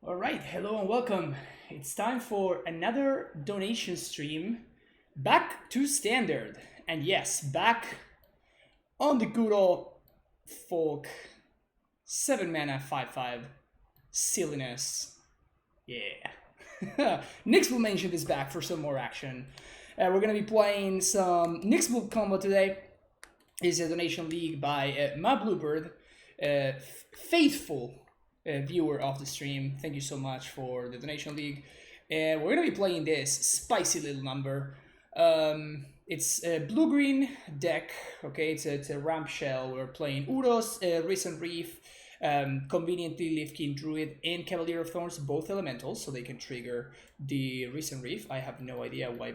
All right, hello and welcome. It's time for another donation stream. Back to standard. And yes, back on the good old folk 7 mana 5/5 silliness. Yeah. Nixbloom Ancient is back for some more action. We're gonna be playing some Nixbloom combo today. It's a donation league by my Bluebird, faithful viewer of the stream. Thank you so much for the donation league. And we're gonna be playing this spicy little number. It's a blue-green deck. Okay, it's a ramp shell. We're playing Uros, Risen Reef, conveniently Leafkin Druid, and Cavalier of Thorns, both elementals, so they can trigger the Risen Reef. I have no idea why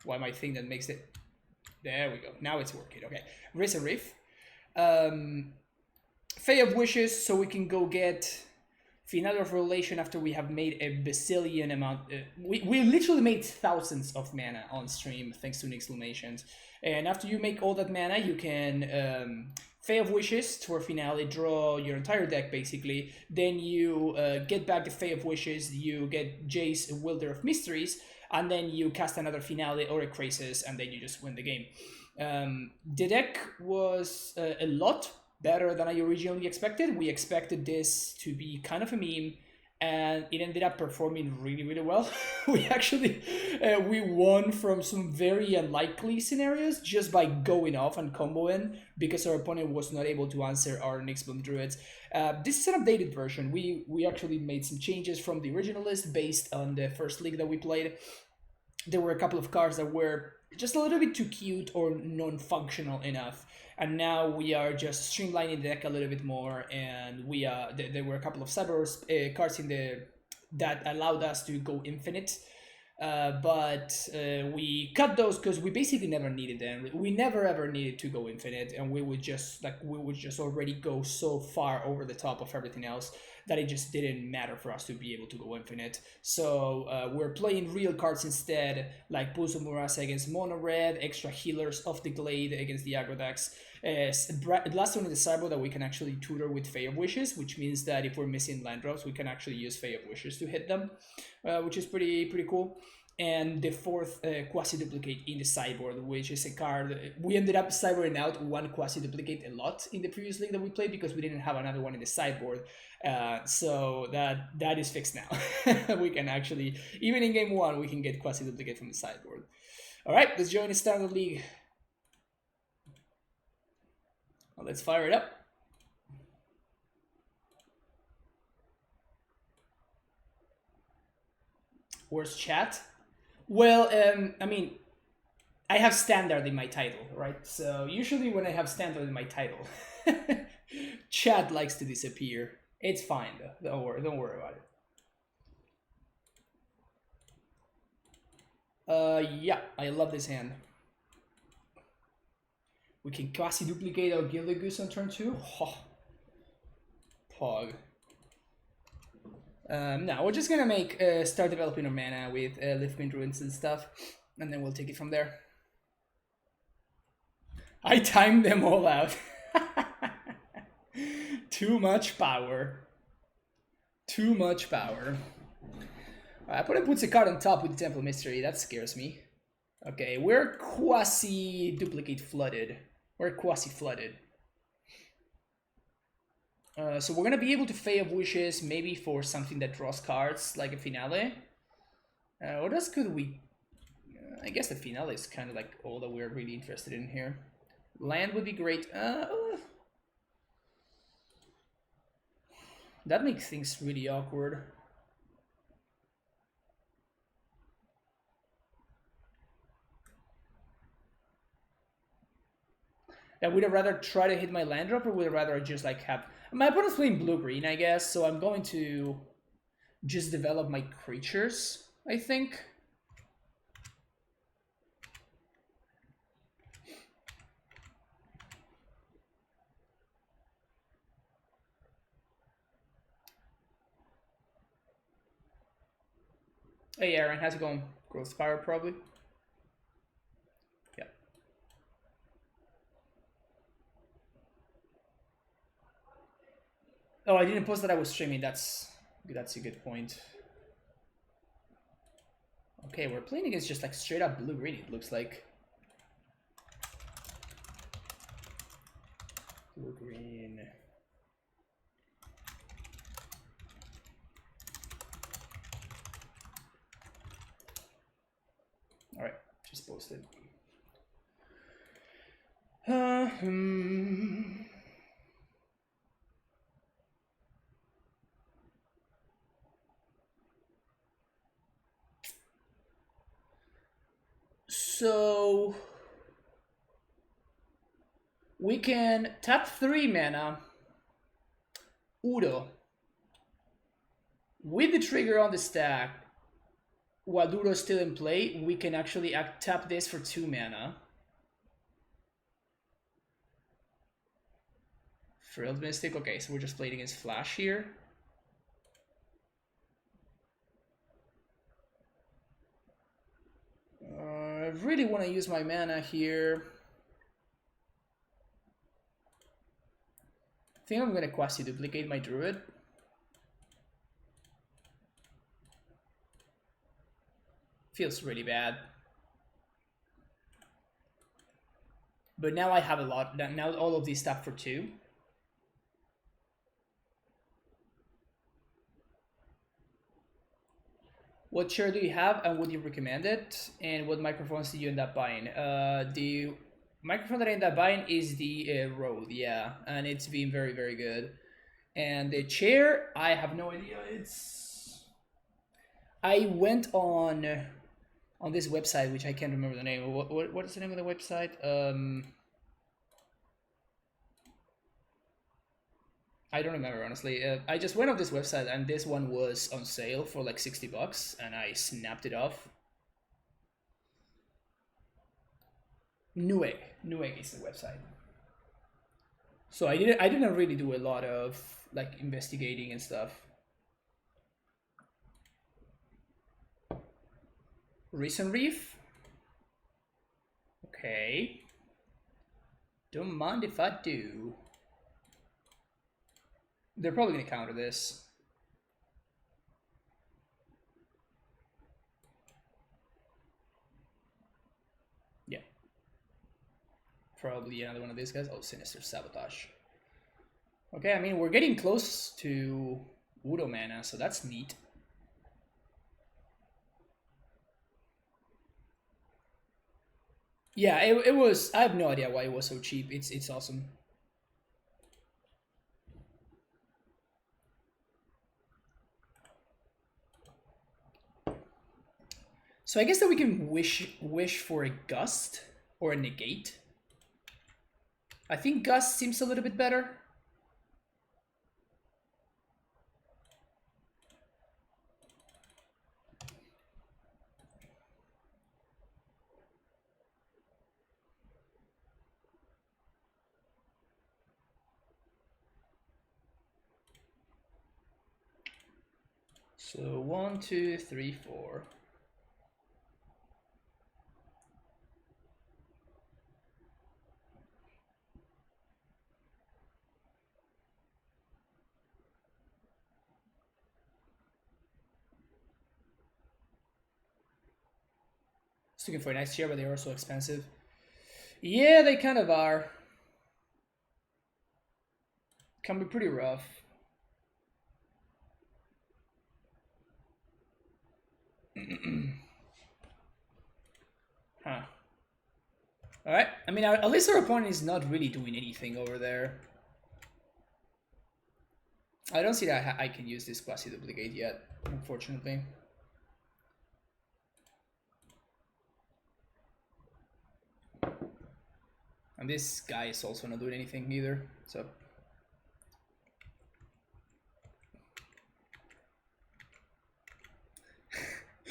my thing that makes it. There we go. Now it's working. Okay, Risen Reef. Fey of Wishes, so we can go get Finale of Revelation after we have made a bazillion amount. We literally made thousands of mana on stream thanks to Nixbloom. And after you make all that mana, you can Fey of Wishes to our Finale, draw your entire deck basically. Then you get back the Fey of Wishes, you get Jace, Wielder of Mysteries, and then you cast another Finale or a Crisis, and then you just win the game. The deck was a lot better than I originally expected. We expected this to be kind of a meme, and it ended up performing really, really well. We actually we won from some very unlikely scenarios just by going off and comboing because our opponent was not able to answer our Nixbloom Druids. This is an updated version. We actually made some changes from the original list based on the first league that we played. There were a couple of cards that were just a little bit too cute or non-functional enough, and now we are just streamlining the deck a little bit more. And there were a couple of cyber cards in that allowed us to go infinite, but we cut those because we basically never needed them. We never ever needed to go infinite, and we would just already go so far over the top of everything else that it just didn't matter for us to be able to go infinite. So we're playing real cards instead, like Pulso Murasa against Mono Red, extra healers of the Glade against the aggro decks. Last one in the sideboard that we can actually tutor with Fey of Wishes, which means that if we're missing land drops, we can actually use Fey of Wishes to hit them, which is pretty cool. And the fourth Quasi-Duplicate in the sideboard, which is a card. We ended up sideboarding out one Quasi-Duplicate a lot in the previous league that we played because we didn't have another one in the sideboard. So that is fixed now. We can actually, even in game one, we can get Quasi-Duplicate from the sideboard. All right, let's join the standard league. Well, let's fire it up. Where's chat? Well, I mean, I have standard in my title, right? So usually when I have standard in my title, chat likes to disappear. It's fine though. Don't worry about it. Yeah, I love this hand. We can Quasi-Duplicate our Gilded Goose on turn 2. Oh. Pog. No, we're just gonna start developing our mana with Leafkin Druids and stuff, and then we'll take it from there. I timed them all out. Too much power. Too much power. Opponent puts a card on top with the Temple Mystery. That scares me. Okay, we're Quasi-Duplicate flooded. We're Quasi-flooded. So we're gonna be able to Fey of Wishes maybe for something that draws cards like a Finale. What else could we? I guess the Finale is kind of like all that we're really interested in here. Land would be great. That makes things really awkward. Would I rather try to hit my land drop, or would I rather just like have... My opponent's playing blue-green, I guess, so I'm going to just develop my creatures, I think. Hey Aaron, how's it going? Growth Spiral probably? Yeah. Oh, I didn't post that I was streaming. That's a good point. Okay, we're playing against just like straight up blue-green, it looks like. Blue-green. Alright, just posted. So we can tap 3 mana, Udo, with the trigger on the stack. While Udo's still in play, we can actually tap this for 2 mana. Frilled Mystic, okay, so we're just playing against Flash here. I really want to use my mana here. I think I'm going to Quasi-Duplicate my Druid. Feels really bad. But now I have a lot. Now all of these tap for 2. What chair do you have and would you recommend it? And what microphones did you end up buying? The microphone that I ended up buying is the Rode, yeah. And it's been very, very good. And the chair, I have no idea. I went on this website, which I can't remember the name. What is the name of the website? I don't remember, honestly. I just went on this website and this one was on sale for like $60 and I snapped it off. Newegg is the website. So I didn't really do a lot of like investigating and stuff. Risen Reef. Okay. Don't mind if I do. They're probably going to counter this. Yeah. Probably another one of these guys. Oh, Sinister Sabotage. Okay, I mean, we're getting close to Udo mana, so that's neat. Yeah, it was. I have no idea why it was so cheap. It's awesome. So I guess that we can wish for a Gust or a Negate. I think Gust seems a little bit better. So 1, 2, 3, 4. Just looking for a nice chair, but they are so expensive. Yeah, they kind of are. Can be pretty rough. Huh. Alright, I mean, at least our opponent is not really doing anything over there. I don't see that I can use this Quasi-Duplicate yet, unfortunately. And this guy is also not doing anything either, so...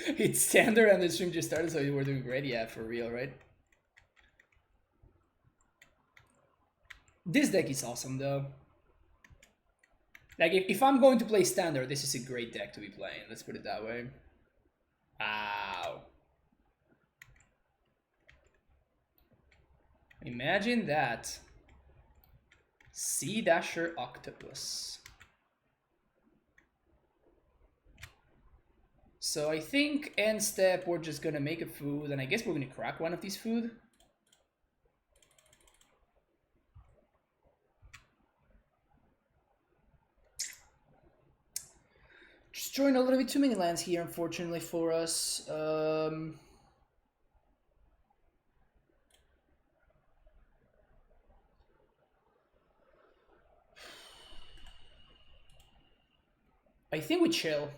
It's standard and the stream just started, so you were doing great, yeah, for real, right? This deck is awesome, though. Like, if I'm going to play standard, this is a great deck to be playing, let's put it that way. Ow. Imagine that. Sea Dasher Octopus. So I think end step we're just gonna make a food, and I guess we're gonna crack one of these food. Just drawing a little bit too many lands here, unfortunately for us. I think we chill.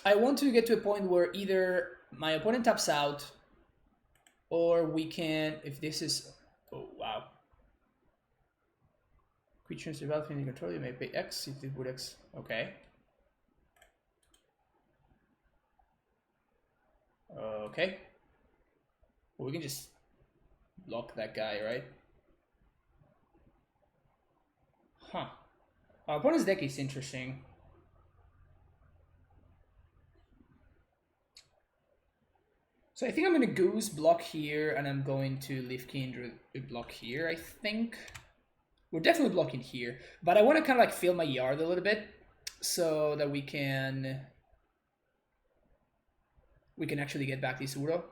I want to get to a point where either my opponent taps out, or we can, if this is, oh wow. Creatures developing in control, you may pay X if it would X. Okay. Okay. Well, we can just block that guy, right? Huh. Our opponent's deck is interesting. So I think I'm gonna Goose block here, and I'm going to leave Kindred block here, I think. We're definitely blocking here, but I want to kind of like fill my yard a little bit so that we can actually get back this Uro.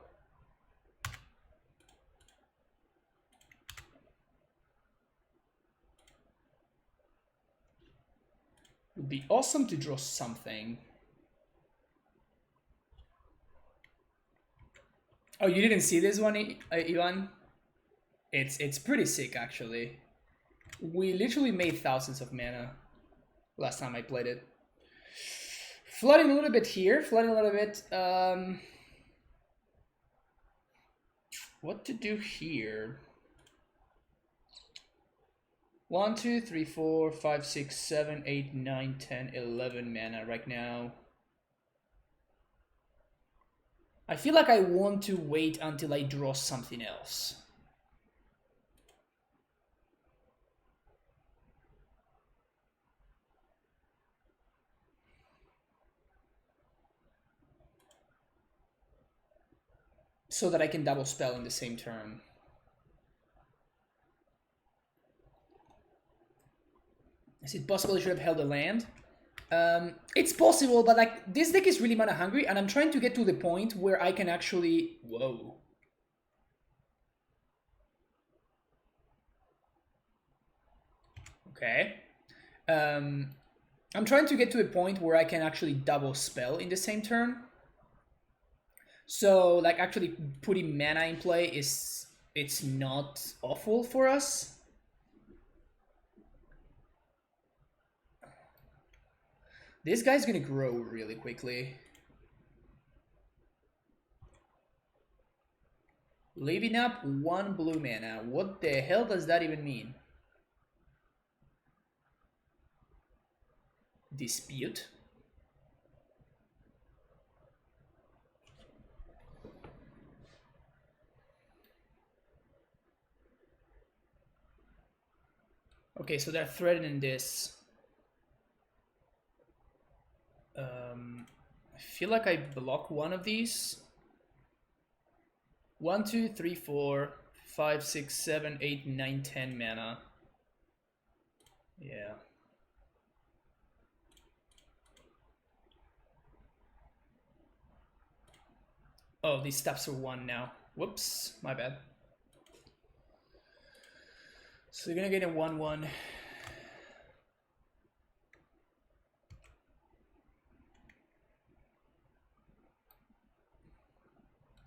Would be awesome to draw something. Oh, you didn't see this one, Ivan? It's pretty sick, actually. We literally made thousands of mana last time I played it. Flooding a little bit here, flooding a little bit. What to do here? 1, 2, 3, 4, 5, 6, 7, 8, 9, 10, 11 mana right now. I feel like I want to wait until I draw something else. So that I can double spell in the same turn. Is it possible I should have held a land? It's possible, but like this deck is really mana hungry, and I'm trying to get to the point where I can actually... Whoa. Okay. I'm trying to get to a point where I can actually double spell in the same turn. So like actually putting mana in play it's not awful for us. This guy's gonna grow really quickly. Leaving up 1 blue mana. What the hell does that even mean? Dispute. Okay, so they're threatening this. I feel like I block one of these. 1, 2, 3, 4, 5, 6, 7, 8, 9, 10 mana. Yeah. Oh, these steps are 1 now. Whoops, my bad. So you're gonna get a 1/1.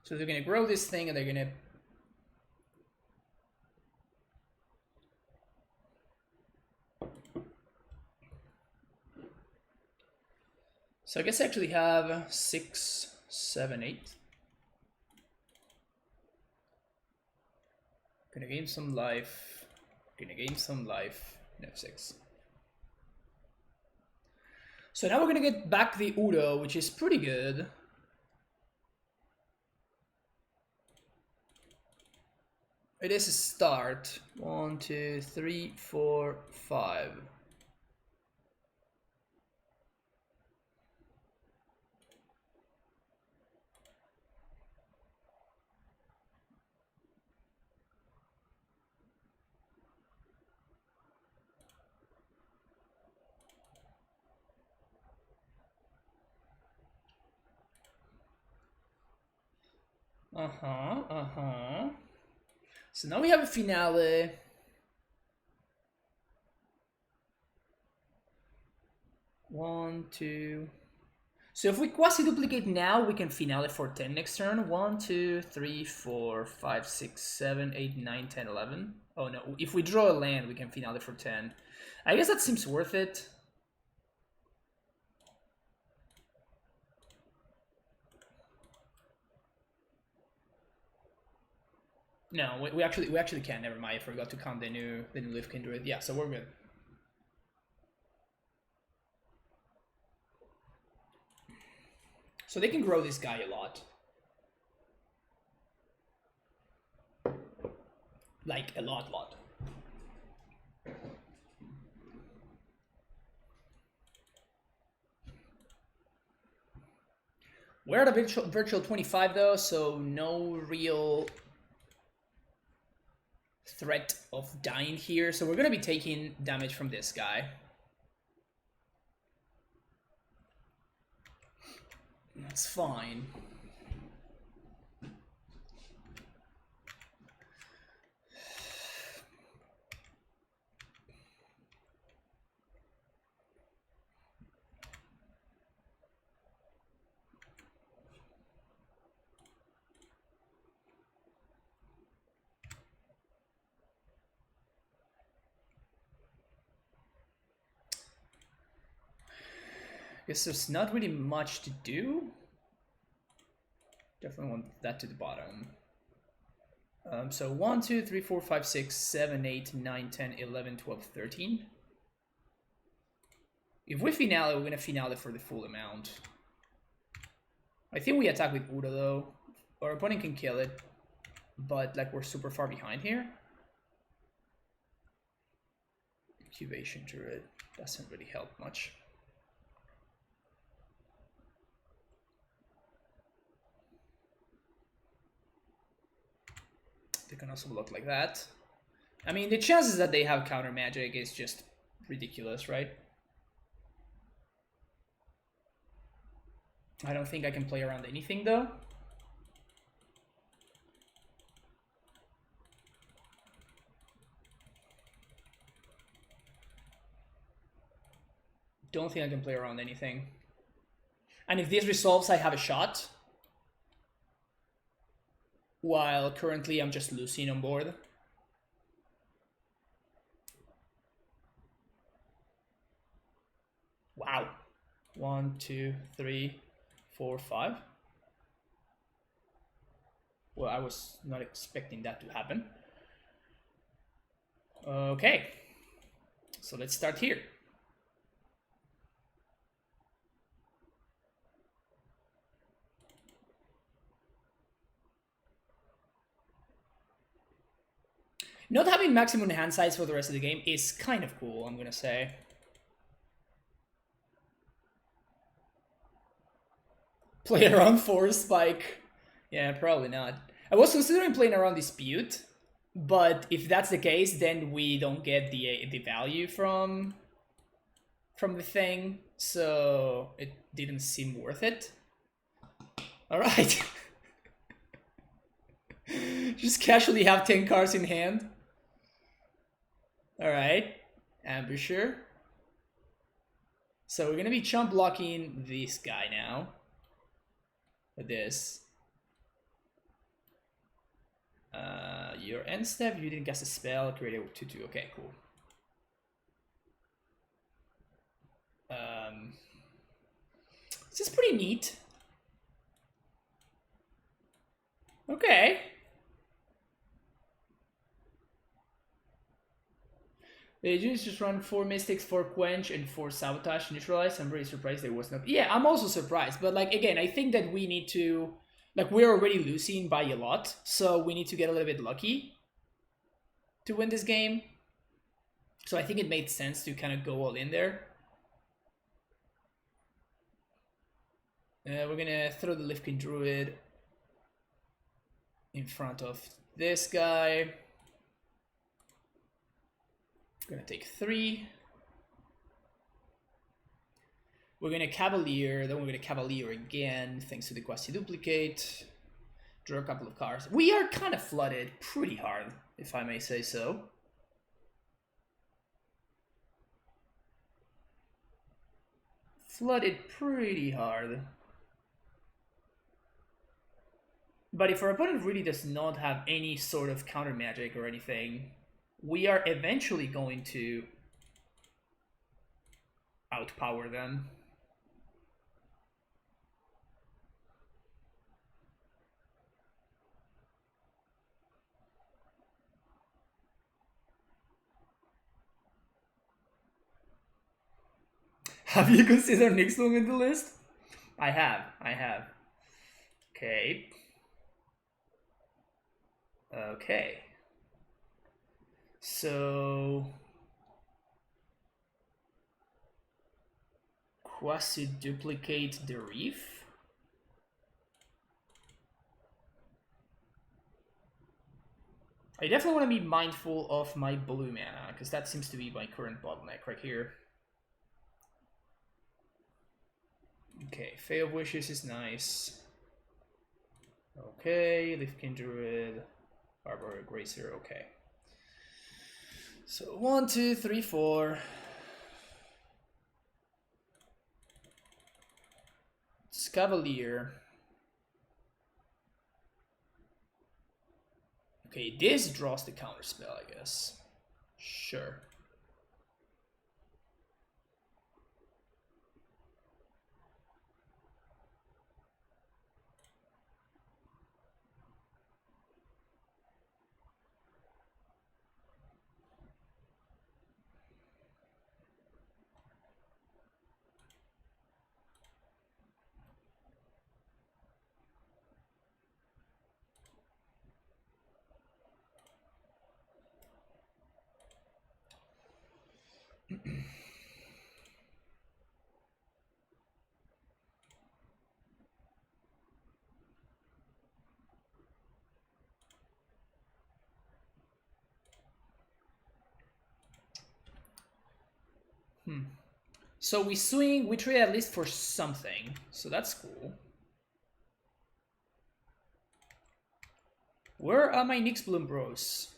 So they're gonna grow this thing, and they're gonna... So I guess I actually have 6, 7, 8. Gonna gain some life. Gonna gain some life. No, 6. So now we're gonna get back the Udo, which is pretty good. It is a start. 1, 2, 3, 4, 5. So now we have a finale. One, two. So if we quasi-duplicate now, we can finale for 10 next turn. 1, 2, 3, 4, 5, 6, 7, 8, 9, 10, 11. Oh no, if we draw a land, we can finale for 10. I guess that seems worth it. No, we actually can. Never mind. I forgot to count the new Leaf Kindred. Yeah, so we're good. So they can grow this guy a lot. Like a lot. We're at a virtual 25 though, so no real threat of dying here. So we're gonna be taking damage from this guy. That's fine. Guess there's not really much to do. Definitely want that to the bottom. So 1, 2, 3, 4, 5, 6, 7, 8, 9, 10, 11, 12, 13. If we finale, we're gonna finale for the full amount. I think we attack with Uda though. Our opponent can kill it, but like we're super far behind here. Incubation turret doesn't really help much. They can also block like that. I mean, the chances that they have counter magic is just ridiculous, right? I don't think I can play around anything though. Don't think I can play around anything. And if this resolves, I have a shot. While currently I'm just losing on board. Wow. 1, 2, 3, 4, 5. Well, I was not expecting that to happen. Okay. So let's start here. Not having maximum hand size for the rest of the game is kind of cool, I'm gonna say. Play around Force Spike. Yeah, probably not. I was considering playing around Dispute, but if that's the case, then we don't get the value from the thing, so it didn't seem worth it. All right. Just casually have 10 cards in hand. All right, Ambusher. So we're gonna be chump blocking this guy now. With this. Your end step, you didn't cast a spell, create a 2/2. Okay, cool. This is pretty neat. Okay. The agents just run 4 Mystics, 4 Quench, and 4 Sabotage Neutralize. I'm very surprised there was not. Yeah, I'm also surprised. But like again, I think that we need to, like, we're already losing by a lot, so we need to get a little bit lucky to win this game. So I think it made sense to kind of go all in there. We're gonna throw the Lifkin Druid in front of this guy. We're gonna take 3. We're gonna Cavalier, then we're gonna Cavalier again, thanks to the Quasi-Duplicate. Draw a couple of cards. We are kind of flooded pretty hard, if I may say so. Flooded pretty hard. But if our opponent really does not have any sort of counter magic or anything, we are eventually going to outpower them. Have you considered Nixlum in the list? I have. Okay. Okay. So... Quasi-duplicate the reef? I definitely want to be mindful of my blue mana, because that seems to be my current bottleneck right here. Okay, Fae of Wishes is nice. Okay, Leafkin Druid, Arbor Grazer, okay. So 1, 2, 3, 4. It's Cavalier. Okay, this draws the counter spell, I guess. Sure. So we swing, we trade at least for something, so that's cool. Where are my Nyx Bloom bros?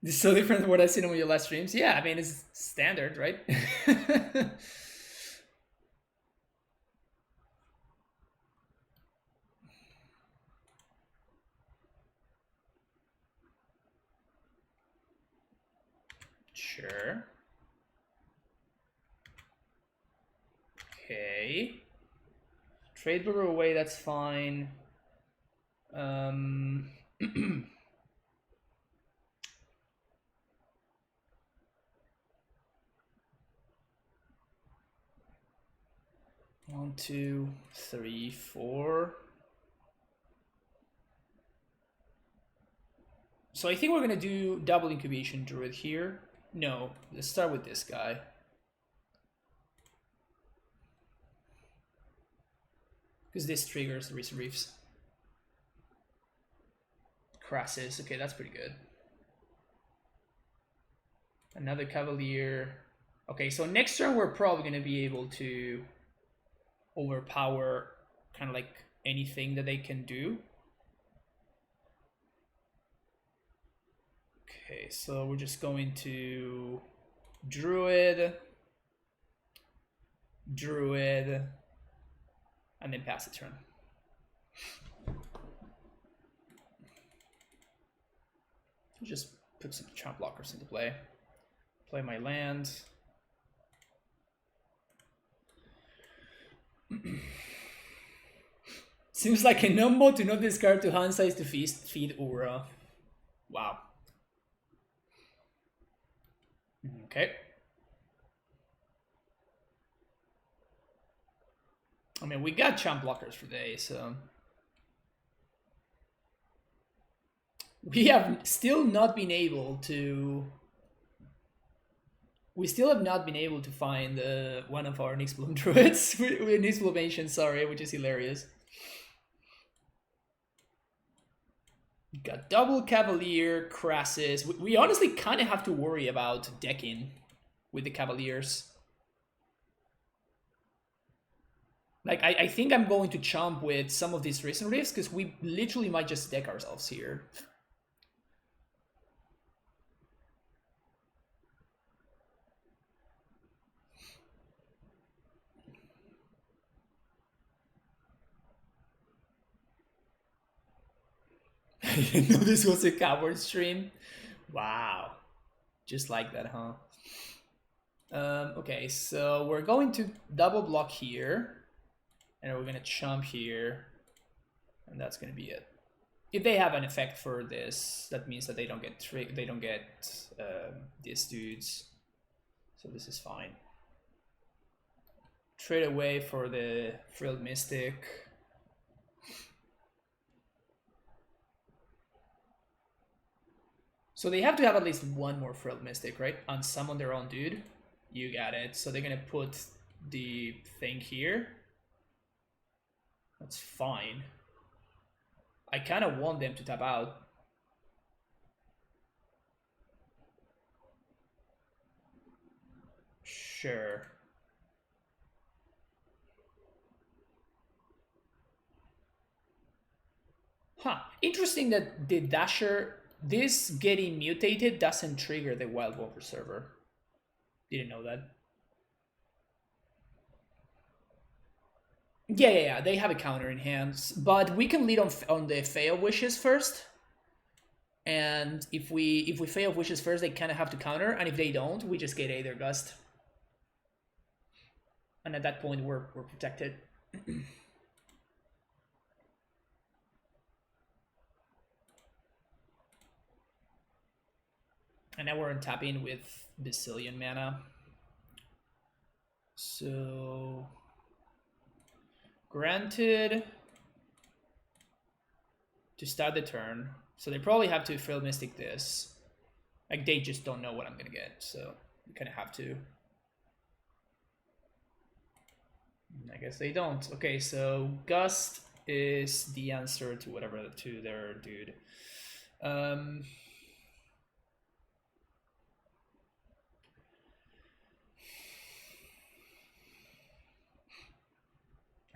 This is so different from what I've seen on your last streams. Yeah, I mean, it's standard, right? Sure. Okay. Trade blue away, that's fine. 1, 2, 3, 4. So I think we're gonna do double incubation druid here. No, let's start with this guy. Because this triggers the recent reefs. Crassus, okay, that's pretty good. Another Cavalier. Okay, so next turn we're probably gonna be able to overpower kind of like anything that they can do. Okay, so we're just going to Druid, and then pass the turn. Just put some trap blockers into play. Play my land. Seems like a number to not discard to hand size to feed Aura. Wow. Okay. I mean, we got champ blockers for days, so we have still not been able to. We still have not been able to find one of our Nyx Bloom druids, Nyx Bloom Ancient, sorry, which is hilarious. Got double Cavalier, Crassus. We honestly kind of have to worry about decking with the Cavaliers. Like, I think I'm going to chomp with some of these recent rifts because we literally might just deck ourselves here. I didn't know this was a coward stream. Wow. Just like that, huh? Okay, so we're going to double block here. And we're gonna chomp here. And that's gonna be it. If they have an effect for this, that means that they don't get these dudes. So this is fine. Trade away for the Frilled Mystic. So they have to have at least one more Frilled Mystic, right? Unsummon their own dude. You got it. So they're gonna put the thing here. That's fine. I kind of want them to tap out. Sure. Huh. Interesting that the Dasher, this getting mutated doesn't trigger the Wild Wolf Server. Didn't know that. Yeah, they have a counter in hands, but we can lead on the Fail Wishes first. And if we Fail Wishes first, they kind of have to counter, and if they don't, we just get Aether Gust. And at that point, we're protected. And now we're untapping with Bazillion mana. So granted to start the turn. So they probably have to Frilled Mystic this. Like, they just don't know what I'm gonna get, so we kind of have to. I guess they don't. Okay, so Gust is the answer to whatever to their dude.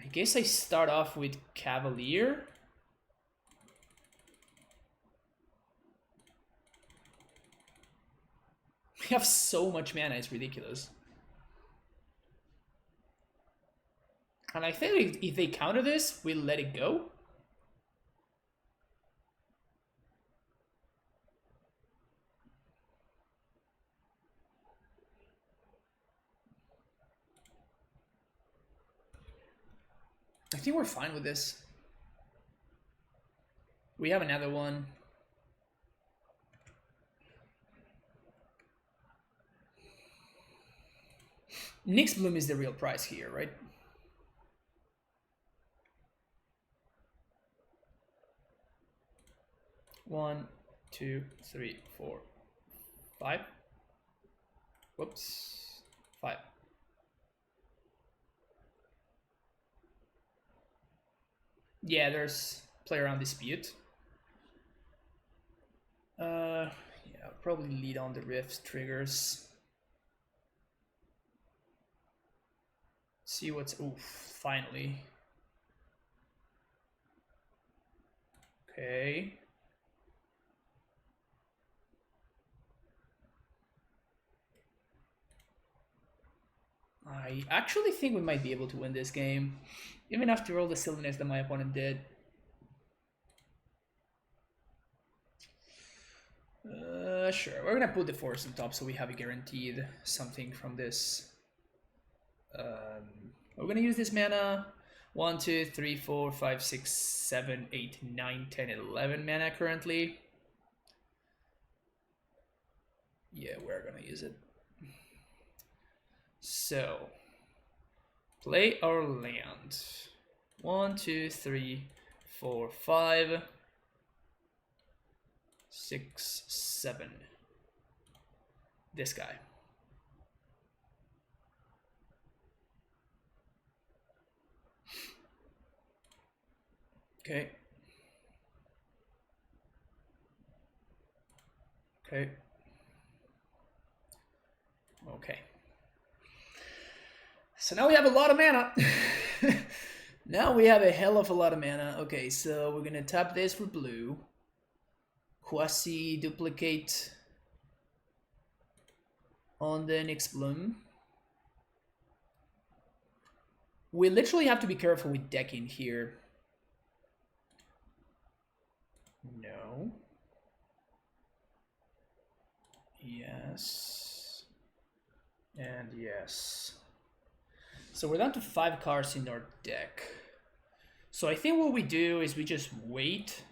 I guess I start off with Cavalier. We have so much mana, it's ridiculous. And I think if they counter this, we'll let it go. I think we're fine with this. We have another one. Nyx Bloom is the real prize here, right? One, two, three, four, five. Whoops. 5. Yeah, there's player on dispute. Yeah, probably lead on the rift triggers. See what's finally. Okay. I actually think we might be able to win this game, even after all the silliness that my opponent did. Sure, we're gonna put the force on top so we have a guaranteed something from this. We're gonna use this mana. 1, 2, 3, 4, 5, 6, 7, 8, 9, 10, 11 mana currently. Yeah, we're gonna use it. So, play our land. 1, 2, 3, 4, 5, 6, 7. This guy. Okay. Okay. Okay. So now we have a lot of mana. Now we have a hell of a lot of mana. Okay, so we're gonna tap this for blue. Quasi-duplicate on the next bloom. We literally have to be careful with decking here. No. Yes. And yes. So we're down to 5 cards in our deck. So I think what we do is we just wait.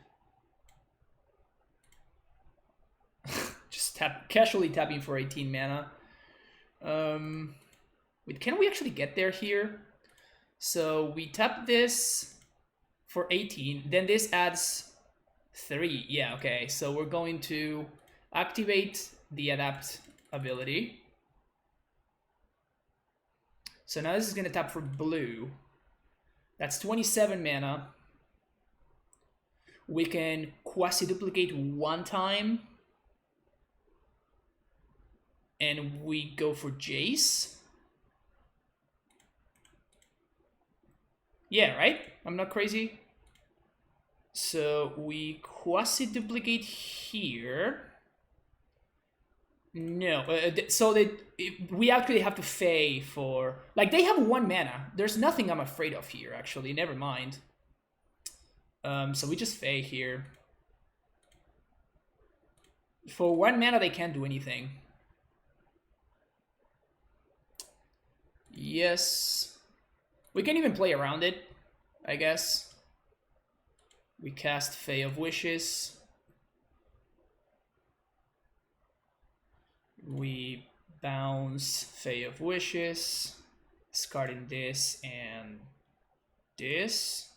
Just casually tapping for 18 mana. Wait, can we actually get there here? So we tap this for 18, then this adds 3. Yeah, okay. So we're going to activate the adapt ability. So now this is going to tap for blue. That's 27 mana. We can quasi-duplicate 1 time. And we go for Jace. Yeah, right? I'm not crazy. So we quasi-duplicate here. No, so we actually have to Fey for... Like, they have 1 mana. There's nothing I'm afraid of here, actually. Never mind. So we just Fey here. For 1 mana, they can't do anything. Yes. We can even play around it, I guess. We cast Fey of Wishes. We bounce Fey of Wishes, discarding this and this.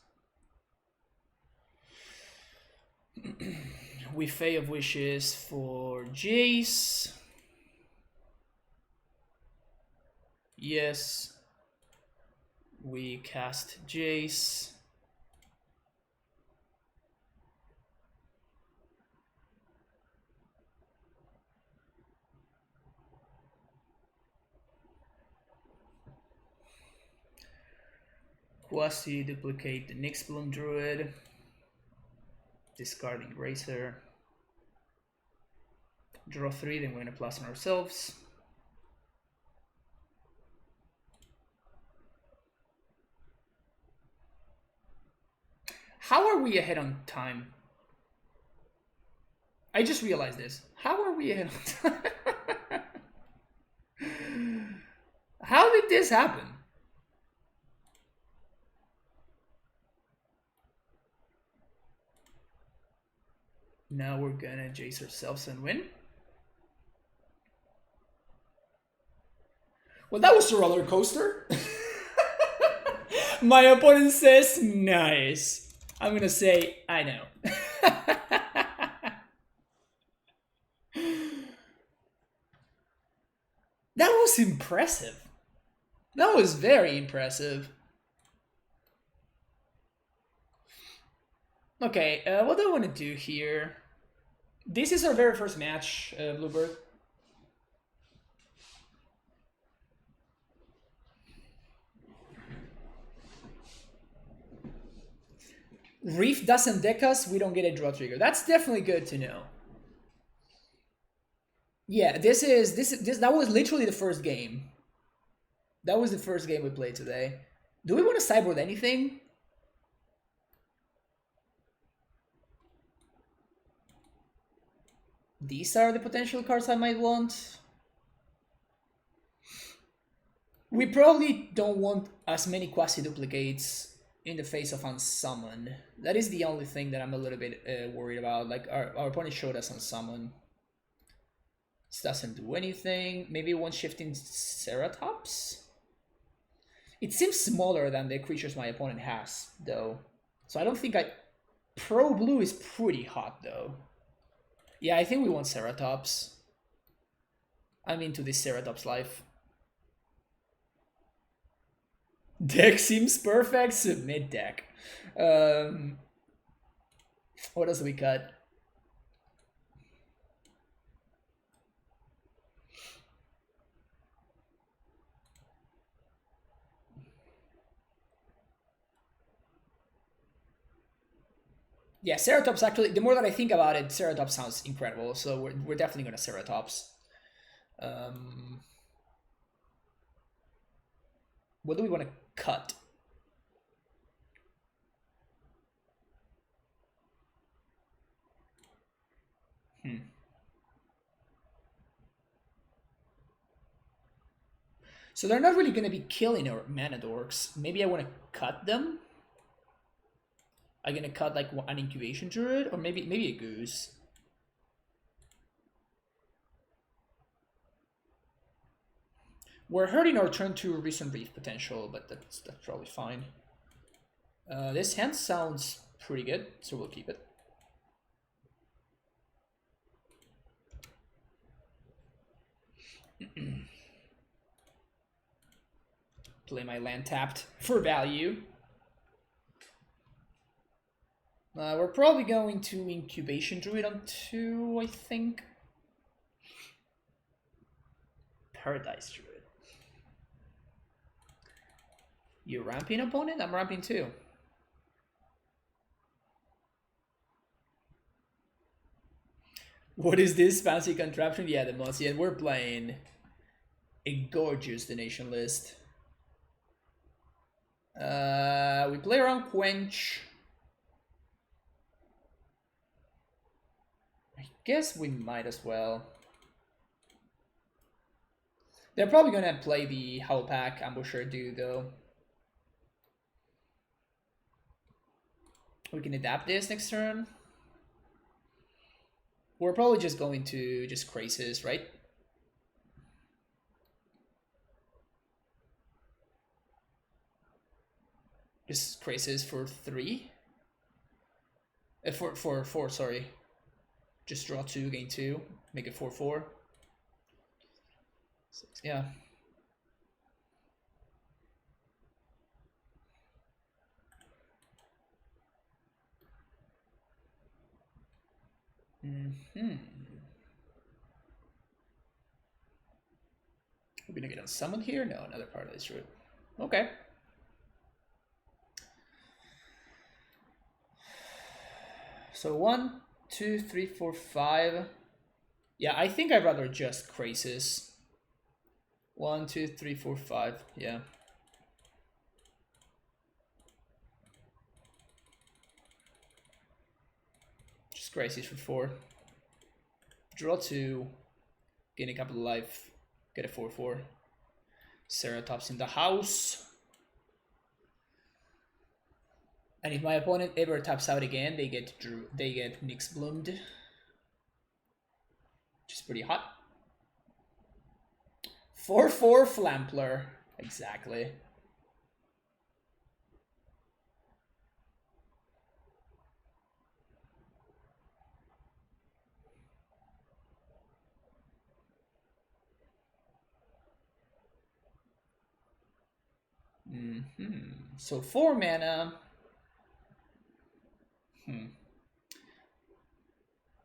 We Fey of Wishes for Jace. Yes. We cast Jace. Quasi-duplicate the Nyxbloom Druid. Discarding Eraser. Draw 3, then we're going to plus on ourselves. How are we ahead on time? I just realized this. How are we ahead on time? How did this happen? Now we're gonna Jace ourselves and win. Well, that was a roller coaster. My opponent says, nice. I'm gonna say, I know. That was impressive. That was very impressive. Okay, what do I want to do here? This is our very first match, Bluebird. Reef doesn't deck us, we don't get a draw trigger. That's definitely good to know. Yeah, that was literally the first game. That was the first game we played today. Do we want to sideboard anything? These are the potential cards I might want. We probably don't want as many quasi-duplicates in the face of Unsummon. That is the only thing that I'm a little bit worried about. Like, our opponent showed us Unsummon. This doesn't do anything. Maybe one shifting Ceratops? It seems smaller than the creatures my opponent has, though. So I don't think Pro Blue is pretty hot, though. Yeah, I think we want Ceratops. I'm into this Ceratops life. Deck seems perfect. Submit deck. What else do we cut? Yeah, Ceratops actually, the more that I think about it, Ceratops sounds incredible. So we're definitely going to Ceratops. What do we want to cut? So they're not really going to be killing our mana dorks. Maybe I want to cut them. I'm going to cut like an incubation druid, or maybe a goose. We're hurting our turn 2 recent reef potential, but that's probably fine. This hand sounds pretty good, so we'll keep it. Play my land tapped for value. We're probably going to Incubation Druid on 2, I think. Paradise Druid. You ramping, opponent? I'm ramping too. What is this fancy contraption? Yeah, the Mossy, and we're playing a gorgeous donation list. We play around Quench. I guess we might as well. They're probably gonna play the Howlpack Ambusher dude though. We can adapt this next turn. We're probably just going to just Crisis, right? Just Crisis for 3. For 4, sorry. Just draw 2, gain 2, make it 4/4. 6, yeah. We're gonna get on summon here? No, another part of this route. Okay. So 1, 2, 3, 4, 5. Yeah, I think I'd rather just Crisis. 1, 2, 3, 4, 5. Yeah. Just Crisis for 4. Draw 2. Gain a couple of life. Get a 4/4. Ceratops in the house. And if my opponent ever taps out again, they get Nyx Bloomed. Which is pretty hot. 4/4 Flampler. Exactly. So 4 mana.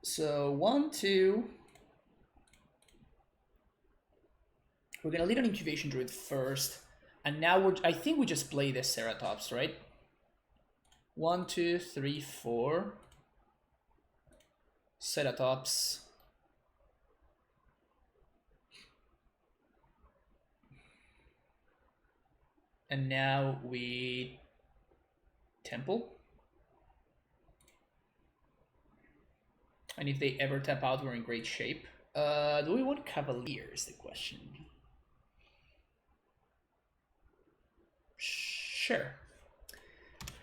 So 1, 2. We're gonna lead an Incubation Druid first, and now I think we just play this Ceratops, right? 1, 2, 3, 4. Ceratops. And now we Temple. And if they ever tap out, we're in great shape. Do we want Cavalier is the question. Sure.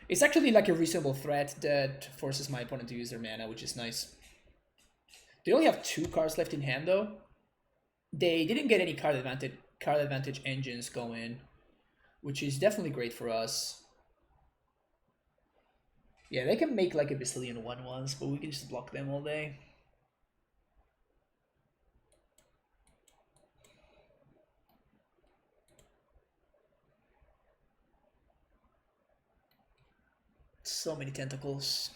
It's actually like a reasonable threat that forces my opponent to use their mana, which is nice. They only have 2 cards left in hand though. They didn't get any card advantage engines going, which is definitely great for us. Yeah, they can make like a bazillion 1/1s, but we can just block them all day. So many tentacles.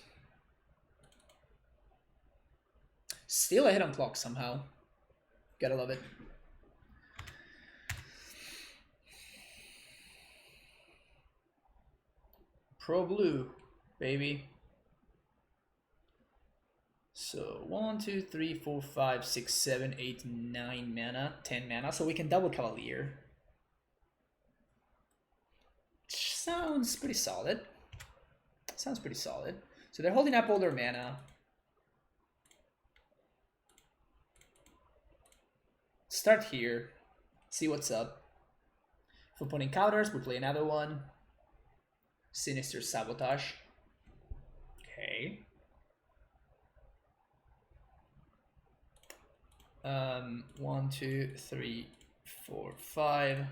Still ahead on clock somehow. Gotta love it. Pro blue, baby. So 1, 2, 3, 4, 5, 6, 7, 8, 9 mana, 10 mana. So we can double Cavalier. Sounds pretty solid. Sounds pretty solid. So they're holding up all their mana. Start here. See what's up. If opponent counters, we play another one. Sinister Sabotage. Okay. 1, 2, 3, 4, 5. Do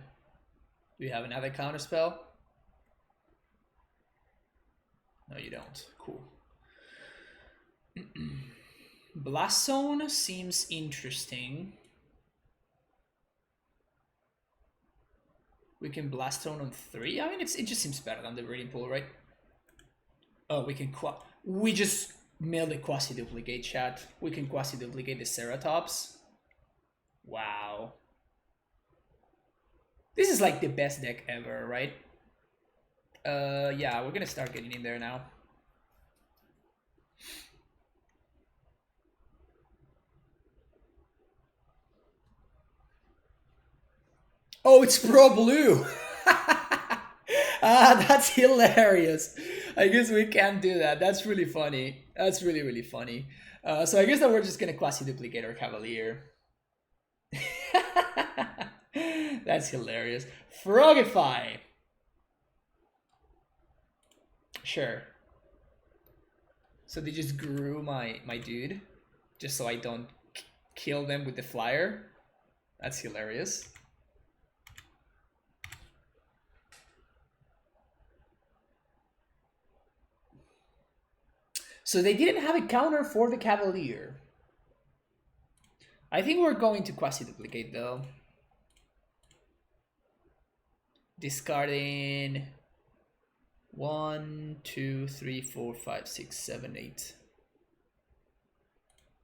we have another counter spell? No, you don't. Cool. Blast Zone seems interesting. We can Blast Zone on 3. I mean, it just seems better than the Radiant Pool, right? Oh, we can we just mailed the Quasi-Duplicate, chat. We can Quasi-Duplicate the Ceratops. Wow. This is like the best deck ever, right? Yeah, we're gonna start getting in there now. Oh, it's Pro Blue! Ah, that's hilarious. I guess we can't do that. That's really funny. That's really, really funny. So I guess that we're just gonna Quasi-Duplicate our Cavalier. That's hilarious. Frogify! Sure. So they just grew my dude, just so I don't kill them with the flyer. That's hilarious. So they didn't have a counter for the Cavalier. I think we're going to Quasi-Duplicate though. Discarding 1, 2, 3, 4, 5, 6, 7, 8.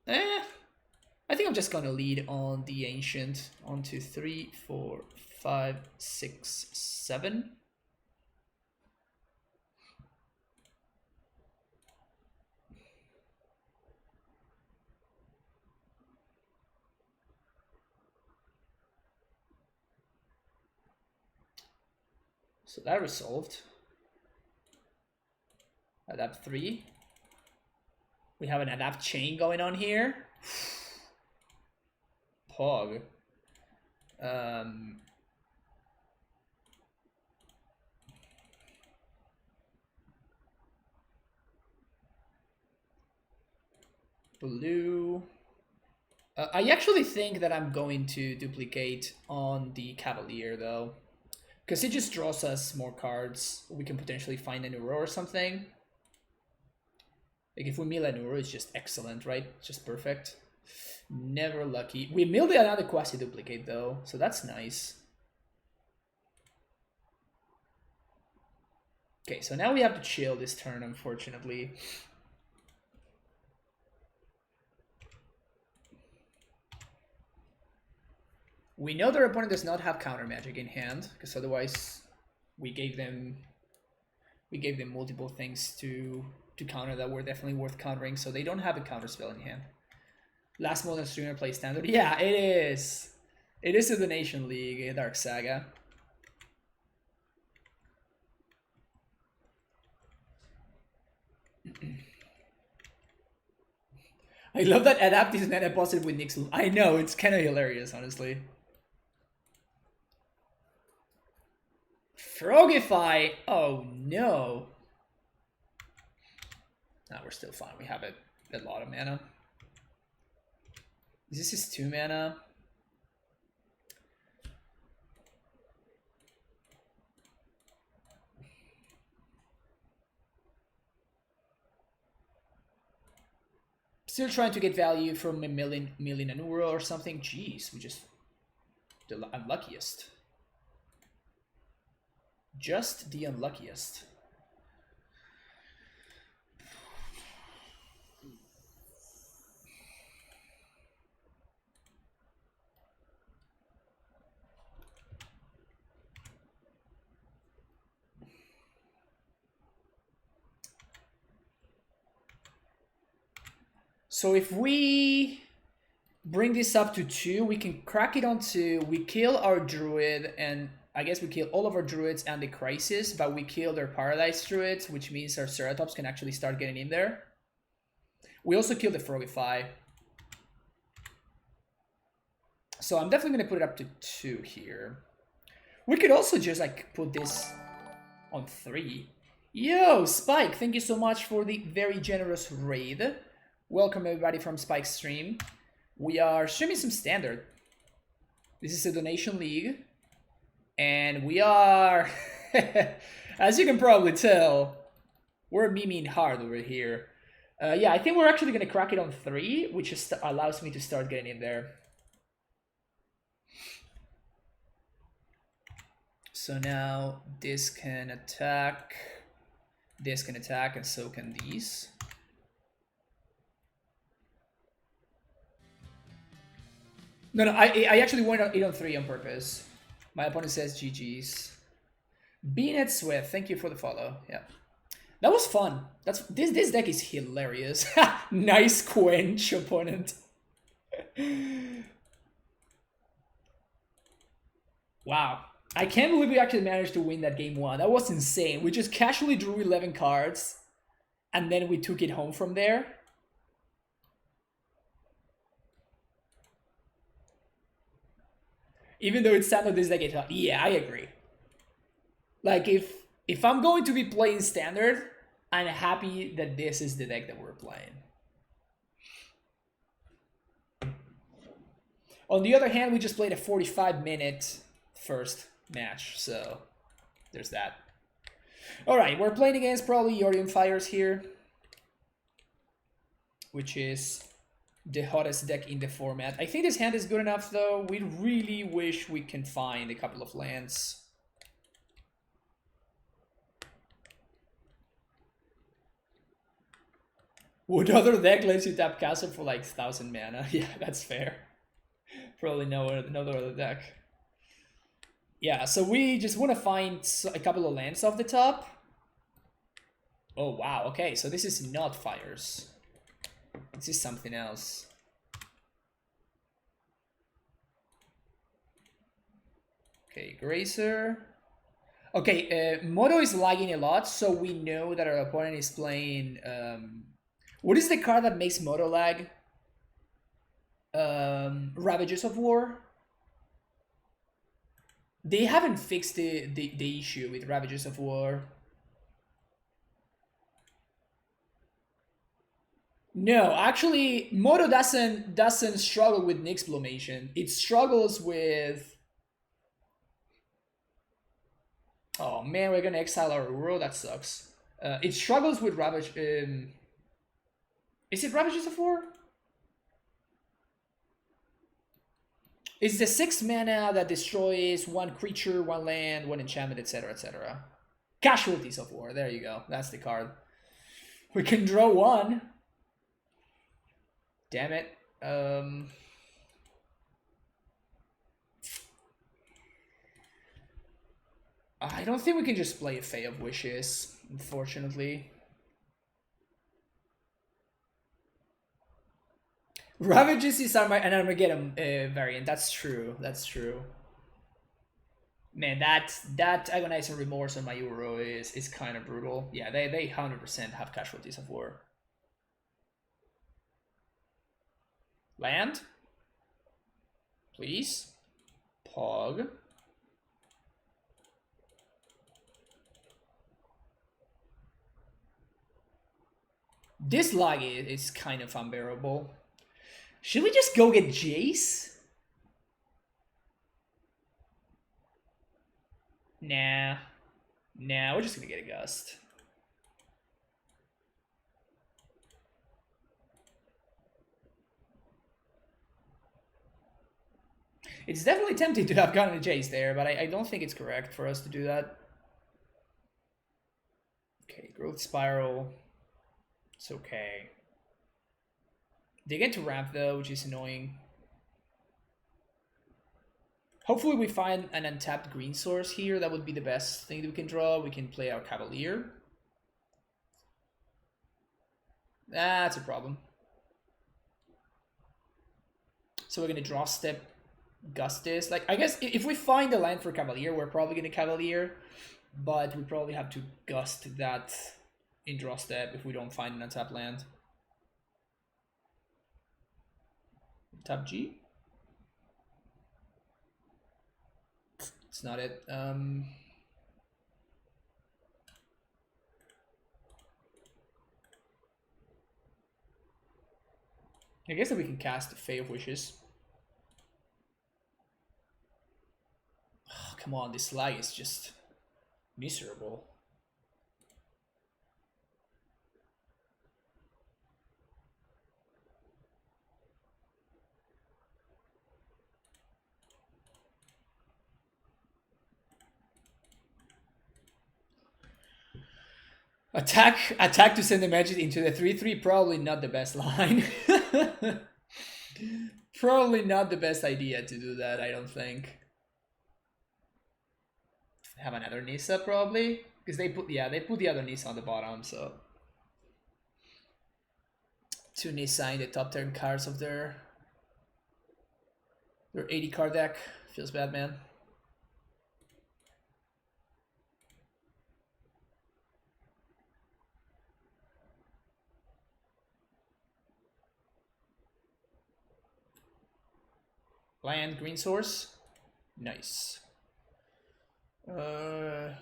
I think I'm just gonna lead on the Ancient. 1, 2, 3, 4, 5, 6, 7. So that resolved. Adapt 3. We have an adapt chain going on here. Pog. Blue. I actually think that I'm going to duplicate on the Cavalier though, because it just draws us more cards. We can potentially find an Uro or something. Like if we mill an Uro, it's just excellent, right? Just perfect. Never lucky. We milled another Quasi-Duplicate though, so that's nice. Okay, so now we have to chill this turn, unfortunately. We know their opponent does not have counter magic in hand, because otherwise we gave them multiple things to counter that were definitely worth countering, so they don't have a counter spell in hand. Last Modern Streamer plays Standard. Yeah, it is. It is a Donation League, Dark Saga. I love that Adapt is net a positive with Nix. I know, it's kind of hilarious, honestly. Frogify! Oh no. Nah, we're still fine. We have a lot of mana. This is 2 mana. Still trying to get value from a million an Uro or something. Jeez, we just the unluckiest. Just the unluckiest. So if we bring this up to 2, we can crack it on 2. We kill our druid, and I guess we kill all of our druids and the crisis, but we kill their paradise druids, which means our ceratops can actually start getting in there. We also kill the frogify. So I'm definitely going to put it up to 2 here. We could also just like put this on 3. Yo, Spike, thank you so much for the very generous raid. Welcome everybody from Spike's stream. We are streaming some standard. This is a donation league. And we are, as you can probably tell, we're memeing hard over here. Yeah, I think we're actually going to crack it on 3, which just allows me to start getting in there. So now this can attack, and so can these. No, I actually went it on 3 on purpose. My opponent says GG's. Beanhead Swift, thank you for the follow. Yeah, that was fun. This deck is hilarious. Nice quench, opponent. Wow. I can't believe we actually managed to win that game 1. That was insane. We just casually drew 11 cards, and then we took it home from there. Even though it's standard this deck, yeah, I agree. Like, if I'm going to be playing standard, I'm happy that this is the deck that we're playing. On the other hand, we just played a 45-minute first match, so there's that. Alright, we're playing against probably Yorion Fires here, which is the hottest deck in the format. I think this hand is good enough, though. We really wish we can find a couple of lands. What other deck lets you tap castle for like 1,000 mana? Yeah, that's fair. Probably no other deck. Yeah, so we just want to find a couple of lands off the top. Oh, wow. Okay, so this is not Fires. This is something else. Okay, Grazer. Okay, Moto is lagging a lot, so we know that our opponent is playing... what is the card that makes Moto lag? Ravages of War? They haven't fixed the issue with Ravages of War. No, actually, Moto doesn't struggle with Nyx Blomation. It struggles with... Oh man, we're gonna exile our Uro. That sucks. It struggles with Ravage. Is it Ravages of War? It's the 6 mana that destroys 1 creature, 1 land, 1 enchantment, etc., etc. Casualties of War. There you go. That's the card. We can draw 1. Damn it. I don't think we can just play a Fae of Wishes, unfortunately. Ravages is an Armageddon variant. That's true. That's true. Man, that Agonizing Remorse on my Uro is kind of brutal. Yeah, they 100% have Casualties of War. Land? Please? Pog. This lag is kind of unbearable. Should we just go get Jace? Nah. Nah, we're just gonna get a Gust. It's definitely tempting to have gotten a Jace there, but I don't think it's correct for us to do that. Okay, Growth Spiral. It's okay. They get to ramp though, which is annoying. Hopefully we find an untapped green source here. That would be the best thing that we can draw. We can play our Cavalier. That's a problem. So we're gonna draw step, gust this. Like, I guess if we find the land for Cavalier, we're probably gonna Cavalier, but we probably have to gust that in draw step if we don't find an untapped land. Tap G. It's not it. I guess that we can cast Fae of Wishes. Oh, come on, this lag is just miserable. Attack to send the magic into the 3/3. Probably not the best line. Probably not the best idea to do that, I don't think. Have another Nissa probably, because they put the other Nissa on the bottom, so 2 Nissa in the top 10 cards of their 80 card deck. Feels bad, man. Land, green source. Nice. Yeah.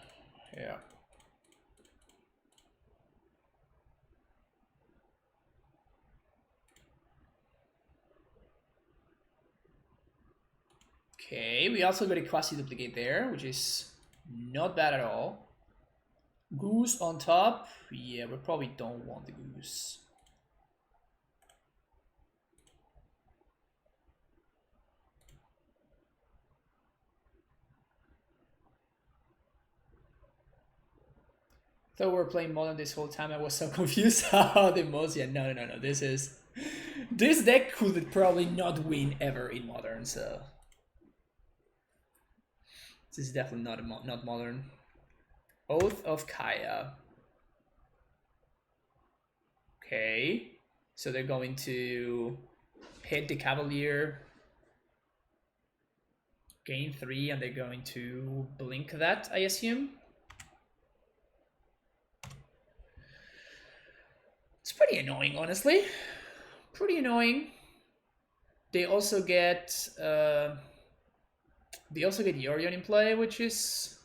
Okay, we also got a Quasiduplicate there, which is not bad at all. Goose on top. Yeah, we probably don't want the goose. Thought we were playing modern this whole time. I was so confused. How the most? Yeah, no. This deck could probably not win ever in modern. So this is definitely not modern. Oath of Kaya. Okay, so they're going to hit the Cavalier, gain 3, and they're going to blink that, I assume. It's pretty annoying, honestly. Pretty annoying. They also get Yorion in play, which is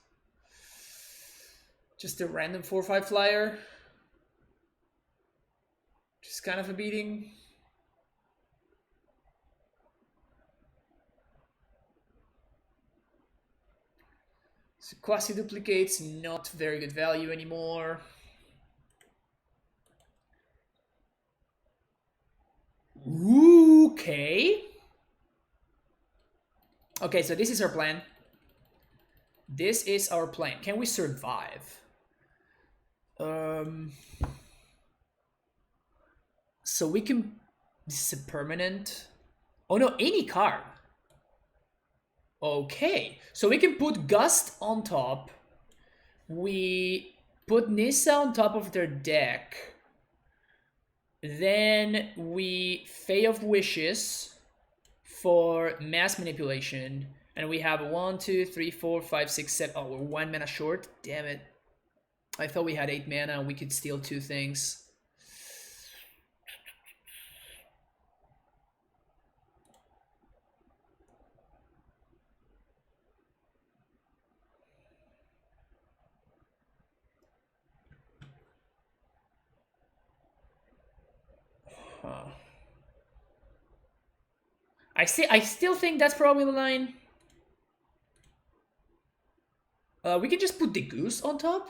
just a random 4/5 flyer. Just kind of a beating. So Quasiduplicate's not very good value anymore. Okay. Okay, so this is our plan. This is our plan. Can we survive? So we can... This is a permanent... Oh no, any card. Okay, so we can put Gust on top. We put Nissa on top of their deck. Then we Fae of Wishes for mass manipulation. And we have 1, 2, 3, 4, 5, 6, 7. Oh, we're 1 mana short. Damn it. I thought we had 8 mana and we could steal 2 things. I still think that's probably the line. We can just put the goose on top.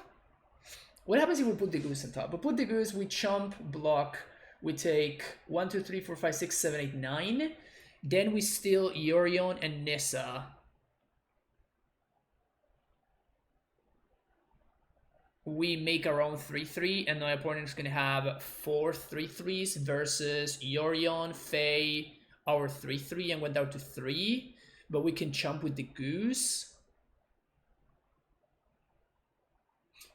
What happens if we put the goose on top? We put the goose, we chump, block, we take 1, 2, 3, 4, 5, 6, 7, 8, 9. Then we steal Yorion and Nissa. We make our own 3/3, and my opponent is gonna have 4 3/3s versus Yorion, Fae, our 3/3, and went down to 3. But we can chump with the goose.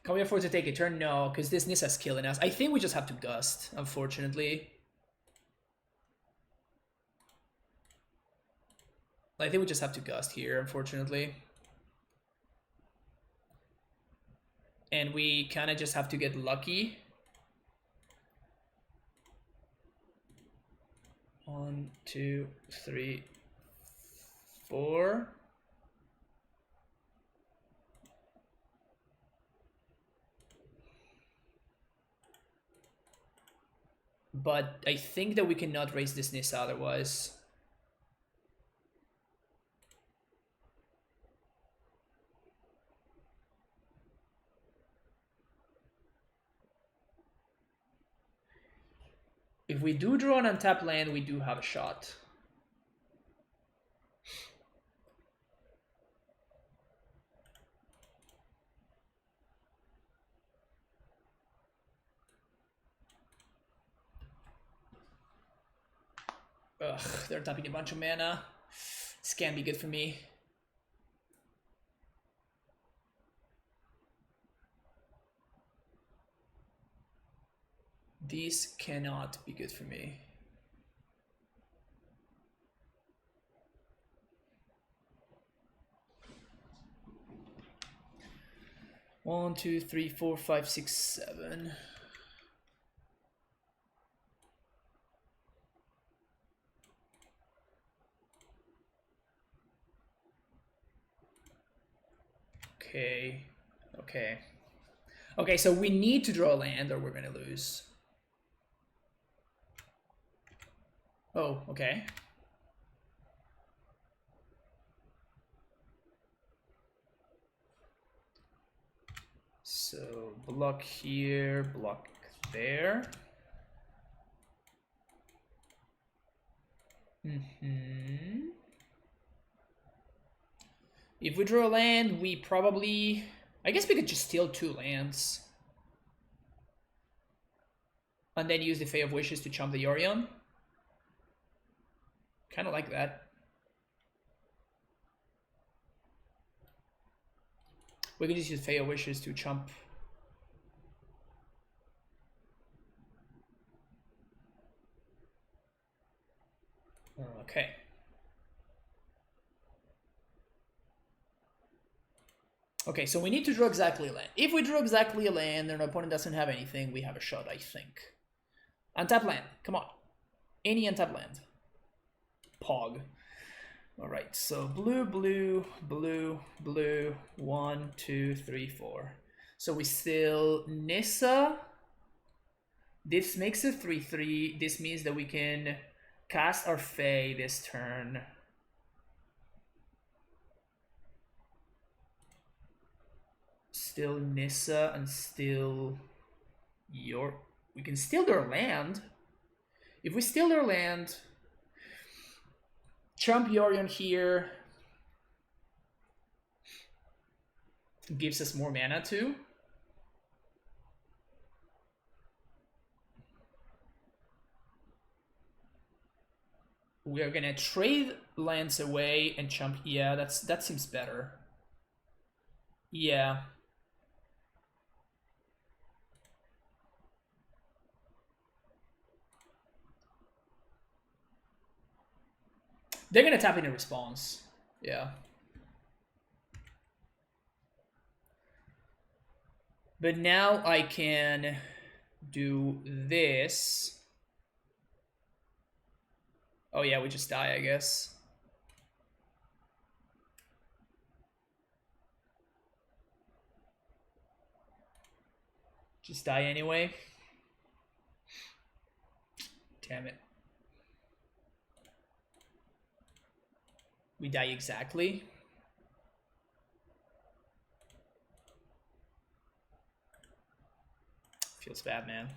Can we afford to take a turn? No, because this Nissa's killing us. I think we just have to gust, unfortunately. I think we just have to gust here, unfortunately. And we kind of just have to get lucky. 1, 2, 3, 4. But I think that we cannot raise this Nissa otherwise. If we do draw an untapped land, we do have a shot. Ugh, they're tapping a bunch of mana. This can't be good for me. These cannot be good for me. One, two, three, four, five, six, 7. Okay. Okay. Okay, so we need to draw land or we're gonna lose. Oh, okay. So block here, block there. If we draw a land, we probably... I guess we could just steal 2 lands. And then use the Fae of Wishes to chump the Yorion. Kind of like that. We can just use Fae of Wishes to chump. Okay. Okay, so we need to draw exactly a land. If we draw exactly a land and our opponent doesn't have anything, we have a shot, I think. Untap land, come on. Any untap land. Pog. Alright, so blue, blue, blue, blue, 1, 2, 3, 4. So we still Nissa. This makes it 3/3. This means that we can cast our Fae this turn. Still Nissa and still we can steal their land. If we steal their land, chump Yorion here gives us more mana too. We are gonna trade lands away and chump. Yeah, that seems better. Yeah. They're gonna tap in a response. Yeah. But now I can do this. Oh yeah, we just die, I guess. Just die anyway. Damn it. We die exactly. Feels bad, man.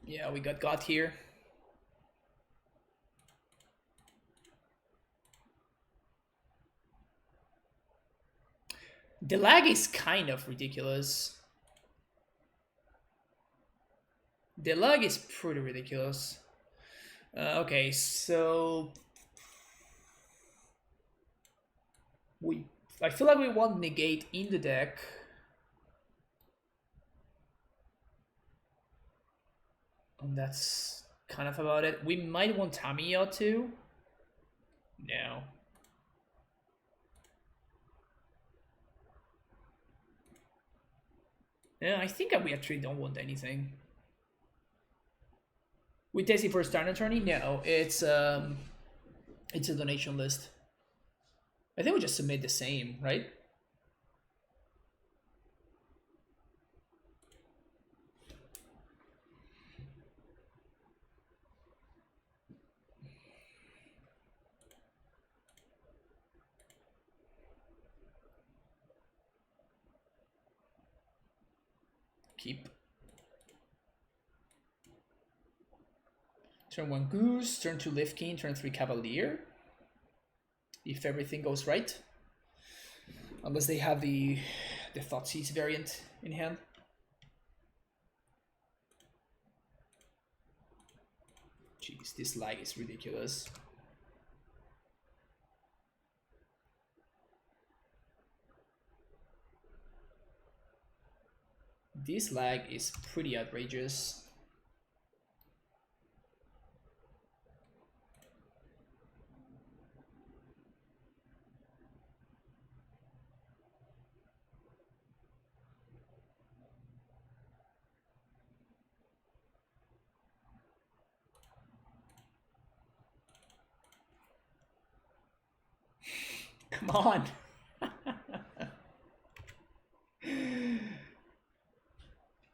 Yeah, we got here. The lag is kind of ridiculous. The lag is pretty ridiculous. Okay, so I feel like we want negate in the deck. And that's kind of about it. We might want Tamiya too. No. Yeah, I think we actually don't want anything. We testing for a Stern Attorney? No, it's a donation list. I think we just submit the same, right? Keep. Turn 1 Goose, turn 2 Lifkin, turn 3 Cavalier. If everything goes right. Unless they have the Thoughtseize variant in hand. Jeez, this lag is ridiculous. This lag is pretty outrageous. Come on.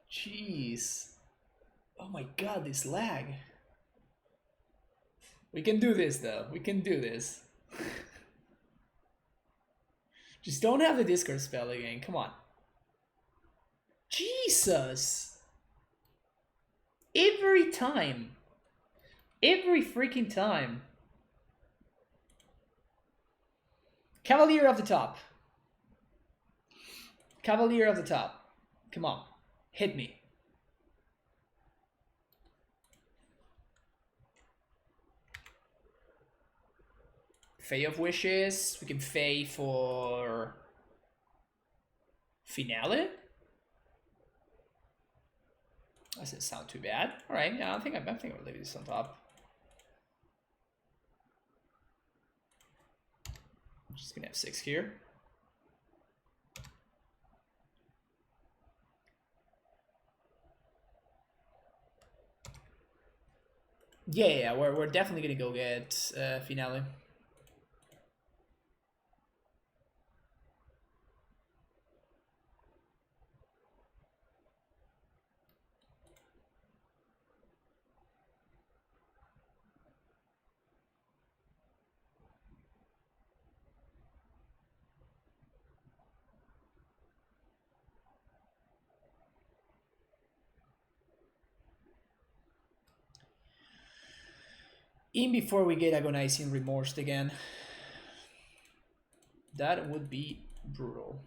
Jeez. Oh my god, this lag. We can do this though. We can do this. Just don't have the discard spell again. Come on. Jesus. Every time. Every freaking time. Cavalier of the top. Cavalier of the top. Come on. Hit me. Fae of Wishes. We can Fae for Finale. Doesn't sound too bad. All right, yeah, I think I'll leave this on top. I'm just gonna have 6 here. Yeah, we're definitely gonna go get Finale. In before we get Agonizing Remorse again. That would be brutal.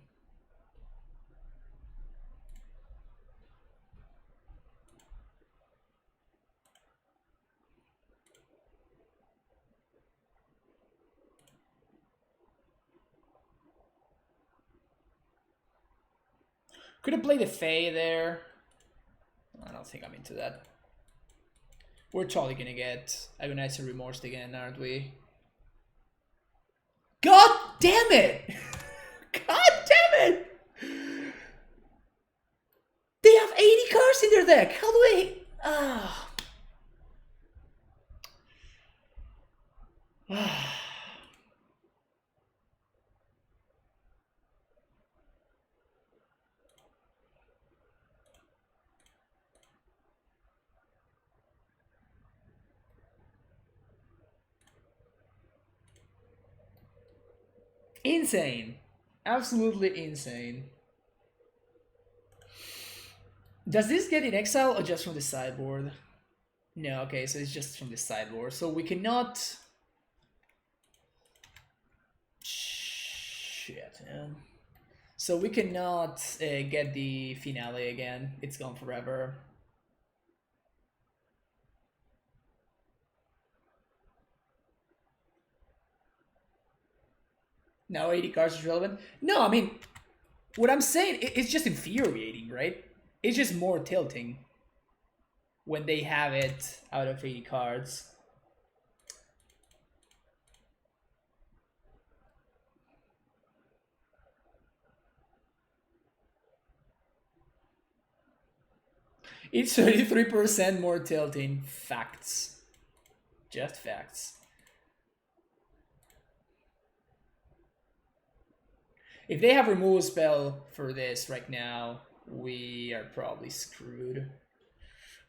Could have played a Fae there. I don't think I'm into that. We're totally gonna get Agonizing Remorse again, aren't we? God damn it! God damn it! They have 80 cards in their deck! How do I... Insane. Absolutely insane. Does this get in exile or just from the sideboard? No, okay, so it's just from the sideboard. So we cannot... Shit, man. So we cannot get the Finale again. It's gone forever. Now 80 cards is relevant. No, I mean, what I'm saying, it's just infuriating, right? It's just more tilting when they have it out of 80 cards. It's 33% more tilting. Facts. Just facts. If they have removal spell for this right now, we are probably screwed.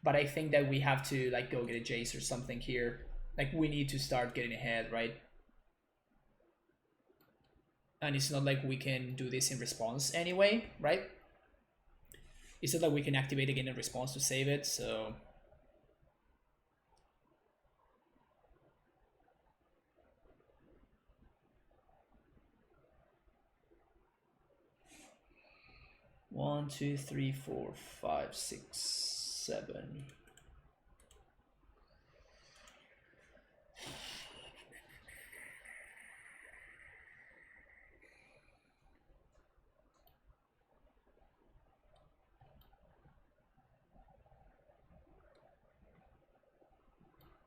But I think that we have to like go get a Jace or something here. Like we need to start getting ahead, right? And it's not like we can do this in response anyway, right? It's not like we can activate again in response to save it, so... One, two, three, four, five, six, seven.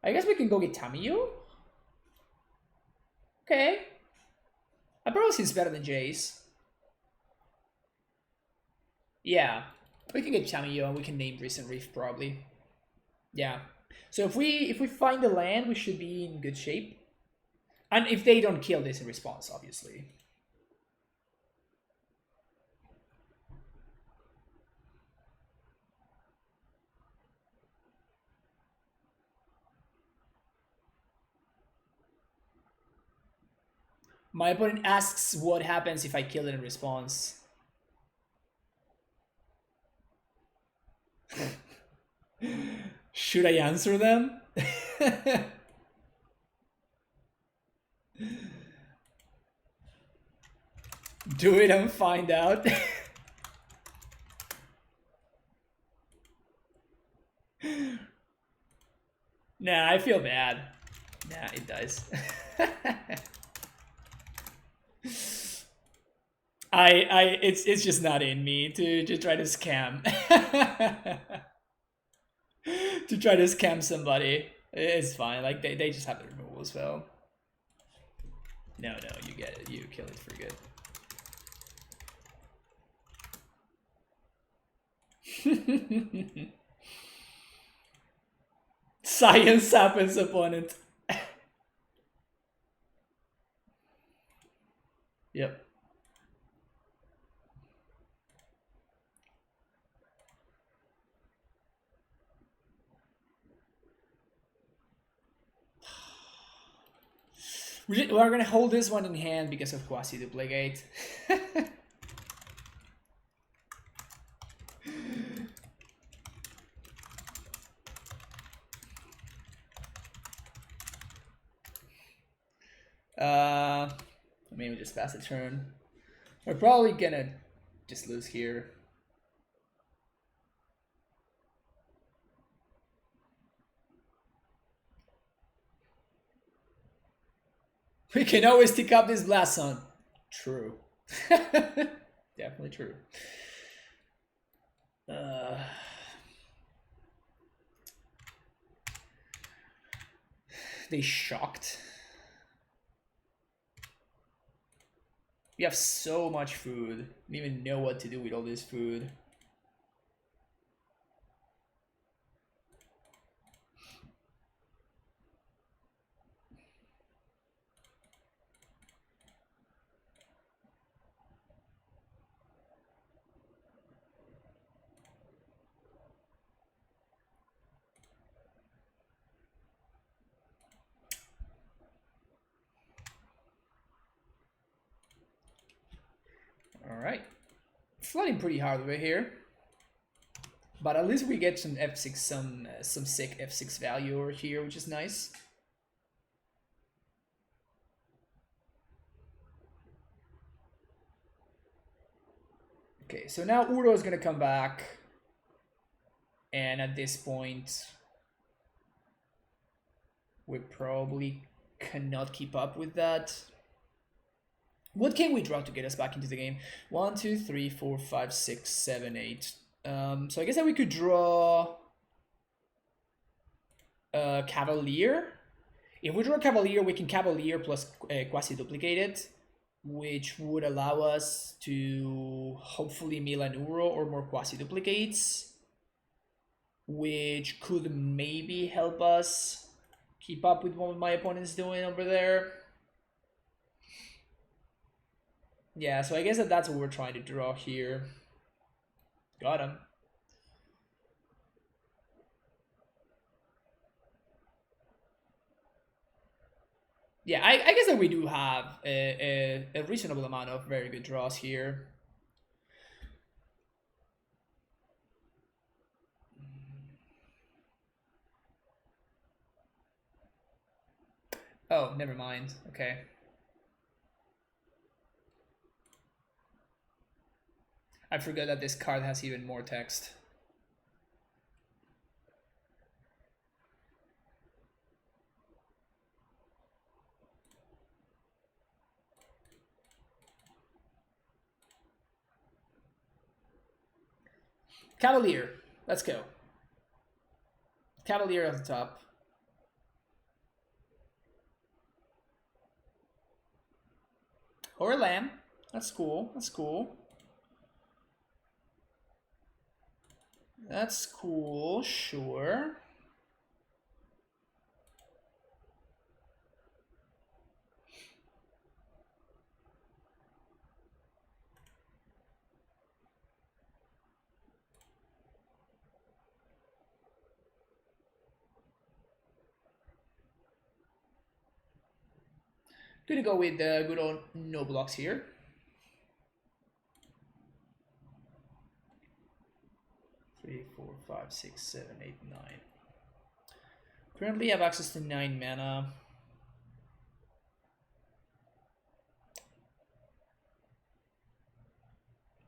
I guess we can go get Tamiyo. Okay. That probably seems better than Jace. Yeah. We can get Tamiyo and we can name Recent Reef probably. Yeah. So if we find the land, we should be in good shape. And if they don't kill this in response, obviously. My opponent asks what happens if I kill it in response. Should I answer them? Do it and find out. Nah, I feel bad. Nah, it does. It's just not in me to try to scam. To try to scam somebody. It's fine. Like they just have the removal as well. No, you get it. You kill it for good. Science happens opponent. Yep. We're gonna hold this one in hand because of Quasi-Duplicate. I mean, we just pass the turn. We're probably gonna just lose here. We can always tick up this Blast Zone. True. Definitely true. They shocked. We have so much food. I don't even know what to do with all this food. Alright. Flooding pretty hard over here. But at least we get some F6, some sick F6 value over here, which is nice. Okay, so now Uro is gonna come back. And at this point, we probably cannot keep up with that. What can we draw to get us back into the game? 1, 2, 3, 4, 5, 6, 7, 8. So I guess that we could draw Cavalier. If we draw Cavalier, we can Cavalier plus Quasi-duplicate it, which would allow us to hopefully mill an Uro or more Quasi-duplicates, which could maybe help us keep up with what my opponent's doing over there. Yeah, so I guess that's what we're trying to draw here. Got him. Yeah, I guess that we do have a reasonable amount of very good draws here. Oh, never mind. Okay. I forgot that this card has even more text. Cavalier. Let's go. Cavalier at the top. Or a lamb. That's cool. That's cool. That's cool, sure. Gonna go with the good old no blocks here. Three, 4, 5, 6, 7, 8, 9. Currently have access to 9 mana.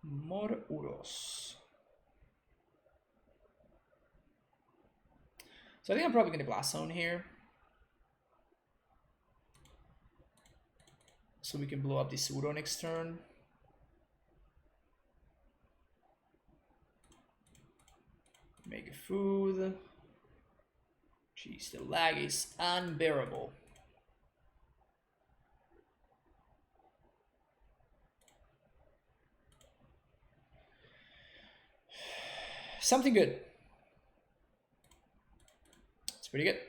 More Uros. So I think I'm probably gonna Blast Zone here. So we can blow up this Uro next turn. Make a food. Jeez, the lag is unbearable. Something good. It's pretty good.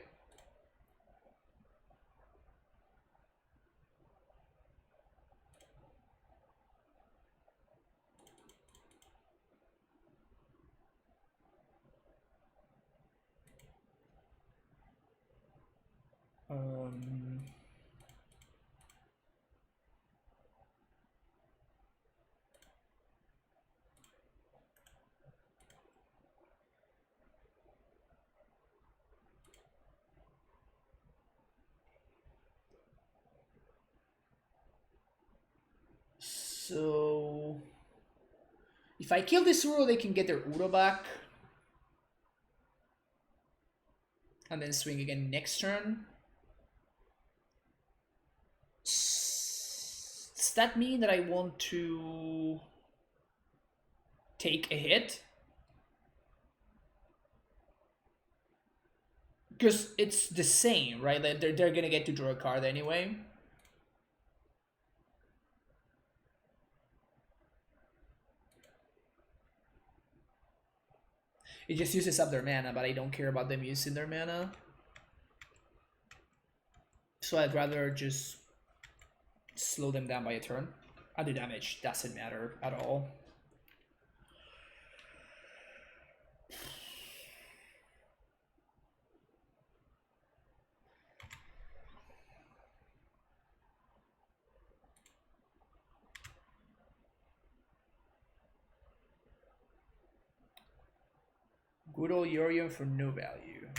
So if I kill this Uro, they can get their Uro back. And then swing again next turn. Does that mean that I want to take a hit? Because it's the same, right? Like they're gonna get to draw a card anyway. It just uses up their mana, but I don't care about them using their mana. So I'd rather just slow them down by a turn. Other damage doesn't matter at all. Good old Yorion for no value.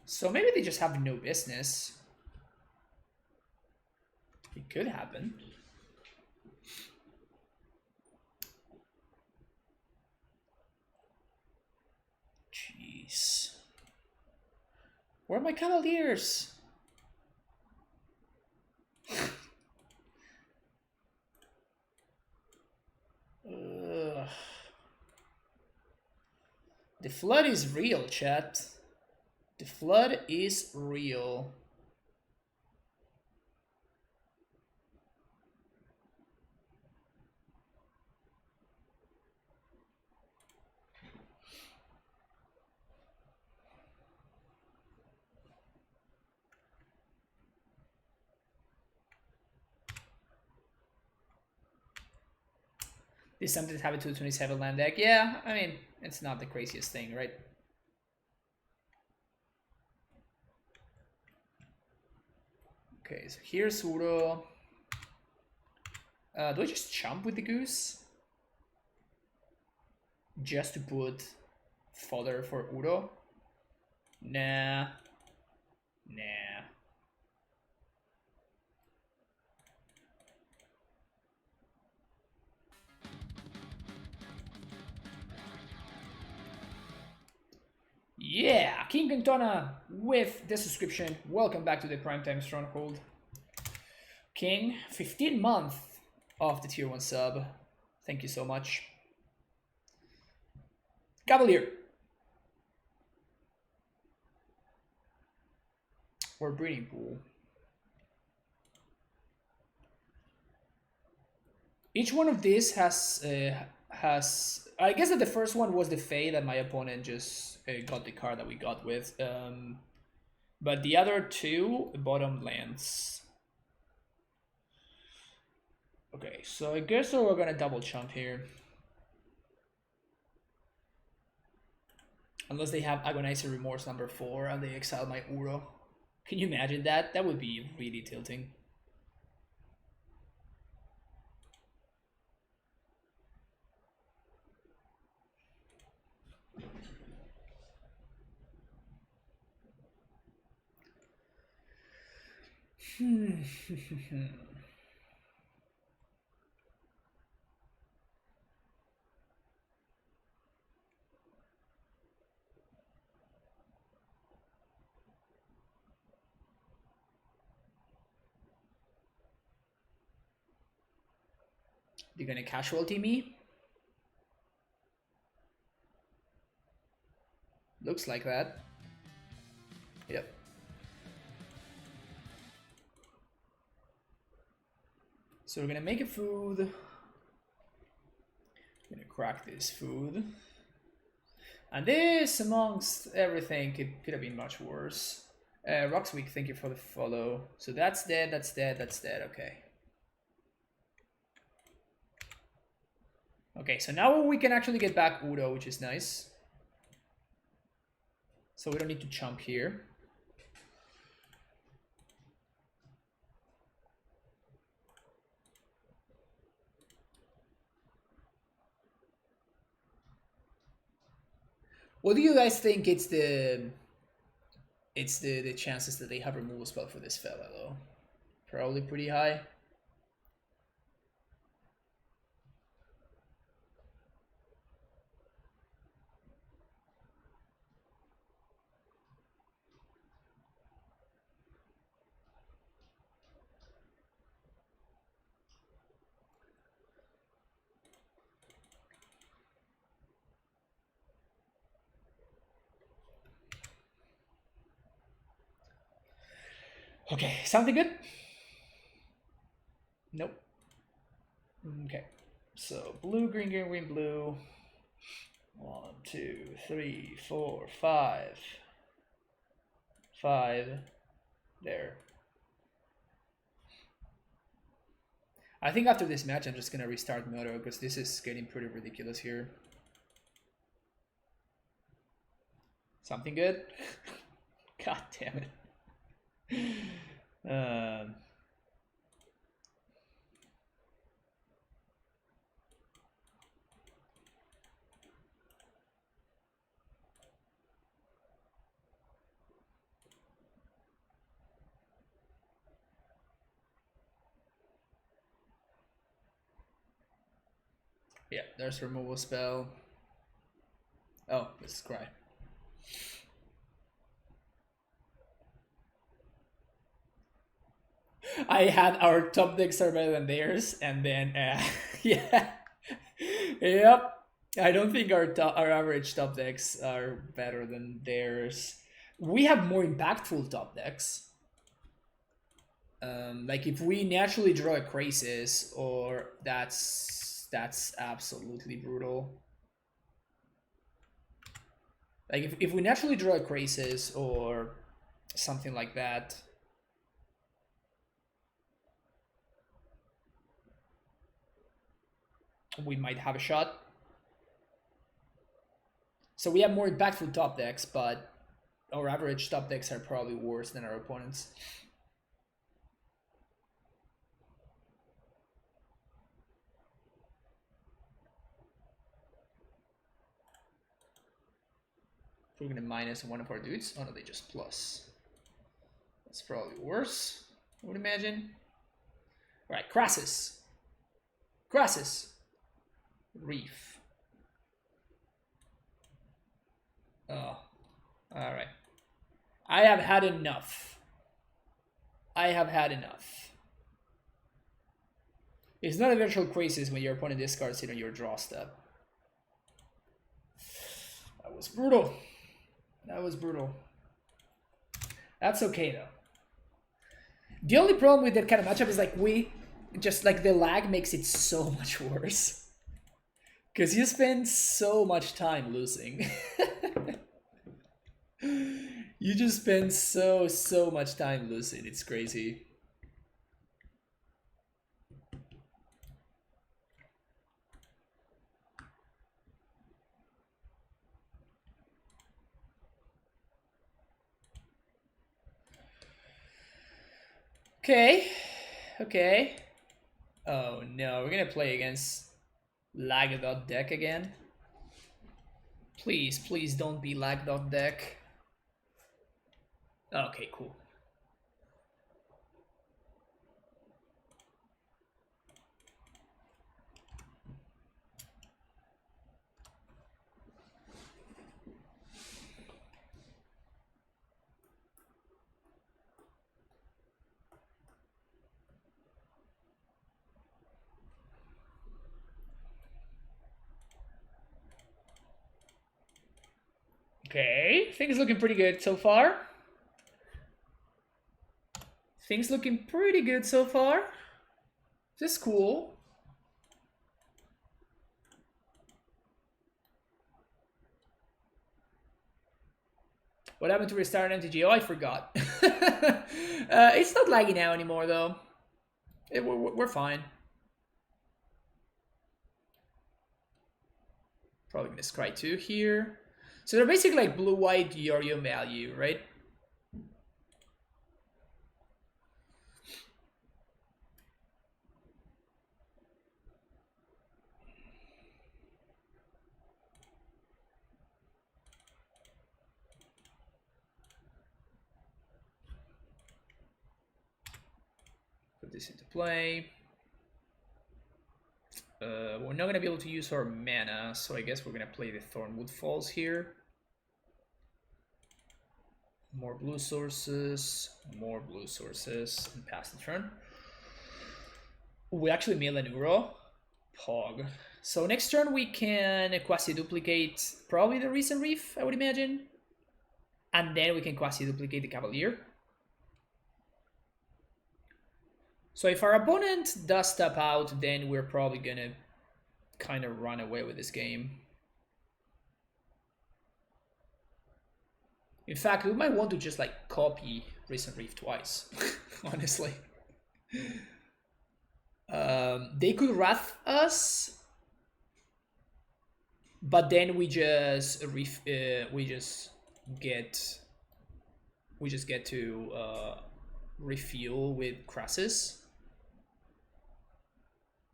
So maybe they just have no business. It could happen. Jeez. Where are my Cavaliers? The flood is real, chat. The flood is real. This something happened to the 27 land deck. Yeah, I mean, it's not the craziest thing, right? Okay, so here's Uro. Do I just chump with the goose? Just to put fodder for Uro? Nah. Nah. Yeah, King Cantona with the subscription. Welcome back to the Primetime Stronghold. King, 15 months of the tier 1 sub. Thank you so much. Cavalier. Or breeding pool. Each one of these has I guess that the first one was the Fae that my opponent just got the card that we got with. But the other two bottom lands. Okay, so I guess we're gonna double chump here. Unless they have Agonizer Remorse number 4 and they exile my Uro. Can you imagine that? That would be really tilting. They're gonna casualty me? Looks like that. Yep. So we're gonna make a food. Gonna crack this food. And this, amongst everything, could have been much worse. Rocksweek, thank you for the follow. So that's dead, that's dead, that's dead, okay. Okay, so now we can actually get back Udo, which is nice. So we don't need to chump here. What do you guys think it's the chances that they have removal spell for this fella though? Probably pretty high. Okay, something good? Nope. Okay, so blue, green, green, green, blue. 1, 2, 3, 4, 5. 5. There. I think after this match, I'm just gonna restart Moto because this is getting pretty ridiculous here. Something good? God damn it. Yeah, there's removal spell. Oh, this is Cry. I had our top decks are better than theirs, and then yeah, yep. I don't think our average top decks are better than theirs. We have more impactful top decks. Like if we naturally draw a crisis, or that's absolutely brutal. Like if we naturally draw a crisis or something like that. We might have a shot. So we have more impactful top decks, but our average top decks are probably worse than our opponents. We're gonna minus one of our dudes. Oh no, they just plus. That's probably worse, I would imagine. Alright, Crassus. Crassus. Reef. Oh. Alright. I have had enough. I have had enough. It's not a virtual crisis when your opponent discards it on your draw step. That was brutal. That was brutal. That's okay though. The only problem with that kind of matchup is like the lag makes it so much worse. Because you spend so much time losing. You just spend so much time losing. It's crazy. Okay. Okay. Oh no, we're gonna play against lag.deck again. Please, please don't be lag.deck. Okay, cool. Okay, things looking pretty good so far. Things looking pretty good so far. This is cool. What happened to restart MTG? Oh, I forgot. It's not laggy now anymore, though. We're fine. Probably gonna scry 2 here. So they're basically like blue-white Yorion value, right? Put this into play. We're not gonna be able to use our mana, so I guess we're gonna play the Thornwood Falls here. More blue sources, and pass the turn. We actually mill an Uro. Pog. So next turn we can quasi-duplicate probably the Recent Reef, I would imagine. And then we can quasi-duplicate the Cavalier. So if our opponent does step out, then we're probably gonna kind of run away with this game. In fact, we might want to just like copy Recent Reef twice, honestly. They could Wrath us, but then we just get to refuel with Crassus.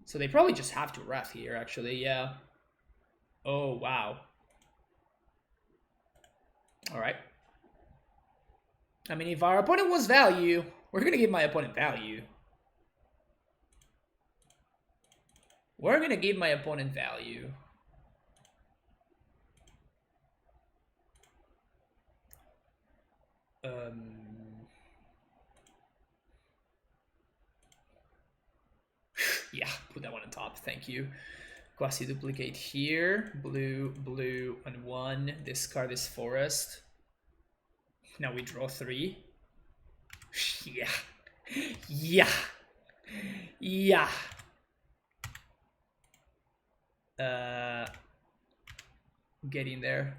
So they probably just have to Wrath here, actually, yeah. Oh, wow. Alright. I mean, if our opponent wants value, we're gonna give my opponent value. We're gonna give my opponent value. Yeah, put that one on top. Thank you. Quasi-duplicate here. Blue, blue, and 1. Discard this forest. Now we draw 3. Yeah. Yeah. Yeah. Get in there.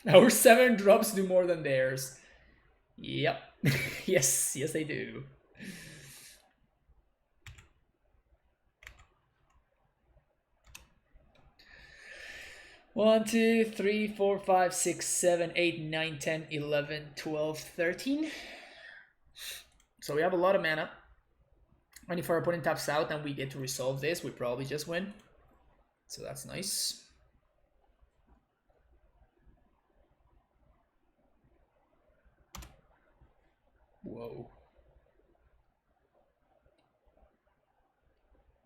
Our 7 drops do more than theirs. Yep. Yes, yes they do. One, 2, 3, 4, 5, 6, 7, 8, 9, 10, 11, 12, 13. So we have a lot of mana. And if our opponent taps out and we get to resolve this, we probably just win. So that's nice. Whoa.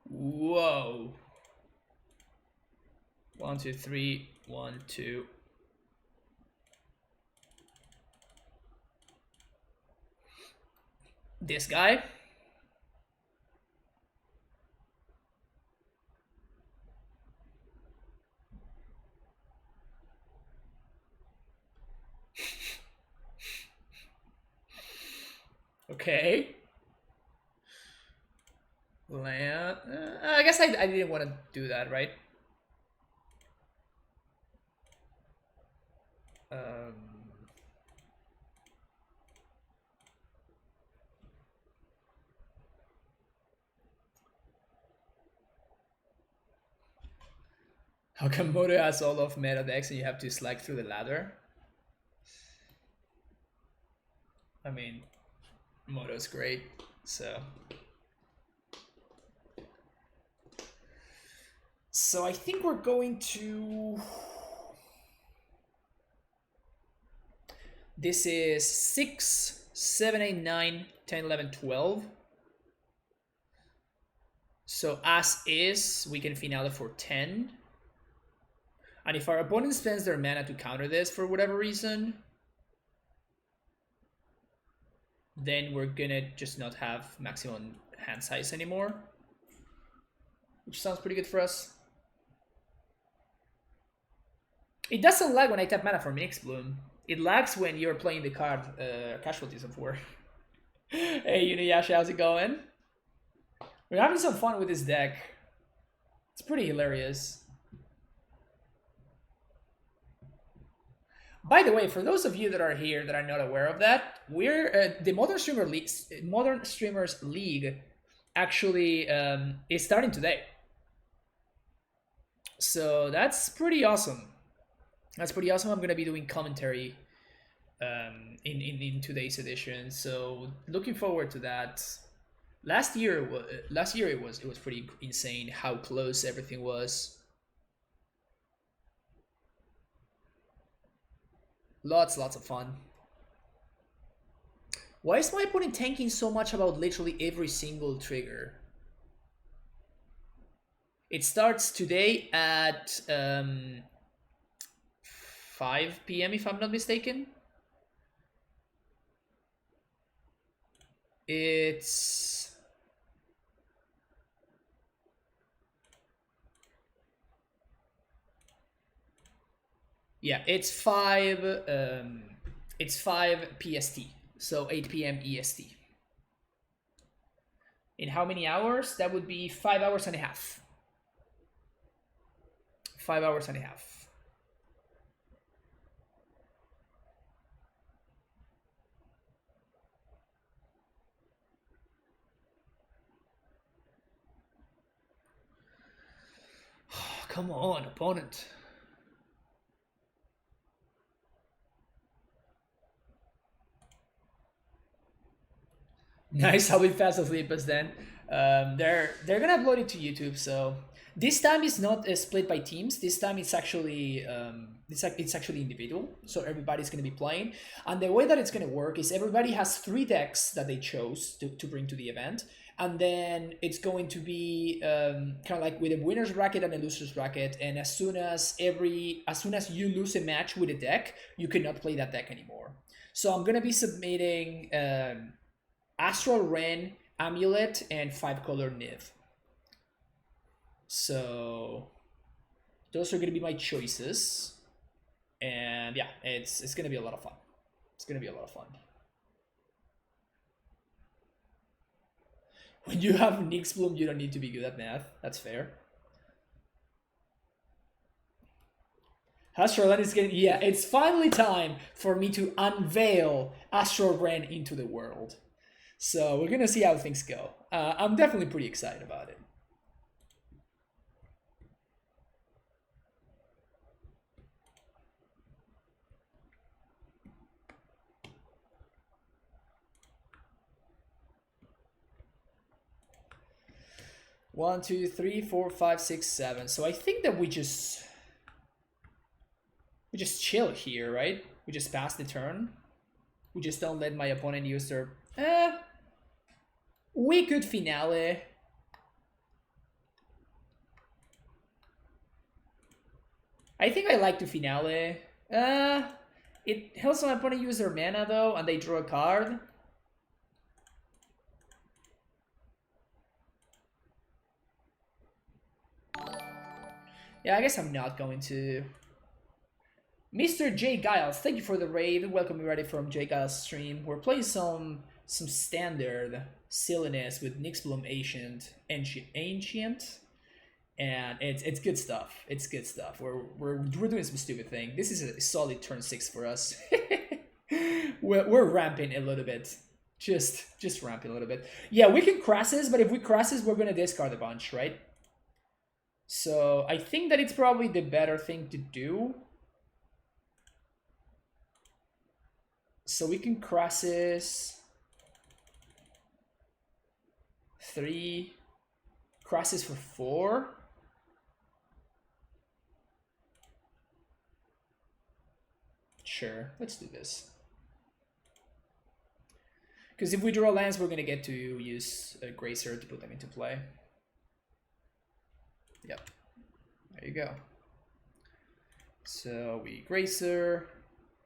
Whoa. 1, 2, 3, 1, 2. This guy. Okay. Land. I guess I didn't want to do that, right? How come Moto has all of meta decks and you have to slide through the ladder? I mean, Moto's great, so. So I think we're going to... This is 6, 7, 8, 9, 10, 11, 12. So as is, we can finale for 10. And if our opponent spends their mana to counter this for whatever reason, then we're gonna just not have maximum hand size anymore. Which sounds pretty good for us. It doesn't lag when I tap mana for Minix Bloom. It lags when you're playing the card Casualties of War. Hey Uniyasha, how's it going? We're having some fun with this deck. It's pretty hilarious. By the way, for those of you that are here that are not aware of that, we're the Modern Streamers League actually is starting today. So that's pretty awesome. That's pretty awesome. I'm gonna be doing commentary in today's edition. So looking forward to that. Last year it was pretty insane how close everything was. Lots of fun. Why is my opponent tanking so much about literally every single trigger? It starts today at 5 p.m. if I'm not mistaken. It's... Yeah, it's 5 PST, so 8 p.m. EST. In how many hours? That would be 5 hours and a half. 5 hours and a half. Come on, opponent. Nice, I'll be fast asleep as then. They're gonna upload it to YouTube, so this time it's not split by teams. This time it's actually it's actually individual, so everybody's gonna be playing. And the way that it's gonna work is everybody has 3 decks that they chose to bring to the event, and then it's going to be kind of like with a winner's bracket and a loser's bracket. And as soon as you lose a match with a deck, you cannot play that deck anymore. So I'm gonna be submitting Astral Ren, Amulet, and 5-color Niv. So those are gonna be my choices, and yeah, it's gonna be a lot of fun. It's gonna be a lot of fun. When you have Nyx Bloom, you don't need to be good at math. That's fair. Astral Ren is getting... Yeah, it's finally time for me to unveil Astral Ren into the world. So we're gonna see how things go. I'm definitely pretty excited about it. One, two, three, four, five, six, seven. So I think that we just chill here, right? We just pass the turn. We just don't let my opponent use their... we could finale. I think I like to finale. It helps my opponent use their mana though, and they draw a card. Yeah, I guess I'm not going to. Mr. J. Giles, thank you for the raid. Welcome everybody from J. Giles' stream. We're playing some standard silliness with Nyx Bloom Ancient, and it's good stuff. It's good stuff. We're doing some stupid thing. This is a solid turn 6 for us. we're ramping a little bit. Just ramping a little bit. Yeah, we can crasses, but if we crasses, we're gonna discard a bunch, right? So I think that it's probably the better thing to do. So we can crasses 3, crasses for 4. Sure, let's do this. Because if we draw lands, we're gonna get to use a Gracer to put them into play. Yep, there you go. So we Gracer.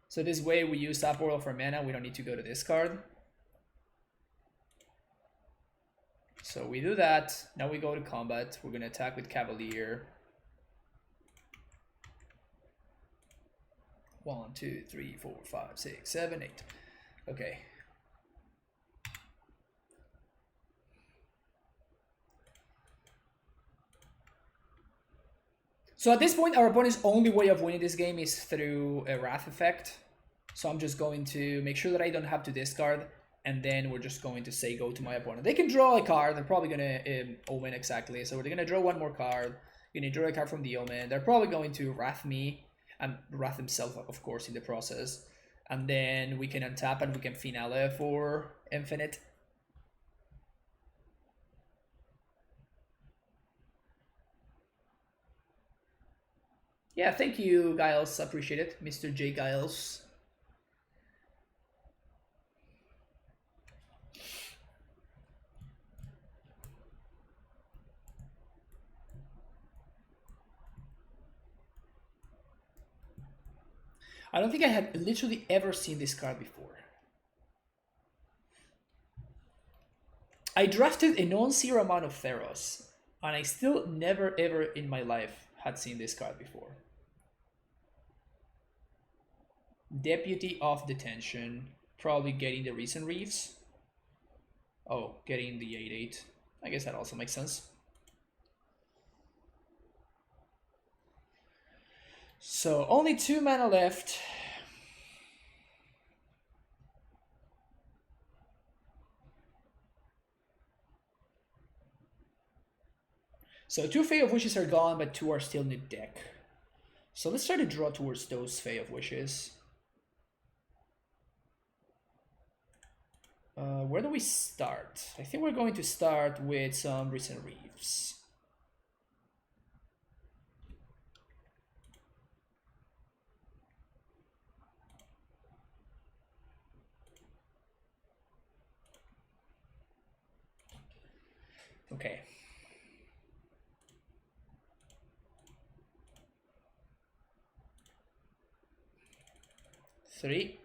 So this way we use Tap World for mana, we don't need to go to discard. So we do that, now we go to combat, we're gonna attack with Cavalier. 1, 2, 3, 4, 5, 6, 7, 8. Okay. So at this point, our opponent's only way of winning this game is through a Wrath effect. So I'm just going to make sure that I don't have to discard, and then we're just going to say go to my opponent. They can draw a card, they're probably going to Omen exactly. So they're going to draw one more card, going to draw a card from the Omen. They're probably going to Wrath me, and Wrath himself, of course, in the process. And then we can untap and we can finale for infinite. Yeah, thank you, Giles. Appreciate it, Mr. J. Giles. I don't think I had literally ever seen this card before. I drafted a non-zero amount of Theros, and I still never ever in my life had seen this card before. Deputy of Detention, probably getting the recent Reefs. Oh, getting the 8/8. I guess that also makes sense. So only 2 mana left. So 2 Fae of Wishes are gone, but 2 are still in the deck. So let's try to draw towards those Fae of Wishes. Where do we start? I think we're going to start with some recent Reefs. Okay. Three,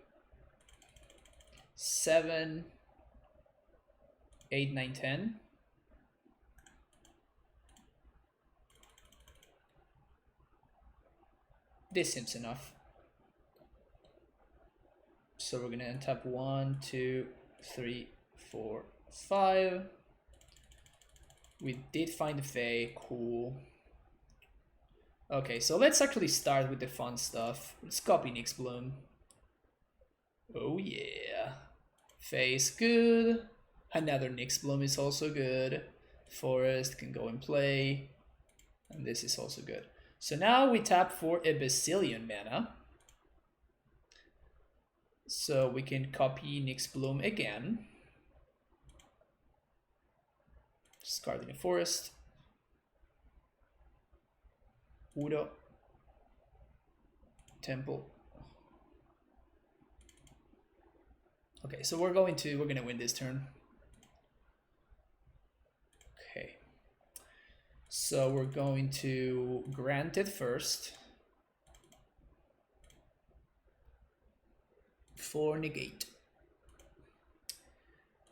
7, 8, 9, 10. This seems enough. So we're gonna untap 1, 2, 3, 4, 5. We did find the Fae, cool. Okay, so let's actually start with the fun stuff. Let's copy Nyx Bloom. Oh yeah. Fae is good. Another Nyx Bloom is also good. Forest can go and play. And this is also good. So now we tap for a bazillion mana. So we can copy Nyx Bloom again. Discarding a forest. Udo. Temple. Okay, so we're gonna win this turn. Okay. So we're going to grant it first. For negate.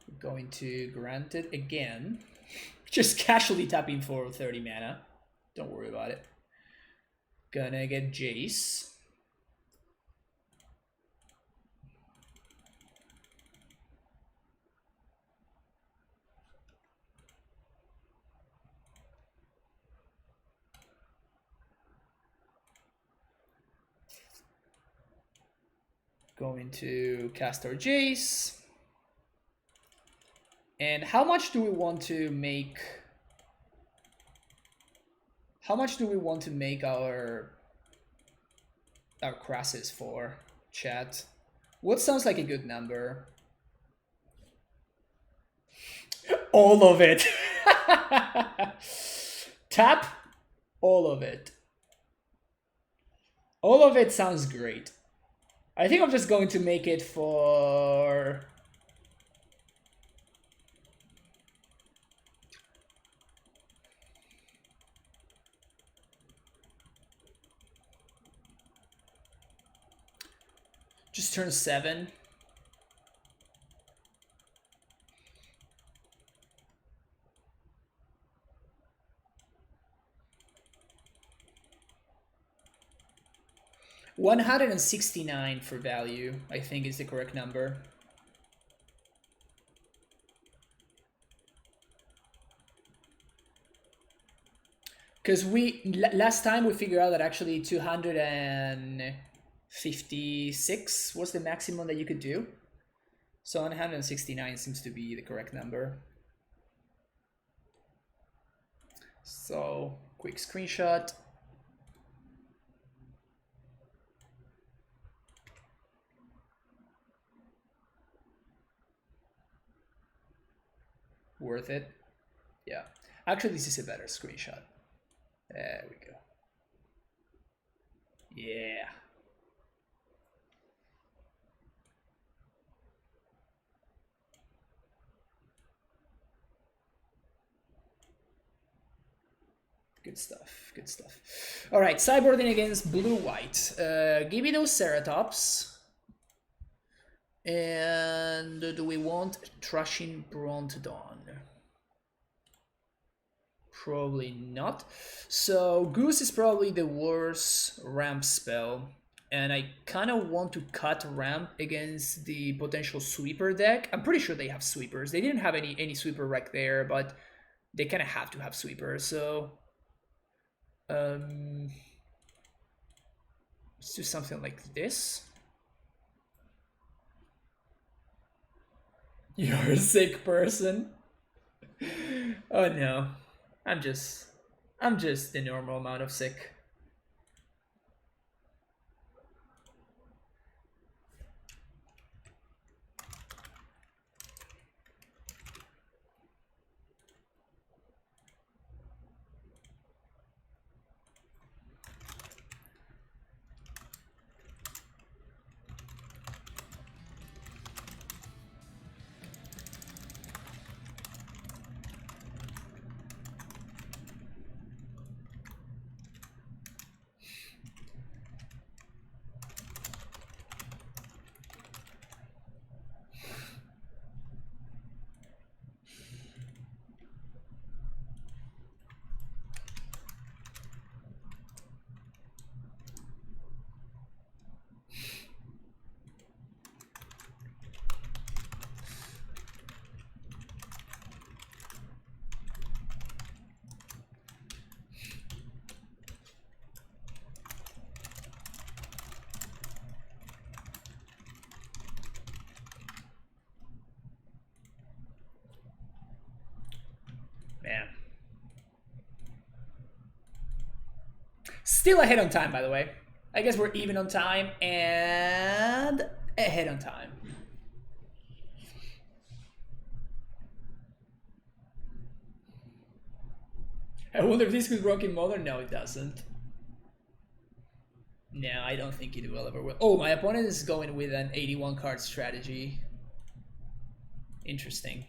We're going to grant it again. Just casually tapping for 30 mana. Don't worry about it. Gonna get Jace. Going to cast our Jace. And how much do we want to make? How much do we want to make our crasses for, chat? What sounds like a good number? All of it. Tap all of it. All of it sounds great. I think I'm just going to make it for... just turn 7. $169 for value, I think is the correct number. Because last time we figured out that actually 256 was the maximum that you could do. So 169 seems to be the correct number. So quick screenshot. Worth it. Yeah. Actually, this is a better screenshot. There we go. Yeah. Good stuff, good stuff. All right, sideboarding against blue-white. Give me those Ceratops. And do we want Trashing Brontodon? Probably not. So Goose is probably the worst ramp spell. And I kind of want to cut ramp against the potential sweeper deck. I'm pretty sure they have sweepers. They didn't have any sweeper right there, but they kind of have to have sweepers. So let's do something like this. You're a sick person. Oh no. I'm just the normal amount of sick. Still ahead on time, by the way. I guess we're even on time and ahead on time. I wonder if this could work in Modern. No, it doesn't. No, I don't think it will ever will. Oh, my opponent is going with an 81 card strategy. Interesting.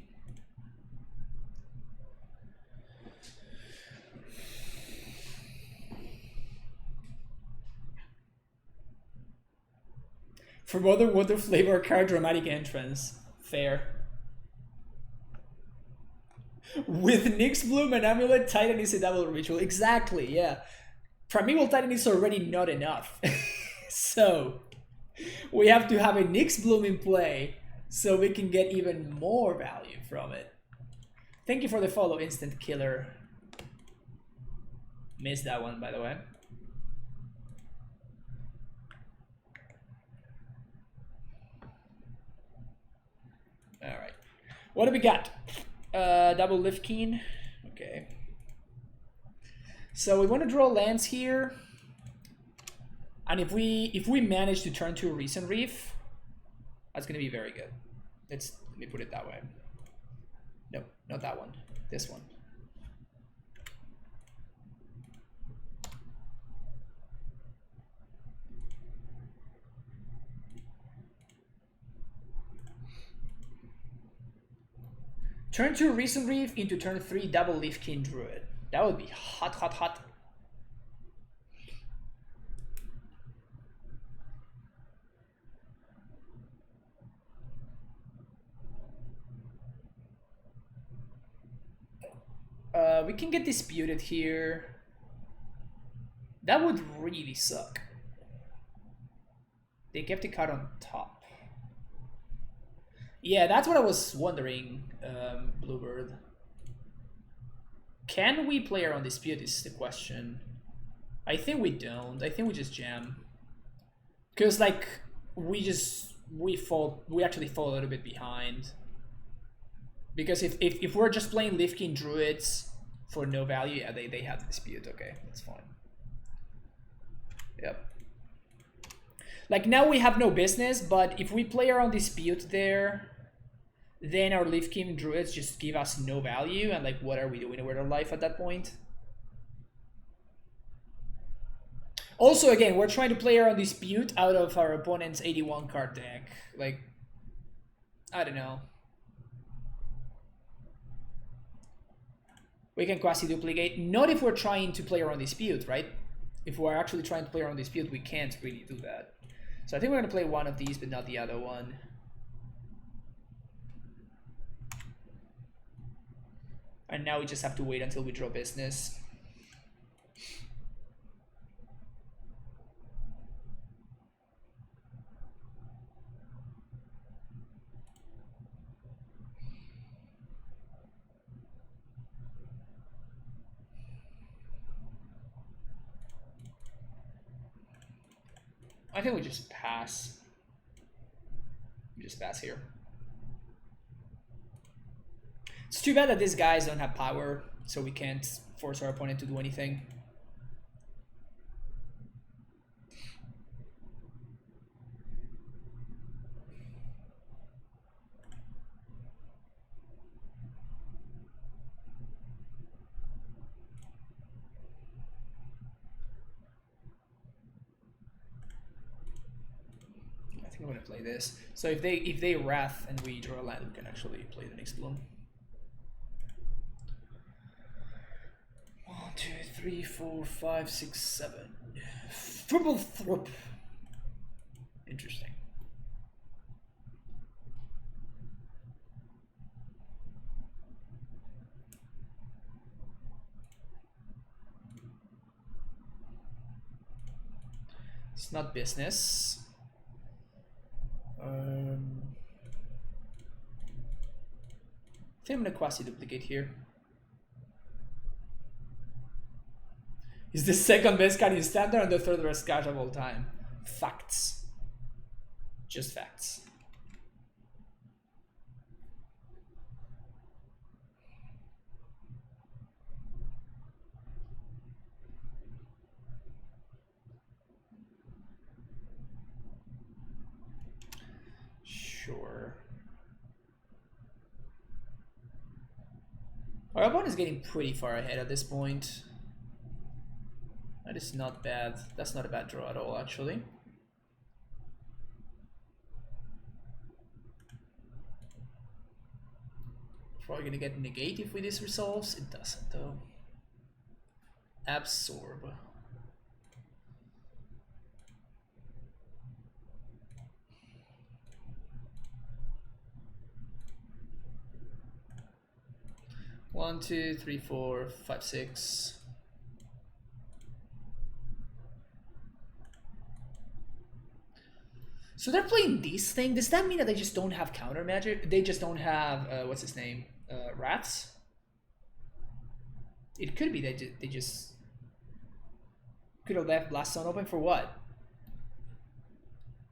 For Modern, water flavor card, dramatic entrance. Fair. With Nyx Bloom and Amulet, Titan is a double ritual. Exactly, yeah. Primeval Titan is already not enough. So, we have to have a Nyx Bloom in play so we can get even more value from it. Thank you for the follow, Instant Killer. Missed that one, by the way. Alright. What do we got? Double Lift Keen. Okay. So we want to draw lands here. And if we manage to turn to a Recent Reef, that's gonna be very good. Let me put it that way. No, not that one. This one. Turn 2 Recent Reef into turn 3 Double Leaf King Druid. That would be hot, hot, hot. We can get Disputed here. That would really suck. They kept the card on top. Yeah, that's what I was wondering, Bluebird. Can we play around Dispute is the question. I think we don't. I think we just jam. Because, like, we actually fall a little bit behind. Because if we're just playing Leaf King Druids for no value, yeah, they have Dispute. Okay, that's fine. Yep. Like, now we have no business, but if we play around Dispute there, then our Leaf King Druids just give us no value, and like, what are we doing with our life at that point? Also, again, we're trying to play around Dispute out of our opponent's 81 card deck. Like, I don't know. We can Quasi-Duplicate. Not if we're trying to play around Dispute, right? If we're actually trying to play around Dispute, we can't really do that. So I think we're going to play one of these, but not the other one. And now we just have to wait until we draw business. I think we just pass. We just pass here. It's too bad that these guys don't have power, so we can't force our opponent to do anything. I think I'm gonna play this. So if they Wrath and we draw a land, we can actually play the next bloom. 1, 2, 3, 4, 5, 6, 7. Triple thrup. Interesting. It's not business. I think I'm gonna Quasi-Duplicate here. Is the second best card in Standard and the third best card of all time. Facts. Just facts. Our opponent is getting pretty far ahead at this point. That is not bad. That's not a bad draw at all, actually. Probably gonna get negate if we this resolves. It doesn't though. Absorb. One, two, three, four, five, six. So they're playing this thing. Does that mean that they just don't have counter magic? They just don't have what's his name? Rats? It could be that they just could have left Blast Zone open for what?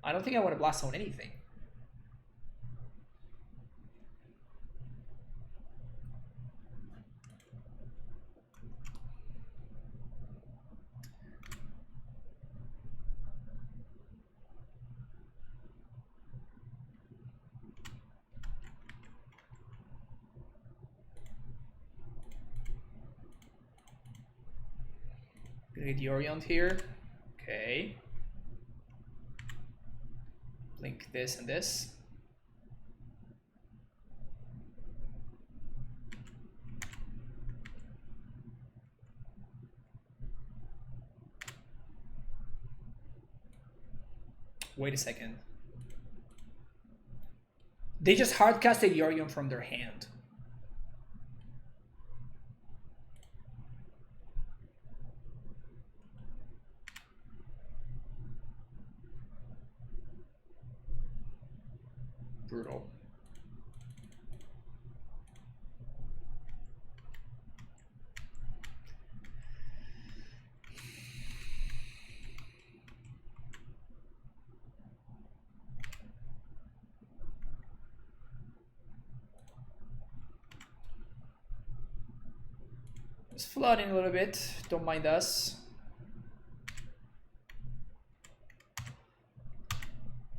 I don't think I want to Blast Zone anything. Gonna get Yorion here. Okay. Blink this and this. Wait a second. They just hardcasted Yorion from their hand. Brutal. It's flooding a little bit, don't mind us.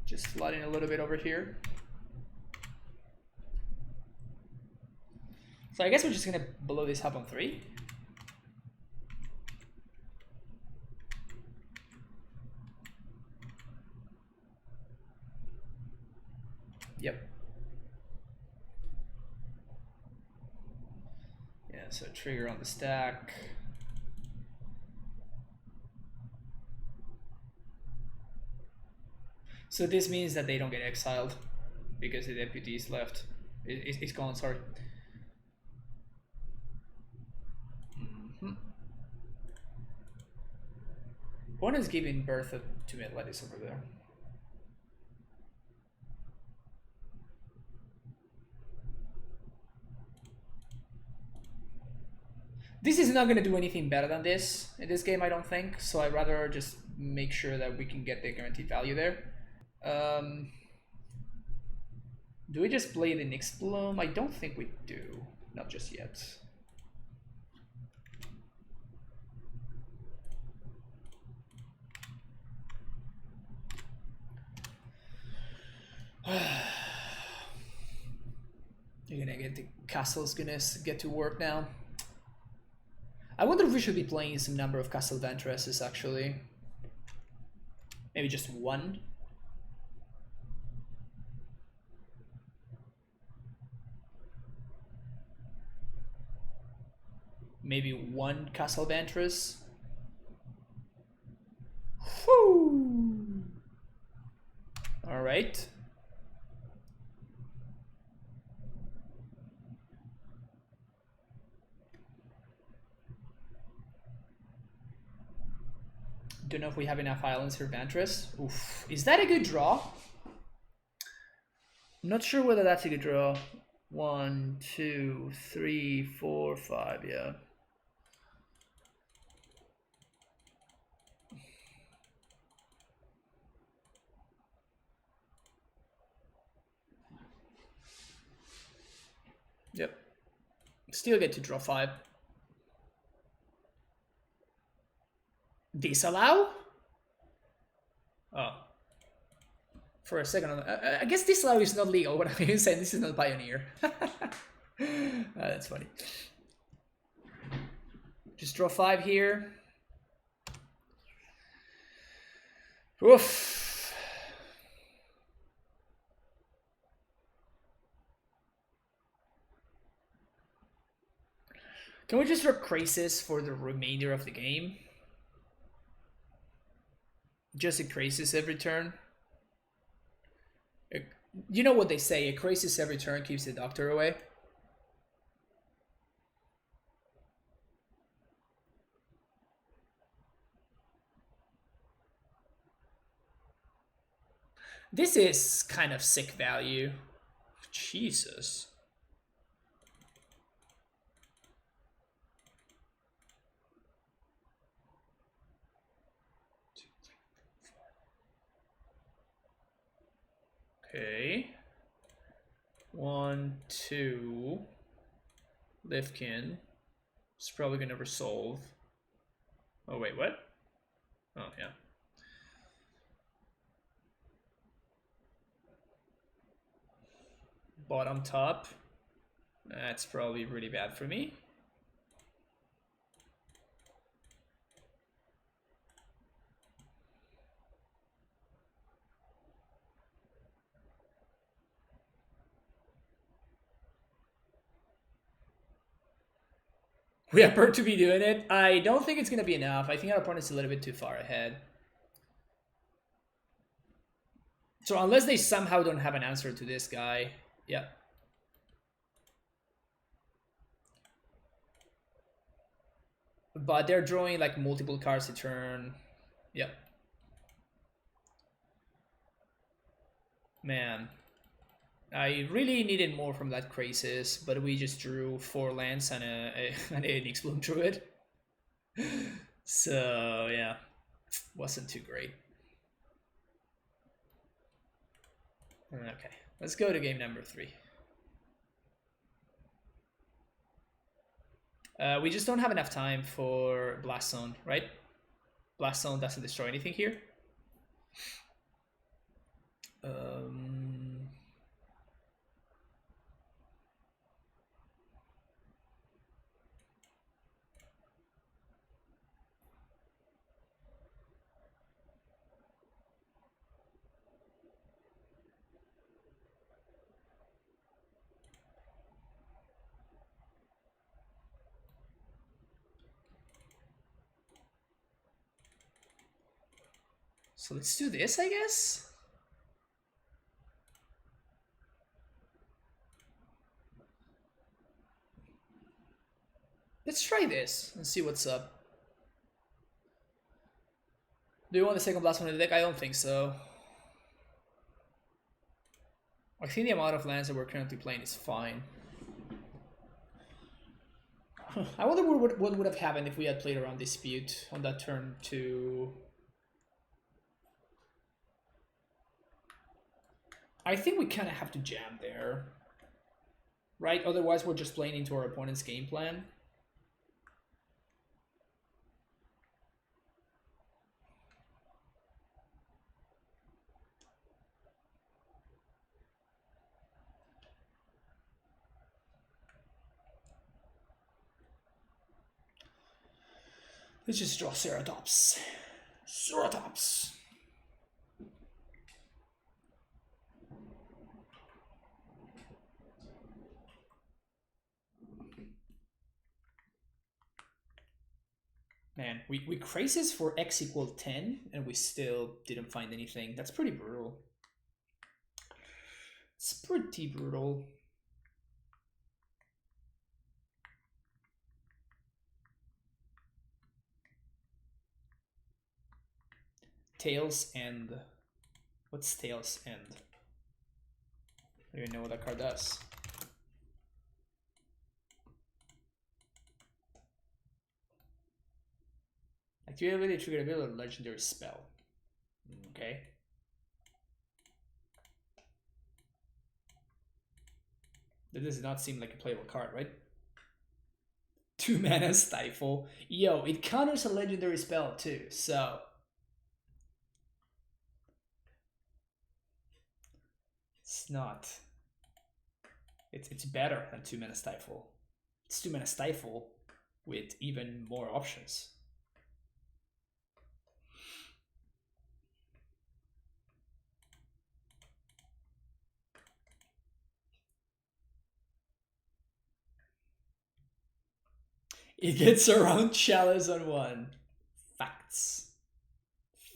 Just flooding a little bit over here. So I guess we're just gonna blow this up on 3. Yep. Yeah, so trigger on the stack. So this means that they don't get exiled because the deputy is left. It's gone, sorry. One is giving birth to Midlands over there. This is not going to do anything better than this in this game, I don't think. So I'd rather just make sure that we can get the guaranteed value there. Do we just play the Nyx Bloom? I don't think we do. Not just yet. You're gonna get the castle's gonna get to work now. I wonder if we should be playing some number of Castle Ventresses actually. Maybe just one. Maybe one Castle Ventress. Whoo! All right. Don't know if we have enough islands for Ventress. Oof. Is that a good draw? I'm not sure whether that's a good draw. 1, 2, 3, 4, 5, yeah. Yep. Still get to draw 5. Disallow? Oh. For a second, I guess disallow is not legal, but I'm saying this is not Pioneer. That's funny. Just draw 5 here. Oof. Can we just draw Crisis for the remainder of the game? Just a Crisis every turn. You know what they say, a Crisis every turn keeps the Doctor away. This is kind of sick value. Jesus. Okay. 1, 2. Lifkin. It's probably gonna resolve. Oh wait, what? Oh yeah. Bottom top. That's probably really bad for me. We appear to be doing it. I don't think it's going to be enough. I think our opponent's a little bit too far ahead. So unless they somehow don't have an answer to this guy, yeah. But they're drawing like multiple cards a turn. Yep. Man. I really needed more from that Crisis, but we just drew 4 lands and an Enix Bloom Druid. So, yeah. Wasn't too great. Okay, let's go to game number 3. We just don't have enough time for Blast Zone, right? Blast Zone doesn't destroy anything here. So let's do this, I guess. Let's try this and see what's up. Do you want the second Blast Zone in the deck? I don't think so. I think the amount of lands that we're currently playing is fine. I wonder what would have happened if we had played around Dispute on that turn 2. I think we kind of have to jam there, right? Otherwise, we're just playing into our opponent's game plan. Let's just draw Ceratops. Ceratops. Man, we Crisis for X equal 10 and we still didn't find anything. That's pretty brutal. It's pretty brutal. Tails End. What's Tails End? I don't even know what that card does. Activate trigger ability or legendary spell. Okay. That does not seem like a playable card, right? 2 mana Stifle. Yo, it counters a legendary spell too, so. It's not. It's better than 2 mana Stifle. It's 2 mana Stifle. with even more options. It gets around chalice on 1. Facts.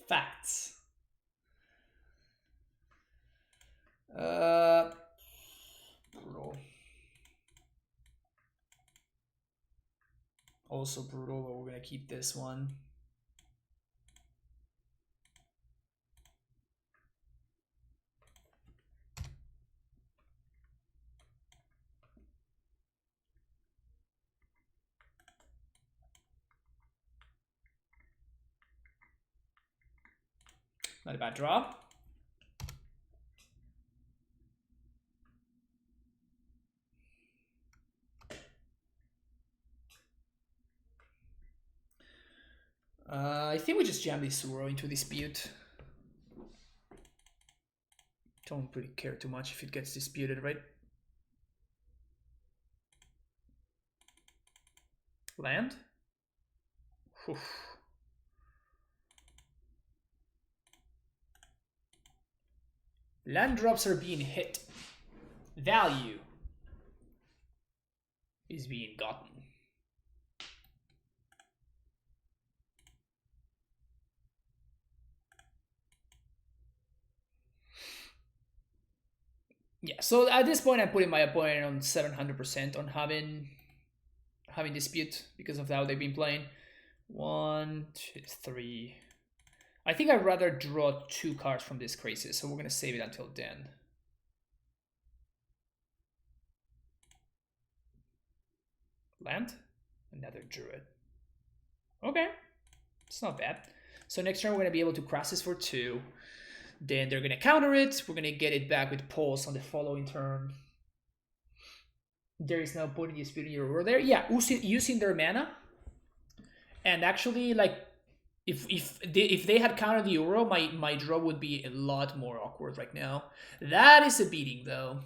Facts. Brutal. Also brutal, but we're gonna keep this one. Not a bad draw. I think we just jam this Suro into dispute. Don't really care too much if it gets disputed, right? Land? Oof. Land drops are being hit. Value is being gotten. Yeah, so at this point I'm putting my opponent on 700% on having dispute because of how they've been playing. 1, 2, 3. I think I'd rather draw 2 cards from this crisis, so we're gonna save it until then. Land? Another druid. Okay, it's not bad. So next turn we're gonna be able to cross this for 2. Then they're gonna counter it. We're gonna get it back with pulse on the following turn. There is no point in disputing your rule there. Yeah, using their mana. And actually, like, if they had countered the Uro, my draw would be a lot more awkward right now. That is a beating, though.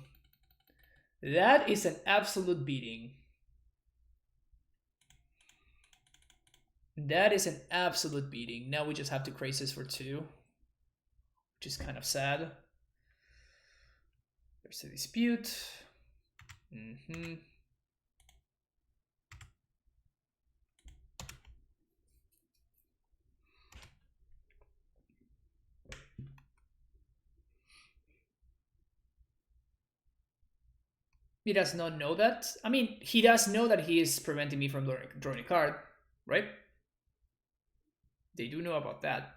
That is an absolute beating. That is an absolute beating. Now we just have to crisis for 2, which is kind of sad. There's a dispute. He does not know that. I mean, he does know that he is preventing me from drawing a card, right? They do know about that.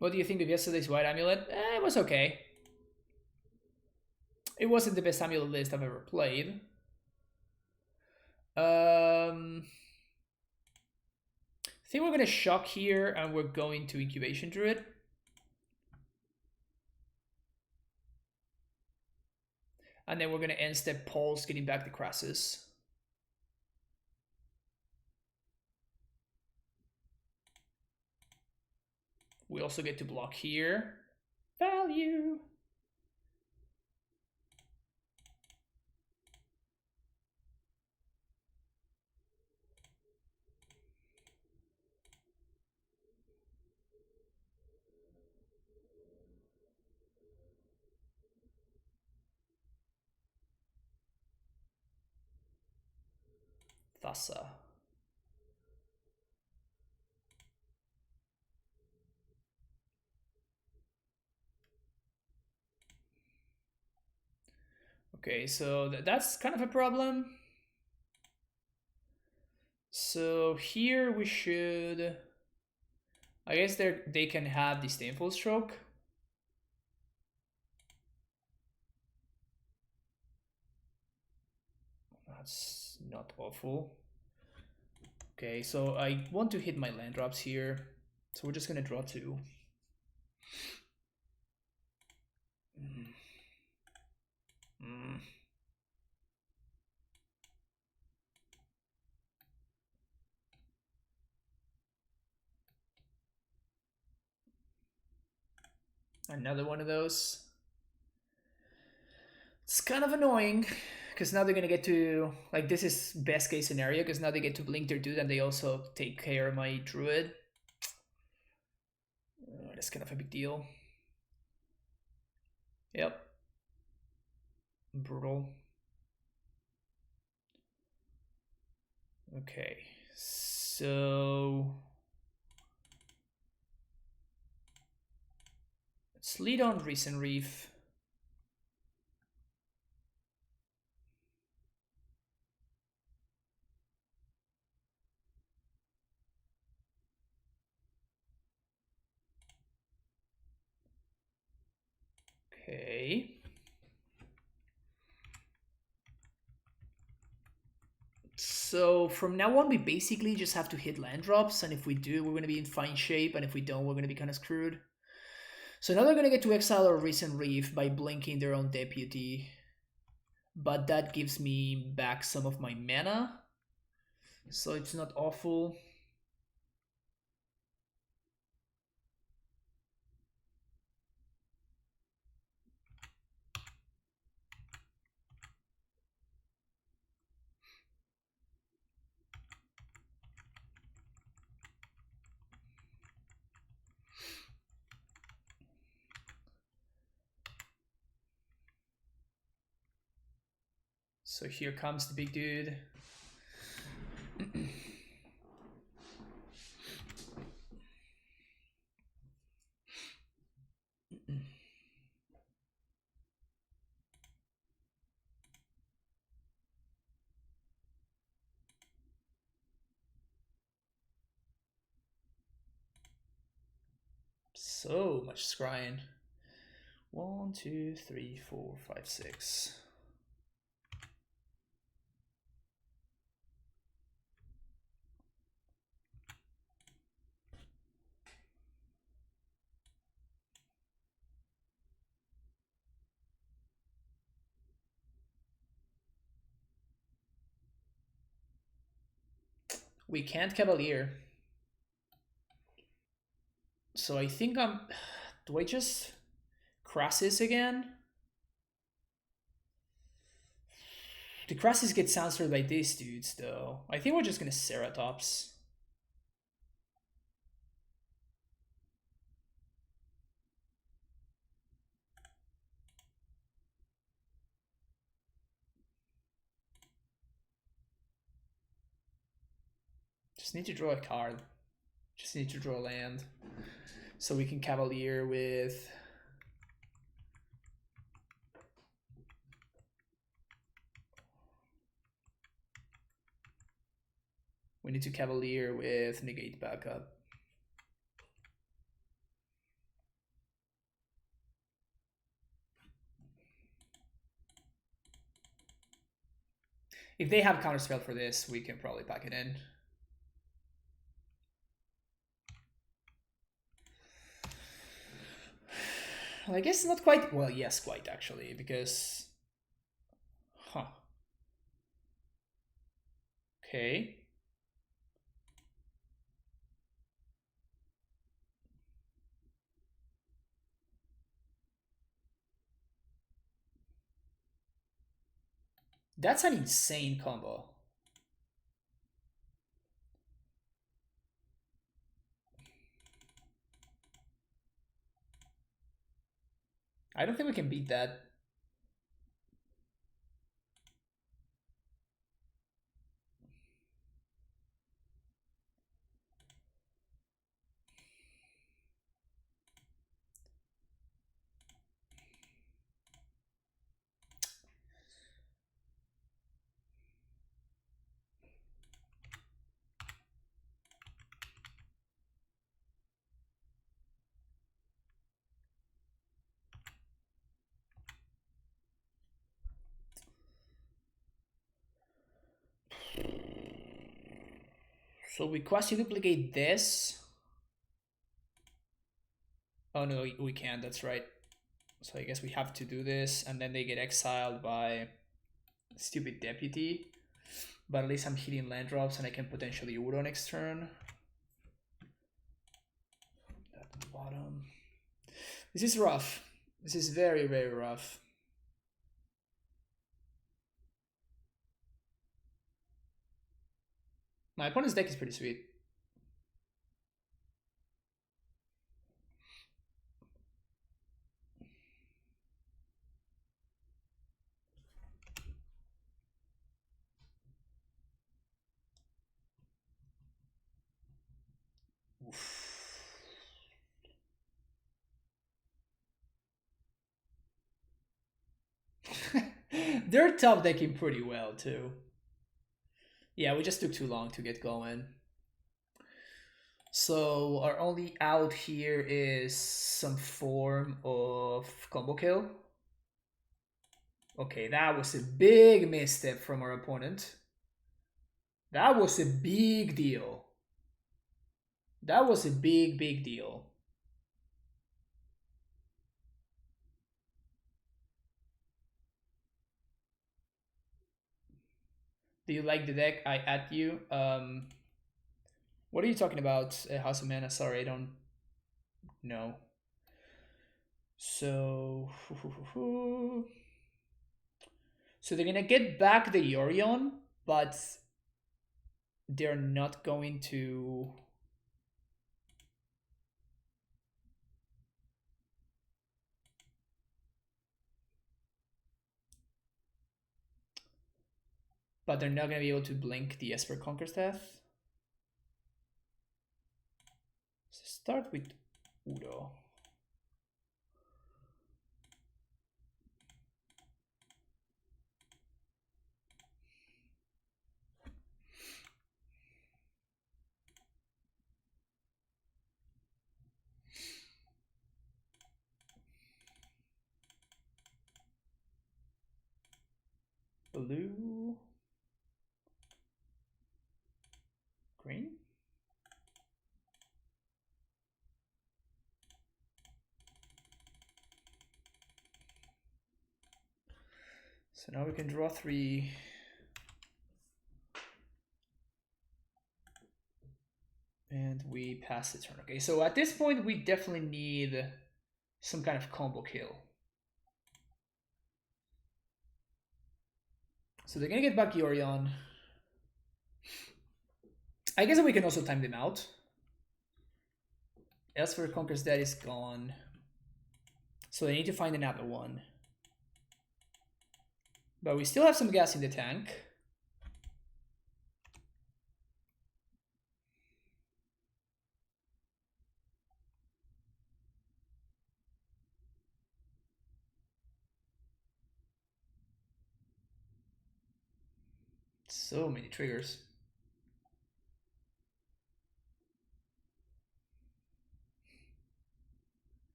What do you think of yesterday's White Amulet? It was okay. It wasn't the best Amulet list I've ever played. I think we're going to shock here and we're going to Incubation Druid. And then we're going to end step Pulse, getting back the Crassus. We also get to block here. Value. Thassa. Okay, so that's kind of a problem. So here we should, I guess they can have Disdainful Stroke. That's not awful. Okay, so I want to hit my land drops here. So we're just gonna draw 2. Another one of those. It's kind of annoying, because now they're gonna get to, like, this is best case scenario, because now they get to blink their dude and they also take care of my druid. That's kind of a big deal. Yep. Brutal. Okay, so let's lead on Recent Reef. Okay. So from now on, we basically just have to hit land drops, and if we do, we're going to be in fine shape, and if we don't, we're going to be kind of screwed. So now they're going to get to exile our Recent Reef by blinking their own deputy, but that gives me back some of my mana, so it's not awful. So here comes the big dude. So much scrying. 1, 2, 3, 4, 5, 6. We can't Cavalier. So I think I'm... Do I just Crassus again? The Crassus gets answered by these dudes, though. I think we're just gonna Ceratops. Just need to draw a card. Just need to draw land. So we can Cavalier with... We need to Cavalier with Negate backup. If they have counterspell for this, we can probably pack it in. Well, I guess not quite. Well, yes, quite actually, because... Huh. Okay. That's an insane combo. I don't think we can beat that. So we quasi-duplicate this. Oh no, we can't, that's right. So I guess we have to do this, and then they get exiled by stupid deputy. But at least I'm hitting land drops, and I can potentially Uro next turn. At the bottom. This is rough. This is very, very rough. My opponent's deck is pretty sweet. They're top decking pretty well too. Yeah, we just took too long to get going. So our only out here is some form of combo kill. Okay, that was a big misstep from our opponent. That was a big deal. That was a big deal. Do you like the deck I add you? What are you talking about, House of Mana? Sorry, I don't know. So, so they're gonna get back the Yorion, but they're not going to. But they're not gonna be able to blink the Esper Conquer's Death. So start with Udo. Blue. Green. So now we can draw 3. And we pass the turn. Okay, so at this point we definitely need some kind of combo kill. So they're gonna get back Yorion. I guess we can also time them out. Esper Conquer's Dead is gone. So they need to find another one. But we still have some gas in the tank. So many triggers.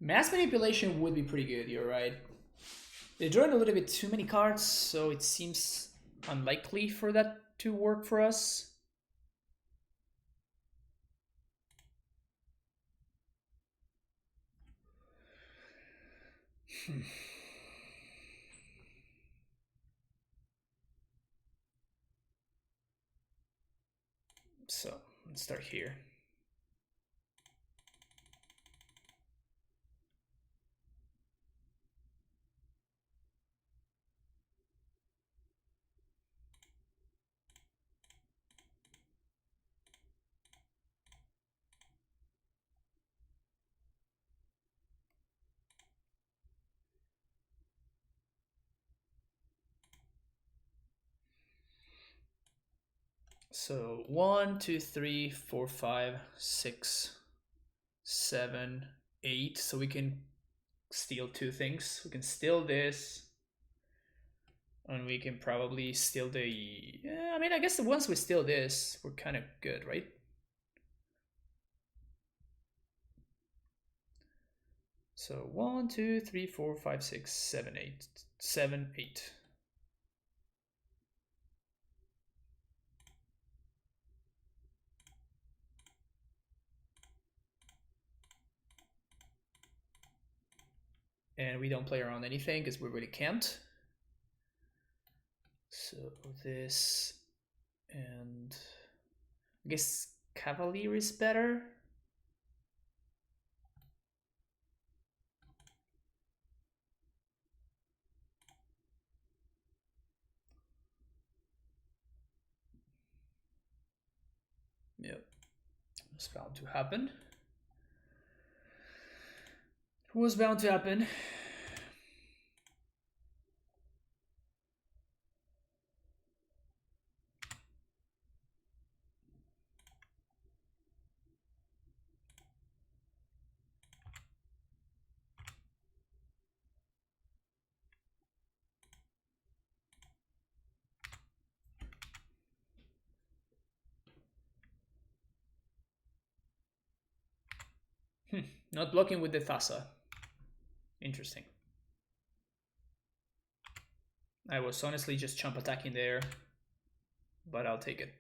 Mass manipulation would be pretty good, you're right. They drawing a little bit too many cards, so it seems unlikely for that to work for us. So let's start here. So 1, 2, 3, 4, 5, 6, 7, 8. So we can steal 2 things. We can steal this. And we can probably steal the... Yeah, I mean, I guess once we steal this, we're kind of good, right? So 1, 2, 3, 4, 5, 6, 7, 8. 7, 8. And we don't play around anything because we really can't. So this, and I guess Cavalier is better. was bound to happen. It was bound to happen. Not blocking with the Thassa. Interesting. I was honestly just chump attacking there, but I'll take it.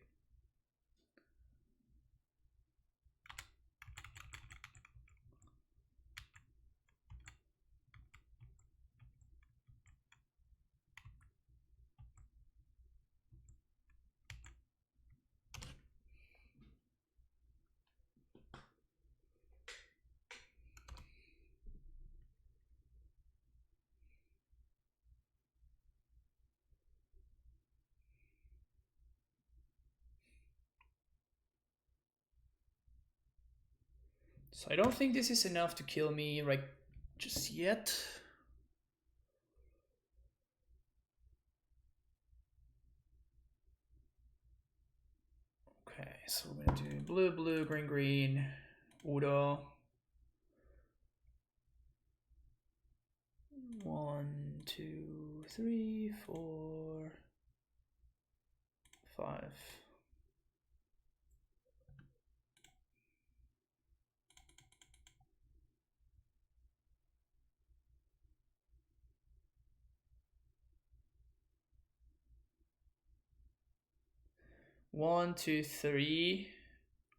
So I don't think this is enough to kill me right just yet. Okay, so we're gonna do blue, blue, green, green, Udo. 1, 2, 3, 4, 5. One, two, three.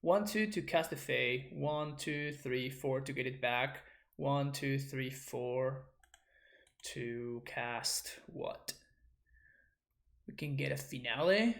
1, 2 to cast the Fae. 1, 2, 3, 4 to get it back. 1, 2, 3, 4 to cast what? We can get a finale.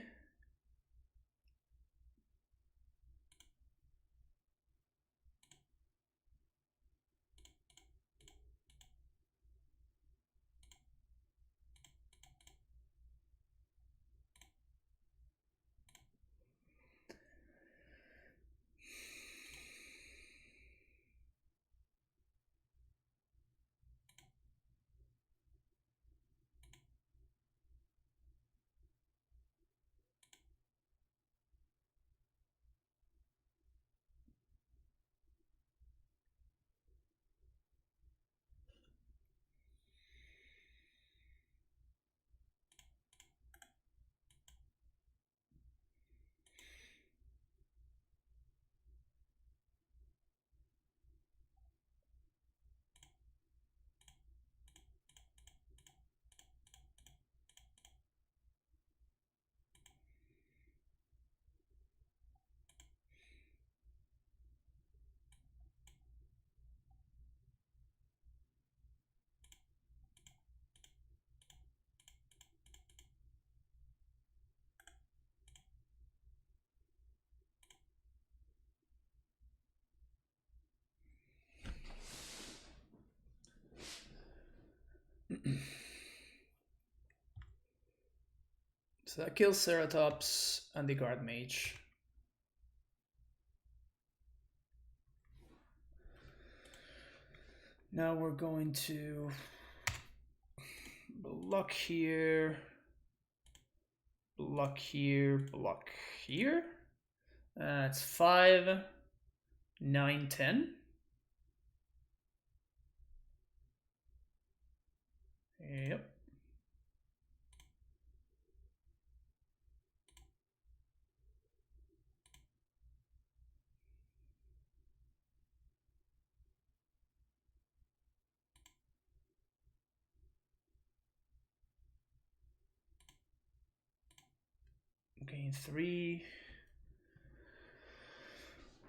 So that kills Ceratops and the Guard Mage. Now we're going to block here, block here, block here. It's 5, 9, 10. Yep. Gain 3.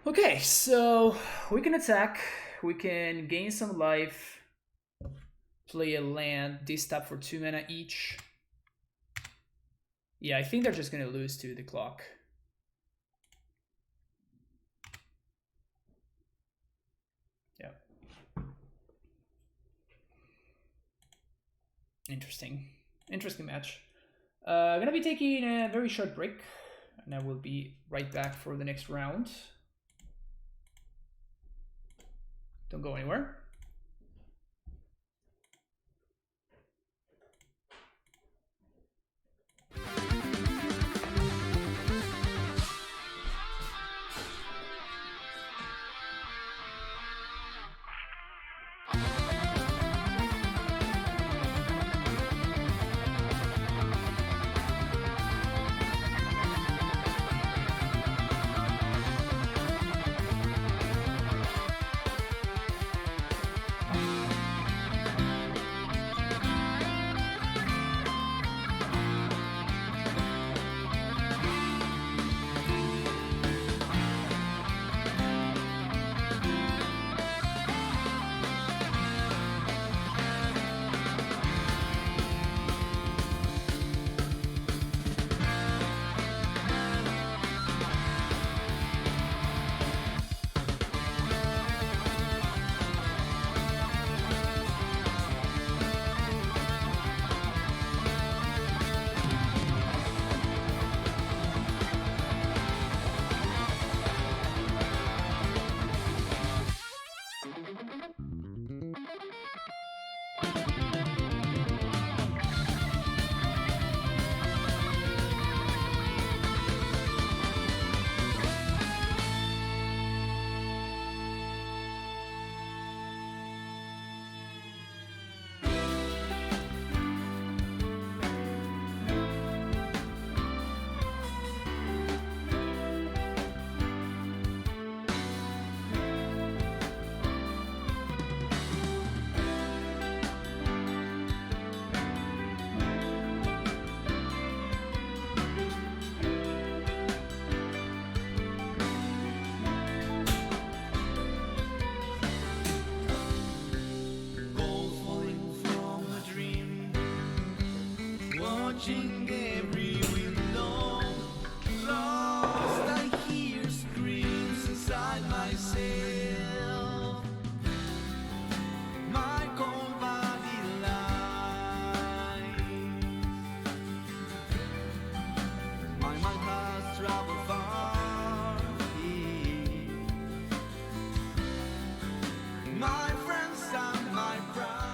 Okay, so we can attack. We can gain some life. Play a land. This tap for 2 mana each. Yeah, I think they're just gonna lose to the clock. Yeah. Interesting. Interesting match. Gonna be taking a very short break, and I will be right back for the next round. Don't go anywhere. Watching every window, lost I hear screams inside myself. My cold body lies. My mind has traveled far. My friends and my pride.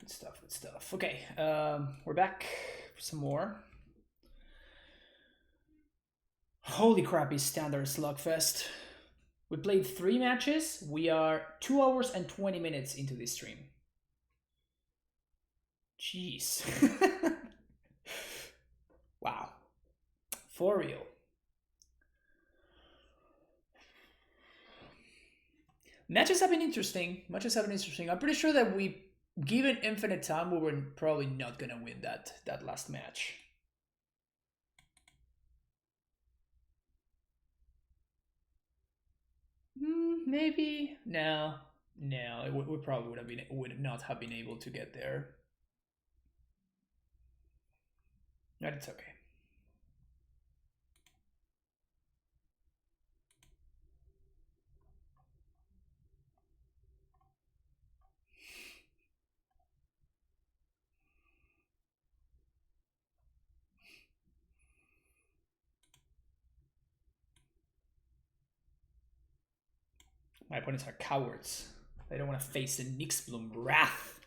Good stuff. Okay, we're back for some more. Holy crap, is standard slugfest. We played 3 matches. We are 2 hours and 20 minutes into this stream. Jeez. Wow. For real. Matches have been interesting. I'm pretty sure that given infinite time, we were probably not gonna win that last match. Maybe no. We probably would not have been able to get there. But it's okay. My opponents are cowards. They don't want to face the Nyxbloom wrath.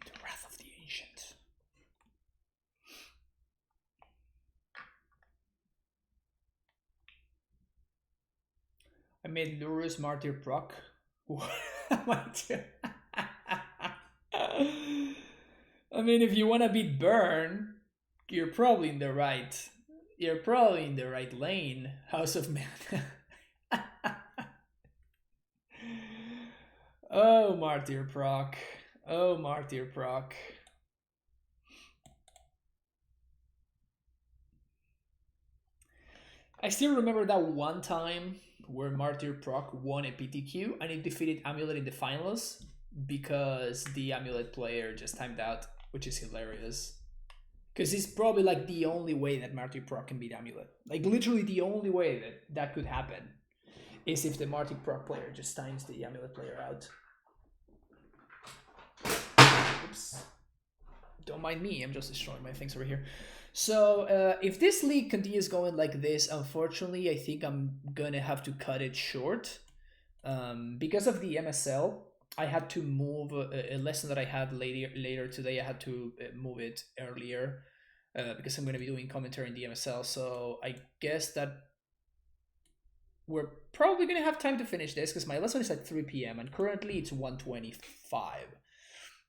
The wrath of the ancient. I made Lurus Martyr proc. What am I doing? I mean, if you want to beat Burn, you're probably in the right lane, House of Mana. Oh, Martyr proc. I still remember that one time where Martyr proc won a PTQ and it defeated Amulet in the finals because the Amulet player just timed out, which is hilarious. Because it's probably like the only way that Martyr proc can beat Amulet. Like literally the only way that could happen is if the Martyr proc player just times the Amulet player out. Oops. Don't mind me, I'm just destroying my things over here. So if this league continues going like this, unfortunately, I think I'm gonna have to cut it short. Because of the MSL, I had to move a lesson that I had later today. I had to move it earlier because I'm going to be doing commentary in the MSL. So I guess that we're probably going to have time to finish this because my lesson is at 3 p.m. and currently it's 1:25.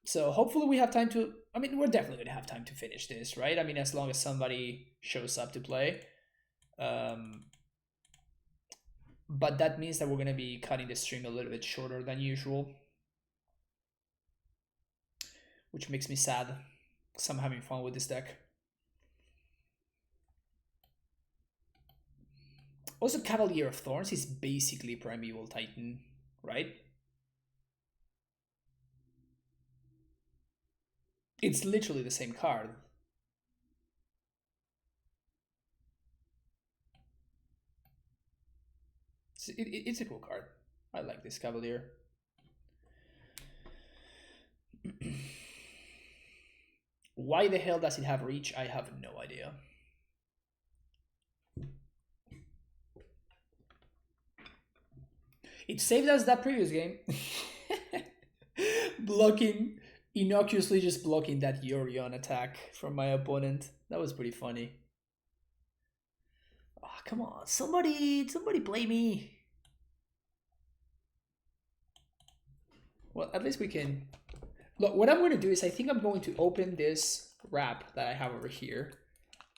So hopefully we have time to... I mean, we're definitely going to have time to finish this, right? I mean, as long as somebody shows up to play. But that means that we're going to be cutting the stream a little bit shorter than usual. Which makes me sad, because I'm having fun with this deck. Also, Cavalier of Thorns is basically Primeval Titan, right? It's literally the same card. It's a cool card. I like this Cavalier. Why the hell does it have reach? I have no idea. It saved us that previous game. Blocking, innocuously just blocking that Yorion attack from my opponent. That was pretty funny. Oh, come on, somebody play me. Well, at least we can... Look, what I'm going to do is I think I'm going to open this wrap that I have over here.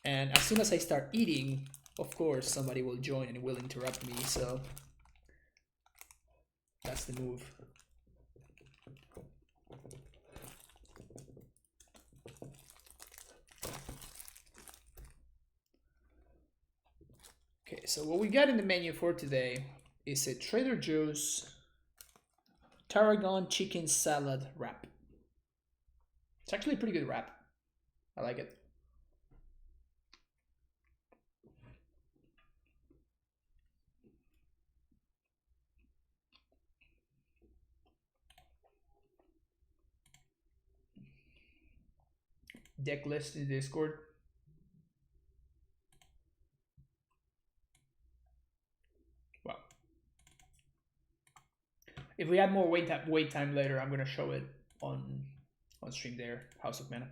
And as soon as I start eating, of course, somebody will join and will interrupt me, so... That's the move. Okay, so what we got in the menu for today is a Trader Joe's Tarragon chicken salad wrap. It's actually a pretty good wrap. I like it. Deck list in Discord. Well, if we have more wait time later, I'm gonna show it on stream there. House of Mana.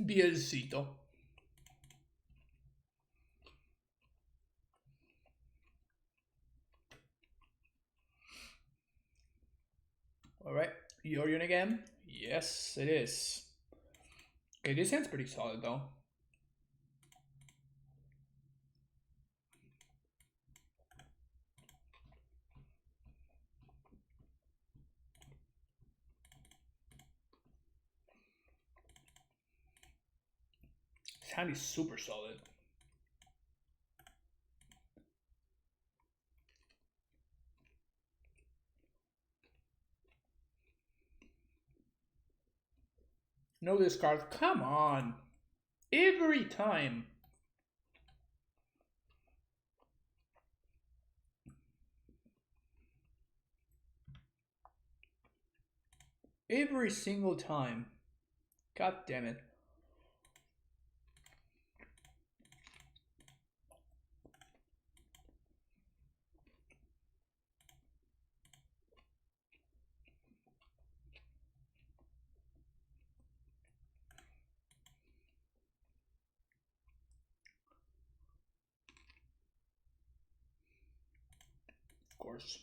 Bielcito. All right, Yorion again. Yes, it is. Okay, this hand's pretty solid though. This hand is super solid. No discard. Come on. Every time. Every single time. God damn it. Of course.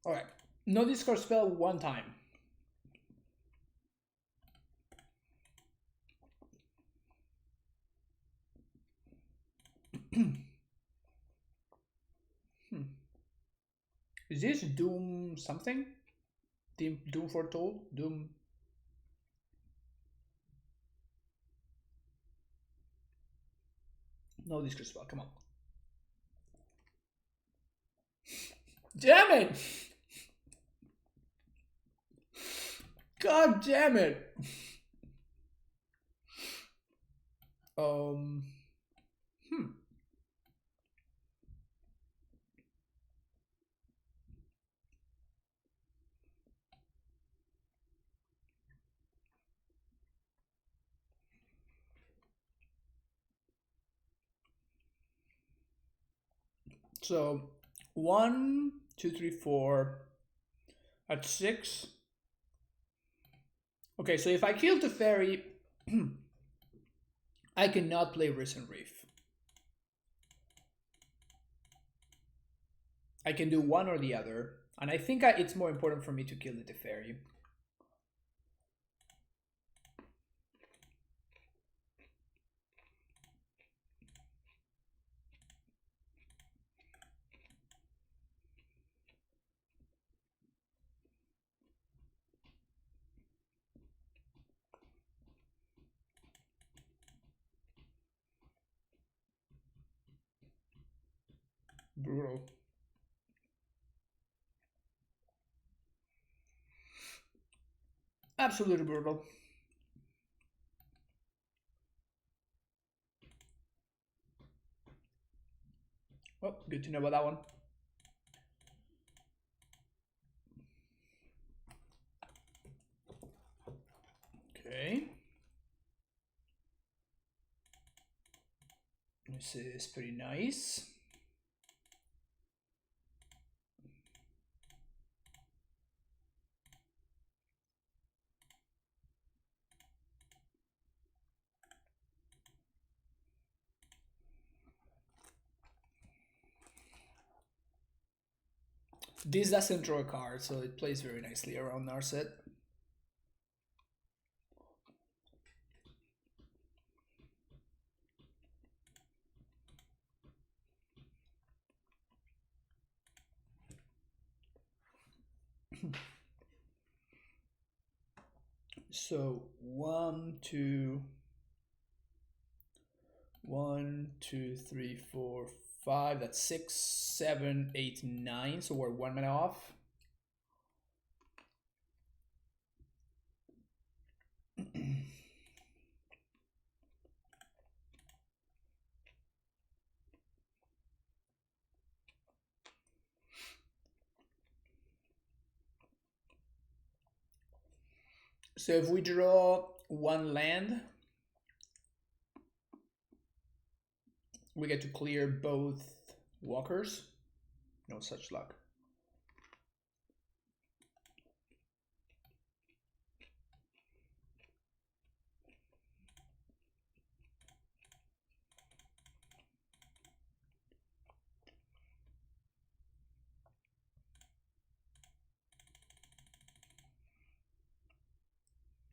All right. No discard spell one time. Is this Doom something? Doom Foretold? Doom... No discret spell, come on. Damn it! God damn it! So 1, 2, 3, 4. At 6. Okay, so if I kill the fairy, I cannot play Risen Reef. I can do one or the other, and I think it's more important for me to kill the Teferi. Brutal. Absolutely brutal. Well, good to know about that one. Okay. This is pretty nice. This doesn't draw a card, so it plays very nicely around Narset. So 1, 2, 3, 4, 5. That's 6, 7, 8, 9. So we're 1 mana off. So if we draw one land, we get to clear both walkers. No such luck.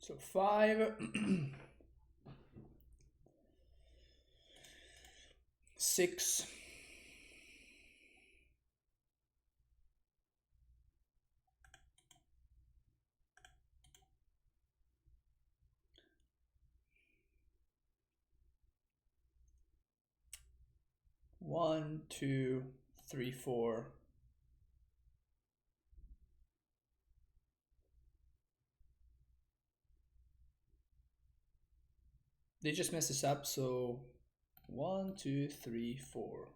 So 5. 6. 1, 2, 3, 4. They just messed this up, so 1, 2, 3, 4,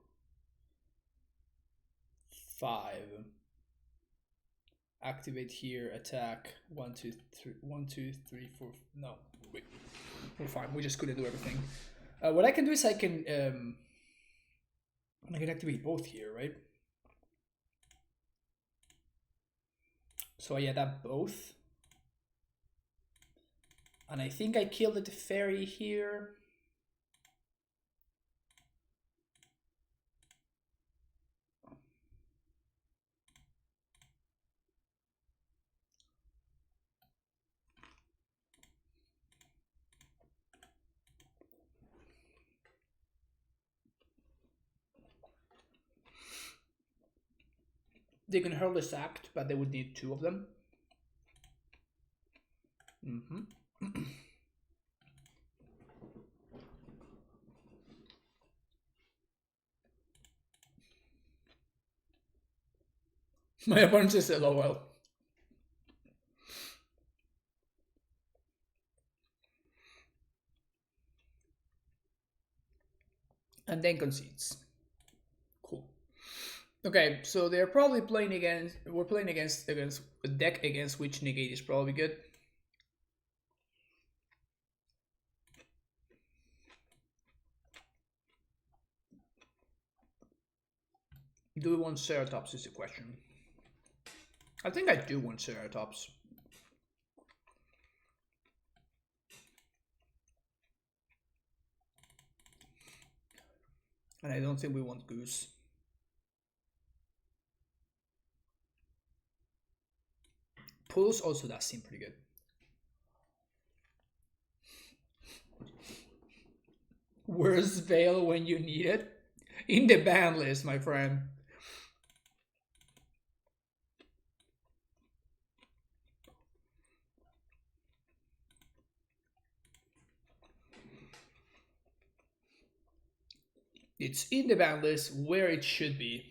5. Activate here, attack. 1, 2, 3, 1, 2, 3, 4. No, wait, we're fine. We just couldn't do everything. What I can do is I can activate both here, right? So I adapt both. And I think I killed the fairy here. They can hurl the sacked, but they would need 2 of them. My opponent is LOL. And then concedes. Cool. Okay, so they're probably playing against. We're playing against a deck against which negate is probably good. Do we want Ceratops is the question. I think I do want Ceratops. And I don't think we want Goose. Pulse also does seem pretty good. Where's Veil when you need it? In the ban list, my friend. It's in the ban list where it should be.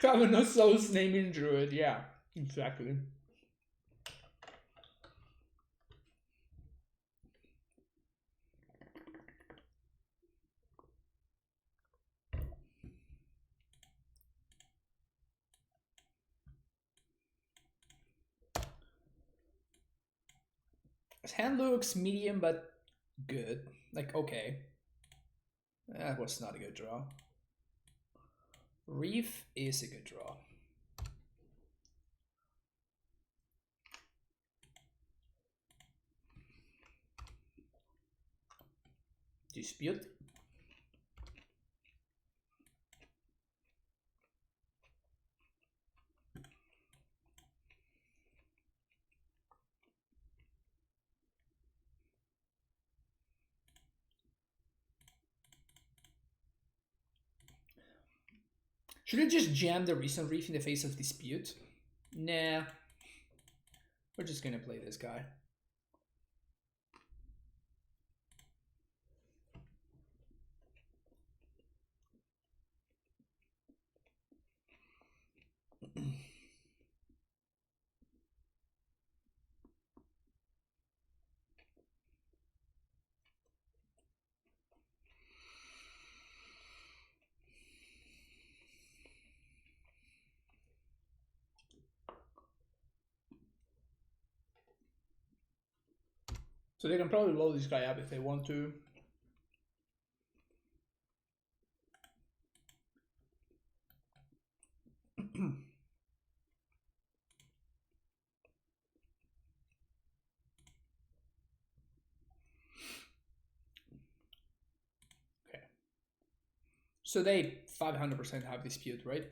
Cavernosaurus naming druid, yeah, exactly. His hand looks medium, but good. Like, okay. That was not a good draw. Reef is a good draw. Dispute. Should I just jam the recent Reef in the face of Dispute? Nah. We're just gonna play this guy. So they can probably blow this guy up if they want to. Okay. So they 500% have Dispute, right?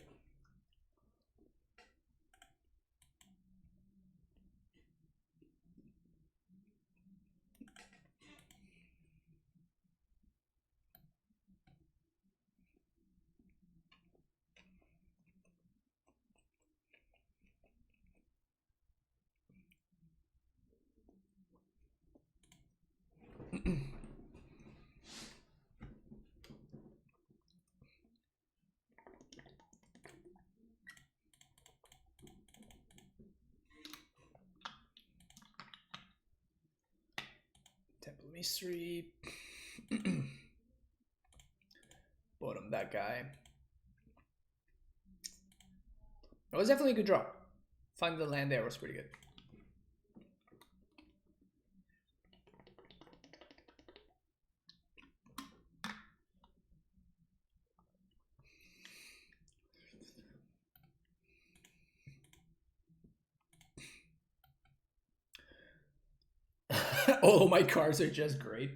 Temple Mystery. Bottom that guy. That was definitely a good draw. Finding the land there was pretty good. All of my cards are just great.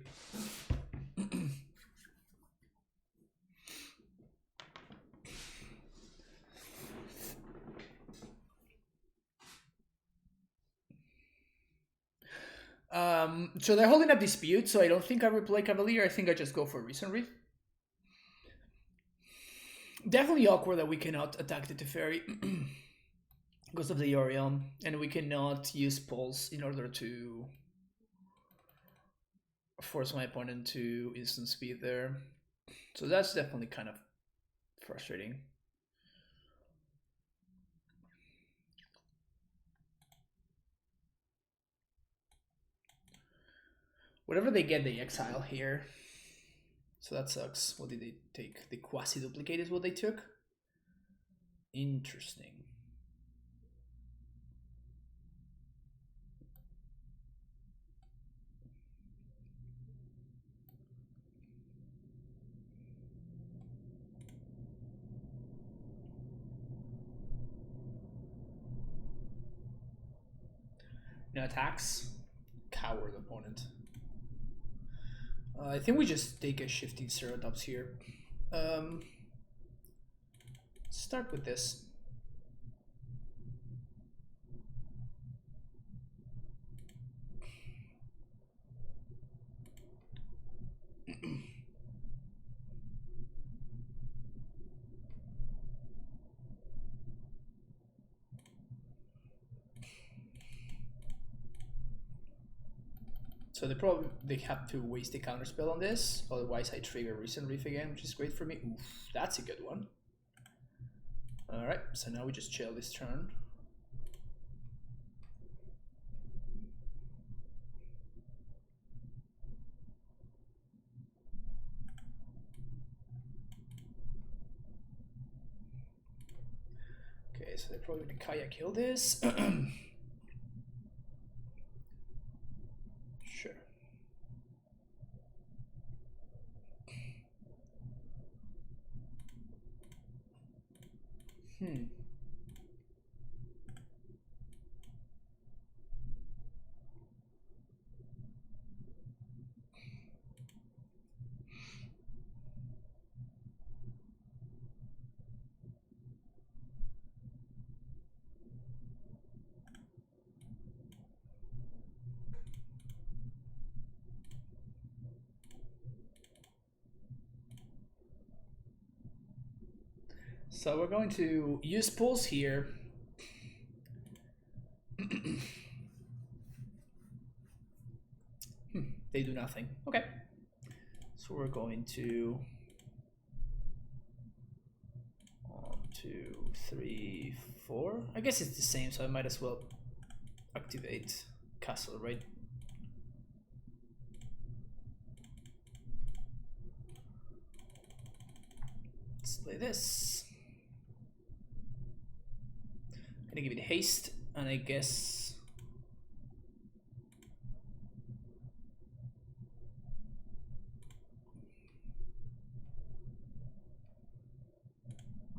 So they're holding up dispute, so I don't think I replay Cavalier. I think I just go for Recent Reef. Definitely awkward that we cannot attack the Teferi because of the Yorion, and we cannot use Pulse in order to force my opponent to instant speed there. So that's definitely kind of frustrating. Whatever they get, they exile here. So that sucks. What did they take? The Quasi-Duplicate is what they took? Interesting. No attacks. Coward opponent. I think we just take a shifting Ceratops here. Start with this. So they have to waste a counterspell on this, otherwise I trigger Recent Reef again, which is great for me. Oof, that's a good one. Alright, so now we just chill this turn. Okay, so they're probably gonna Kaya kill this. Sure. So we're going to use Pulse here. They do nothing. Okay. So we're going to 1, 2, 3, 4. I guess it's the same, so I might as well activate Castle, right? Let's play this. Gonna give it haste, and I guess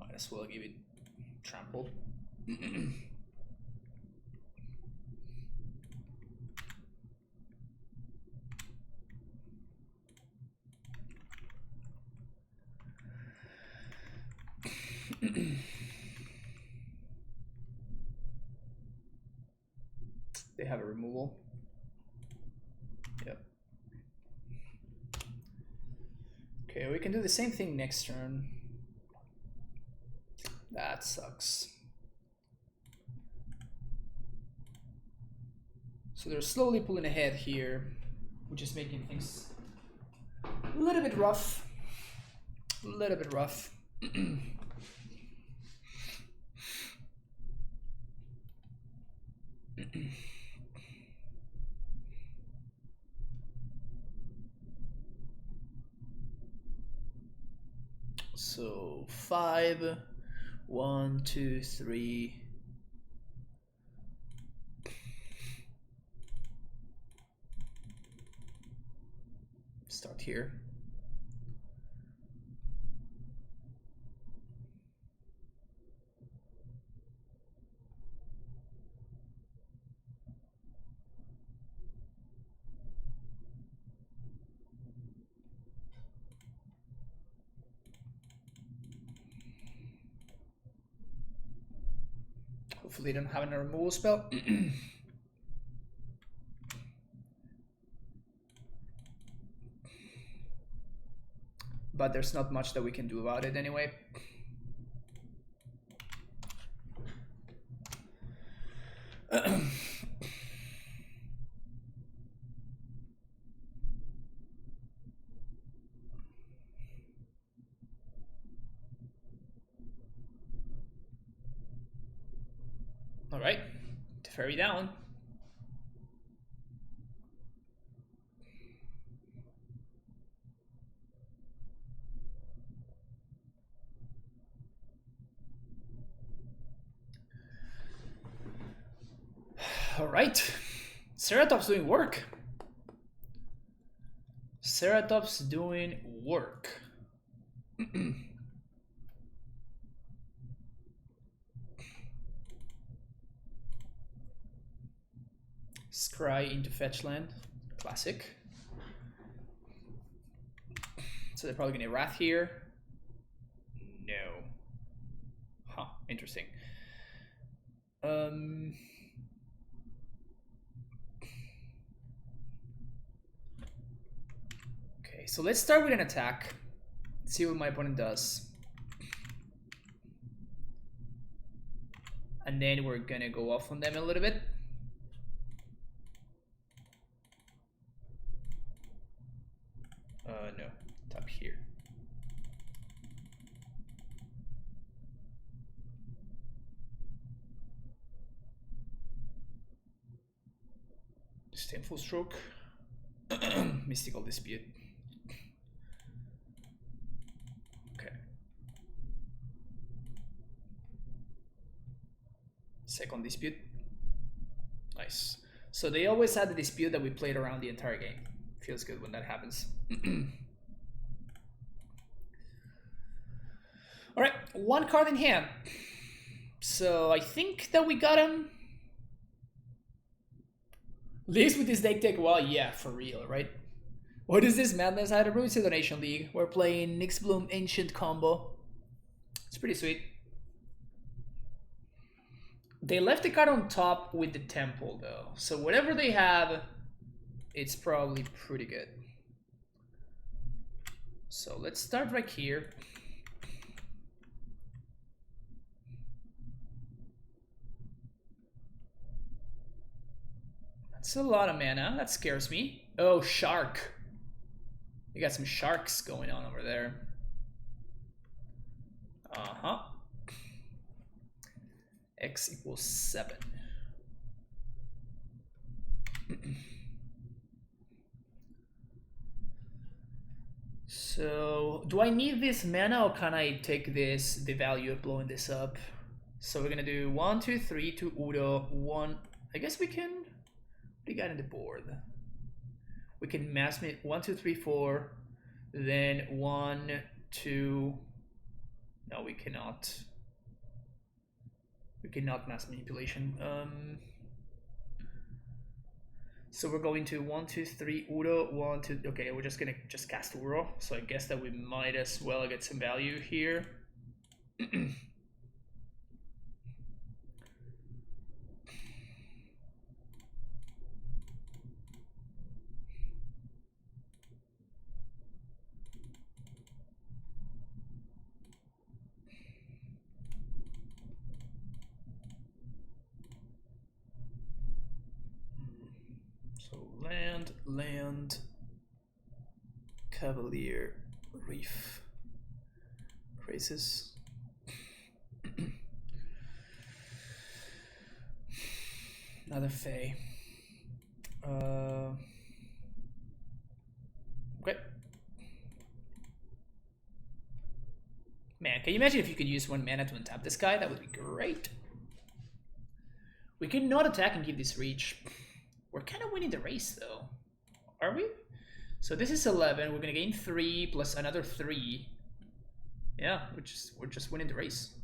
might as well give it trample. They have a removal. Yep. Okay, we can do the same thing next turn. That sucks. So they're slowly pulling ahead here, which is making things a little bit rough. A little bit rough. So 5, 1, 2, 3. Start here. Hopefully they don't have a removal spell. but there's not much that we can do about it anyway. All right, Teferi down. All right, Ceratop's doing work. Ceratop's doing work. Scry into fetch land, classic. So they're probably gonna Wrath here. No. Huh, interesting. Okay, so let's start with an attack. See what my opponent does. And then we're gonna go off on them a little bit. No, top here. Disdainful Stroke. Mystical Dispute. Okay. Second Dispute. Nice. So they always had the dispute that we played around the entire game. Feels good when that happens. All right, one card in hand. So I think that we got him. Leagues with this deck take, well, yeah, for real, right? What is this madness? I had a Ruins Donation League. We're playing Nyxbloom Ancient combo. It's pretty sweet. They left the card on top with the Temple, though. So whatever they have, it's probably pretty good. So let's start right here. That's a lot of mana. That scares me. Oh, shark. We got some sharks going on over there. Uh-huh. X equals 7. So, do I need this mana or can I take this, the value of blowing this up? So we're gonna do 1, 2, 3 to Udo. 1. I guess we can. What do you got in the board? We can mass 1, 2, 3, 4. Then 1, 2. No, we cannot. We cannot mass manipulation. So we're going to 1, 2, 3 Udo. 1, 2. Okay, we're just gonna cast Uro. So I guess that we might as well get some value here. Land, Cavalier, Reef, Crisis. Another Fae. Okay. Man, can you imagine if you could use 1 mana to untap this guy? That would be great. We can not attack and give this reach. We're kind of winning the race, though. Are we? So this is 11. We're gonna gain 3 plus another 3. Yeah, we're just winning the race.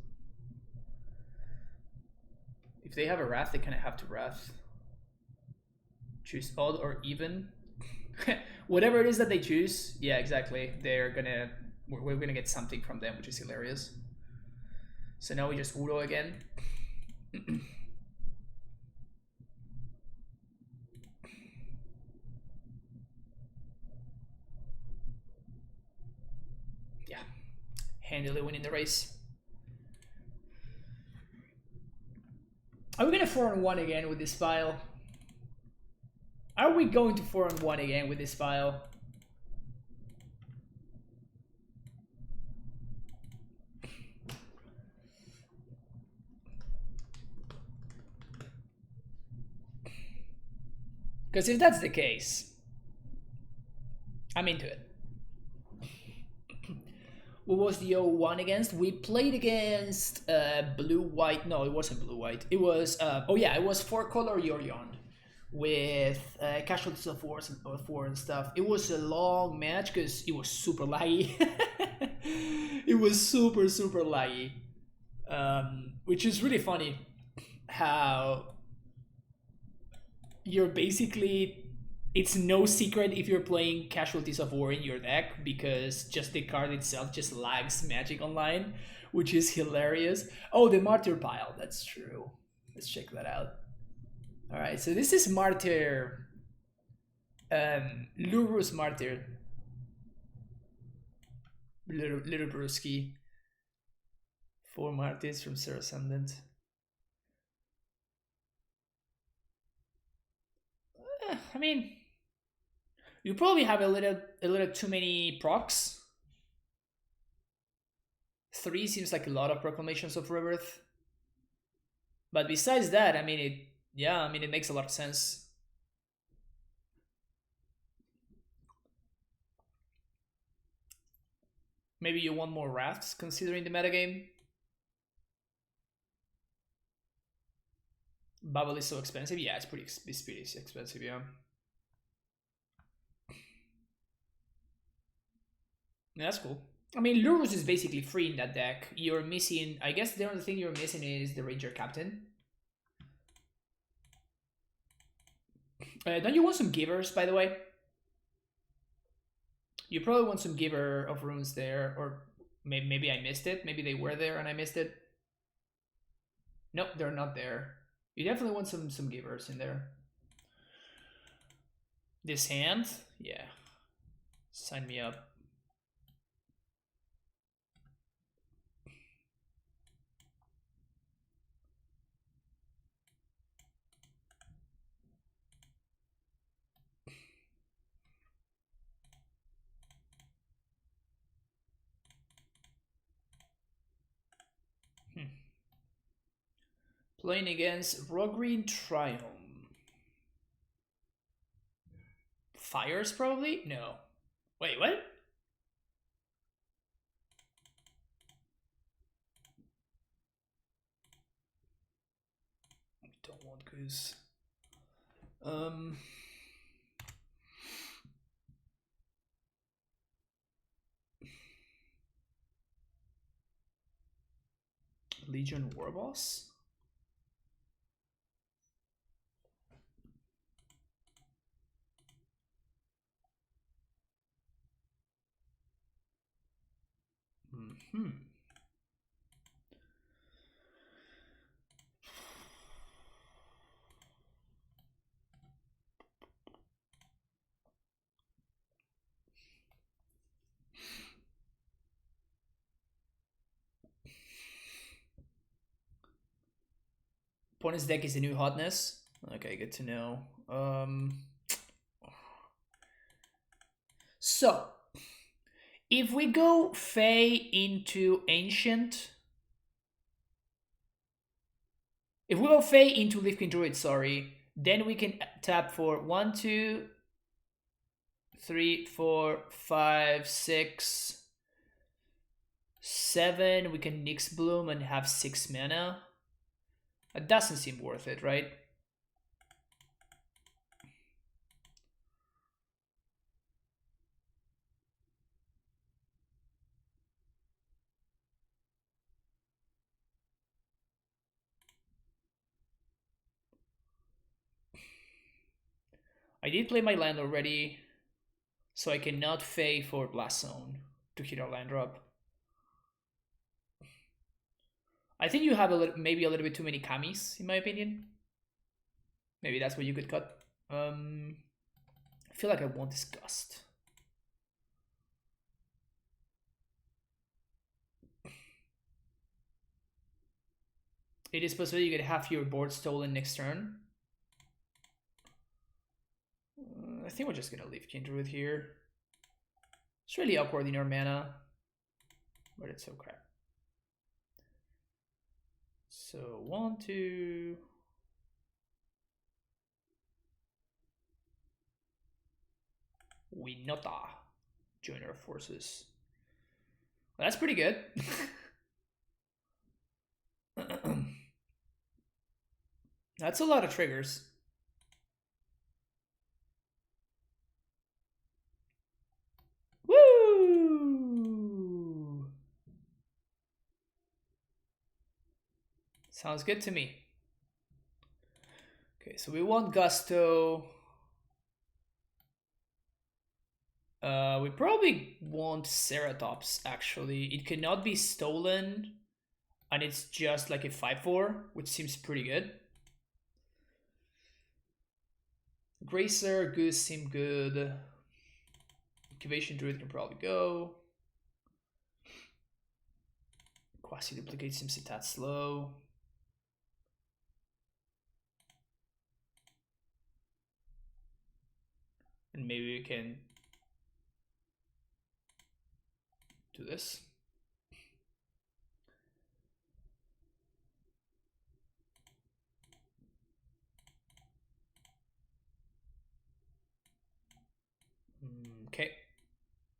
If they have a Wrath, they kind of have to Wrath. Choose odd or even. Whatever it is that they choose, yeah, exactly. They're gonna. We're gonna get something from them, which is hilarious. So now we just Udo again. yeah, handily winning the race. Are we gonna 4-1 again with this file? Are we going to 4-1 again with this file? Because if that's the case, I'm into it. What was the 0-1 against? We played against blue-white. No, it wasn't blue-white. It was, oh yeah, it was 4-color Yorion with casualties of war and stuff. It was a long match because it was super laggy. It was super laggy. Which is really funny how you're basically, it's no secret if you're playing Casualties of War in your deck because just the card itself just lags Magic Online, which is hilarious. Oh, the Martyr pile, that's true. Let's check that out. All right, so this is Martyr, Lurus Martyr, little Brewski. 4 Martyrs from Sir Ascendant. I mean, you probably have a little too many procs. 3 seems like a lot of Proclamations of Rebirth. But besides that, I mean, it makes a lot of sense. Maybe you want more Wraths considering the metagame. Bubble is so expensive. Yeah, it's pretty expensive, yeah. That's cool. I mean, Lurus is basically free in that deck. You're missing, I guess the only thing you're missing is the Ranger Captain. Don't you want some Givers, by the way? You probably want some Giver of Runes there, or maybe I missed it. Maybe they were there and I missed it. Nope, they're not there. You definitely want some Givers in there. This hand? Yeah. Sign me up. Playing against Rogreen Triumph. Fires, probably? No. Wait, what? We don't want Goose. Legion Warboss? Opponent's deck is the new hotness. Okay, good to know. So, if we go Fey into Ancient, if we go Fey into Leafkin Druid, sorry, then we can tap for 1, 2, 3, 4, 5, 6, 7. We can Nyx Bloom and have 6 mana. That doesn't seem worth it, right? I did play my land already, so I cannot Fey for Blast Zone to hit our land drop. I think you have maybe a little bit too many Kamis, in my opinion. Maybe that's what you could cut. I feel like I want Disgust. It is possible you get half your board stolen next turn. I think we're just gonna leave Kindred here. It's really awkward in our mana, but it's okay. So 1, 2. Winota. Join our forces. Well, that's pretty good. That's a lot of triggers. Woo! Sounds good to me. Okay, so we want Gusto. We probably want Ceratops, actually. It cannot be stolen, and it's just like a 5/4, which seems pretty good. Gracer, Goose seem good. Incubation Druid can probably go. Quasi-duplicate seems a tad slow. And maybe we can do this. Okay.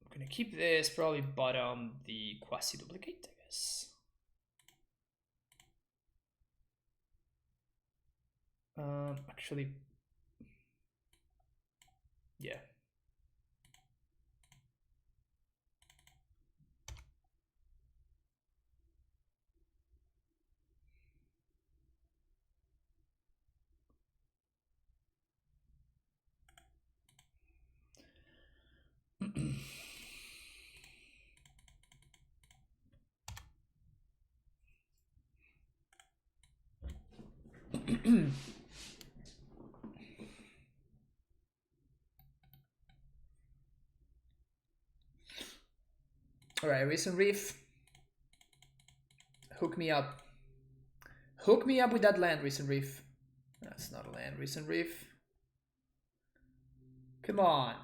I'm gonna keep this, probably bottom the Quasi-duplicate, I guess. Actually, yeah. All right, Recent Reef. Hook me up. Hook me up with that land, Recent Reef. That's not a land, Recent Reef. Come on.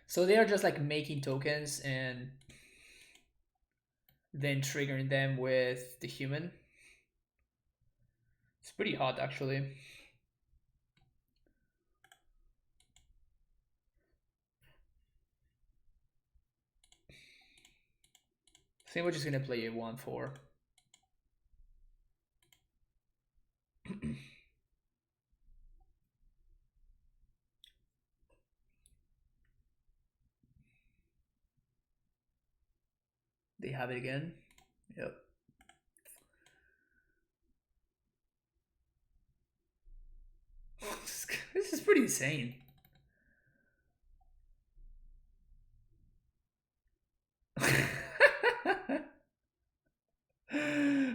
So they are just like making tokens and then triggering them with the human. It's pretty hot, actually. I think we're just gonna play a 1/4. They have it again. Yep. This is pretty insane.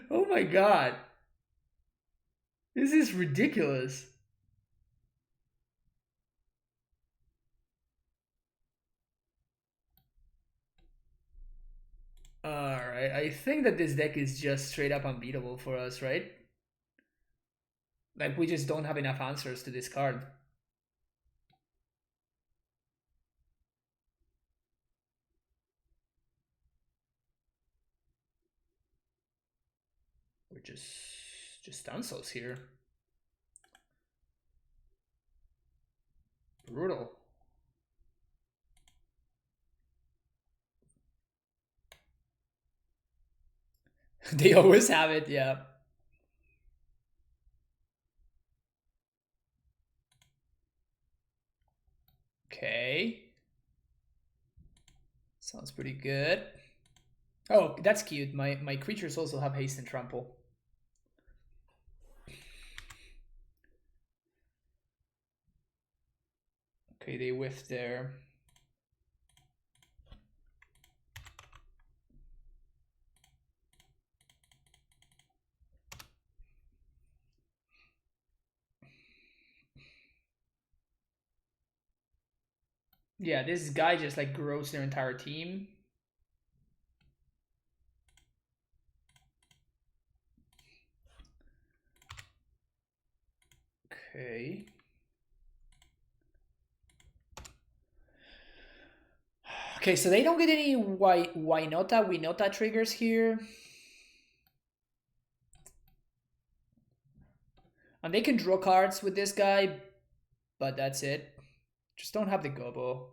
Oh my god. This is ridiculous. Alright, I think that this deck is just straight up unbeatable for us, right? Like, we just don't have enough answers to this card. We're just Unsel's here. Brutal. They always have it, yeah. Okay. Sounds pretty good. Oh, that's cute. My creatures also have haste and trample. Okay, they whiffed there. Yeah, this guy just like grows their entire team. Okay. Okay, so they don't get any Winota triggers here. And they can draw cards with this guy, but that's it. Just don't have the Gobo.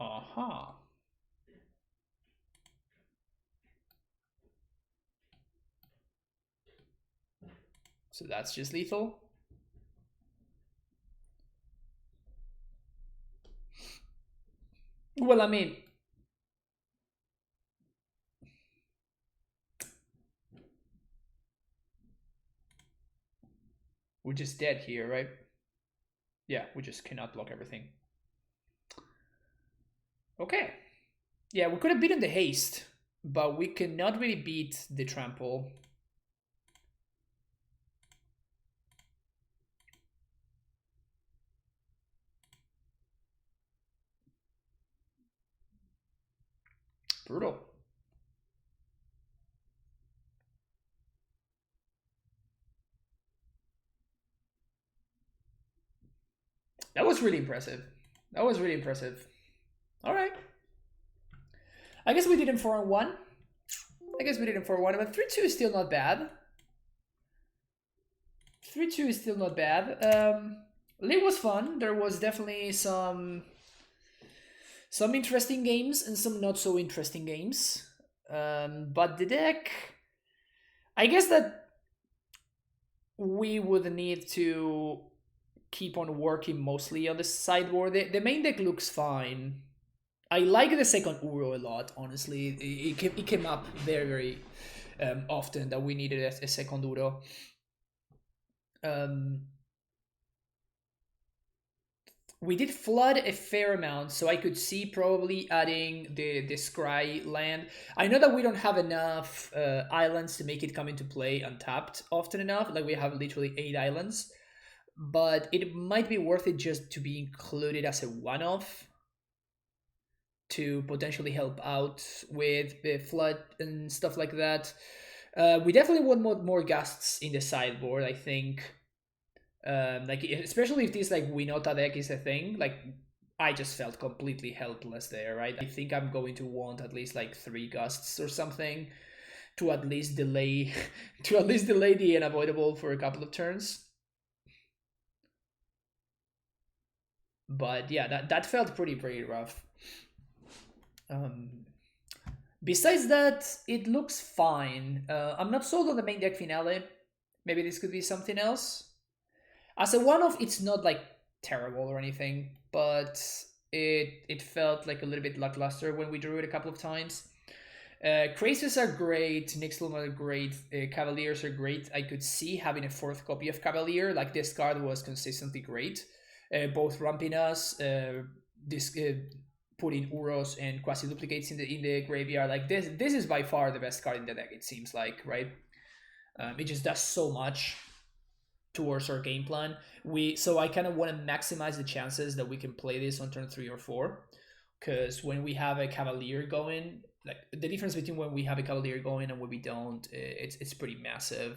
Uh-huh. So that's just lethal. Well, I mean, we're just dead here, right? Yeah, we just cannot block everything. Okay. Yeah, we could have beaten the haste, but we cannot really beat the trample. Brutal. That was really impressive. That was really impressive. All right. I guess we did him 4-1. I guess we did him 4-1, but 3-2 is still not bad. 3-2 is still not bad. League was fun. There was definitely some interesting games and some not so interesting games. But the deck, I guess that we would need to keep on working mostly on the sideboard. The main deck looks fine. I like the second Uro a lot, honestly. It came up very, very often that we needed a second Uro. We did flood a fair amount, so I could see probably adding the Scry land. I know that we don't have enough islands to make it come into play untapped often enough. Like we have literally 8 islands, but it might be worth it just to be included as a one-off to potentially help out with the flood and stuff like that. We definitely want more gusts in the sideboard, I think. Like especially if this like Winota deck is a thing, like I just felt completely helpless there, right? I think I'm going to want at least like 3 gusts or something to at least delay the unavoidable for a couple of turns. But yeah, that felt pretty rough. Besides that, it looks fine. I'm not sold on the main deck finale. Maybe this could be something else. As a one-off, it's not like terrible or anything, but it felt like a little bit lackluster when we drew it a couple of times. Crazes are great, Nixlum are great, Cavaliers are great. I could see having a 4th copy of Cavalier, like this card was consistently great. Both ramping us, putting Uros and Quasiduplicates in the graveyard. Like this is by far the best card in the deck, it seems like, right? It just does so much towards our game plan. So I kind of want to maximize the chances that we can play this on turn 3 or 4, because when we have a Cavalier going, like the difference between when we have a Cavalier going and when we don't, it's pretty massive.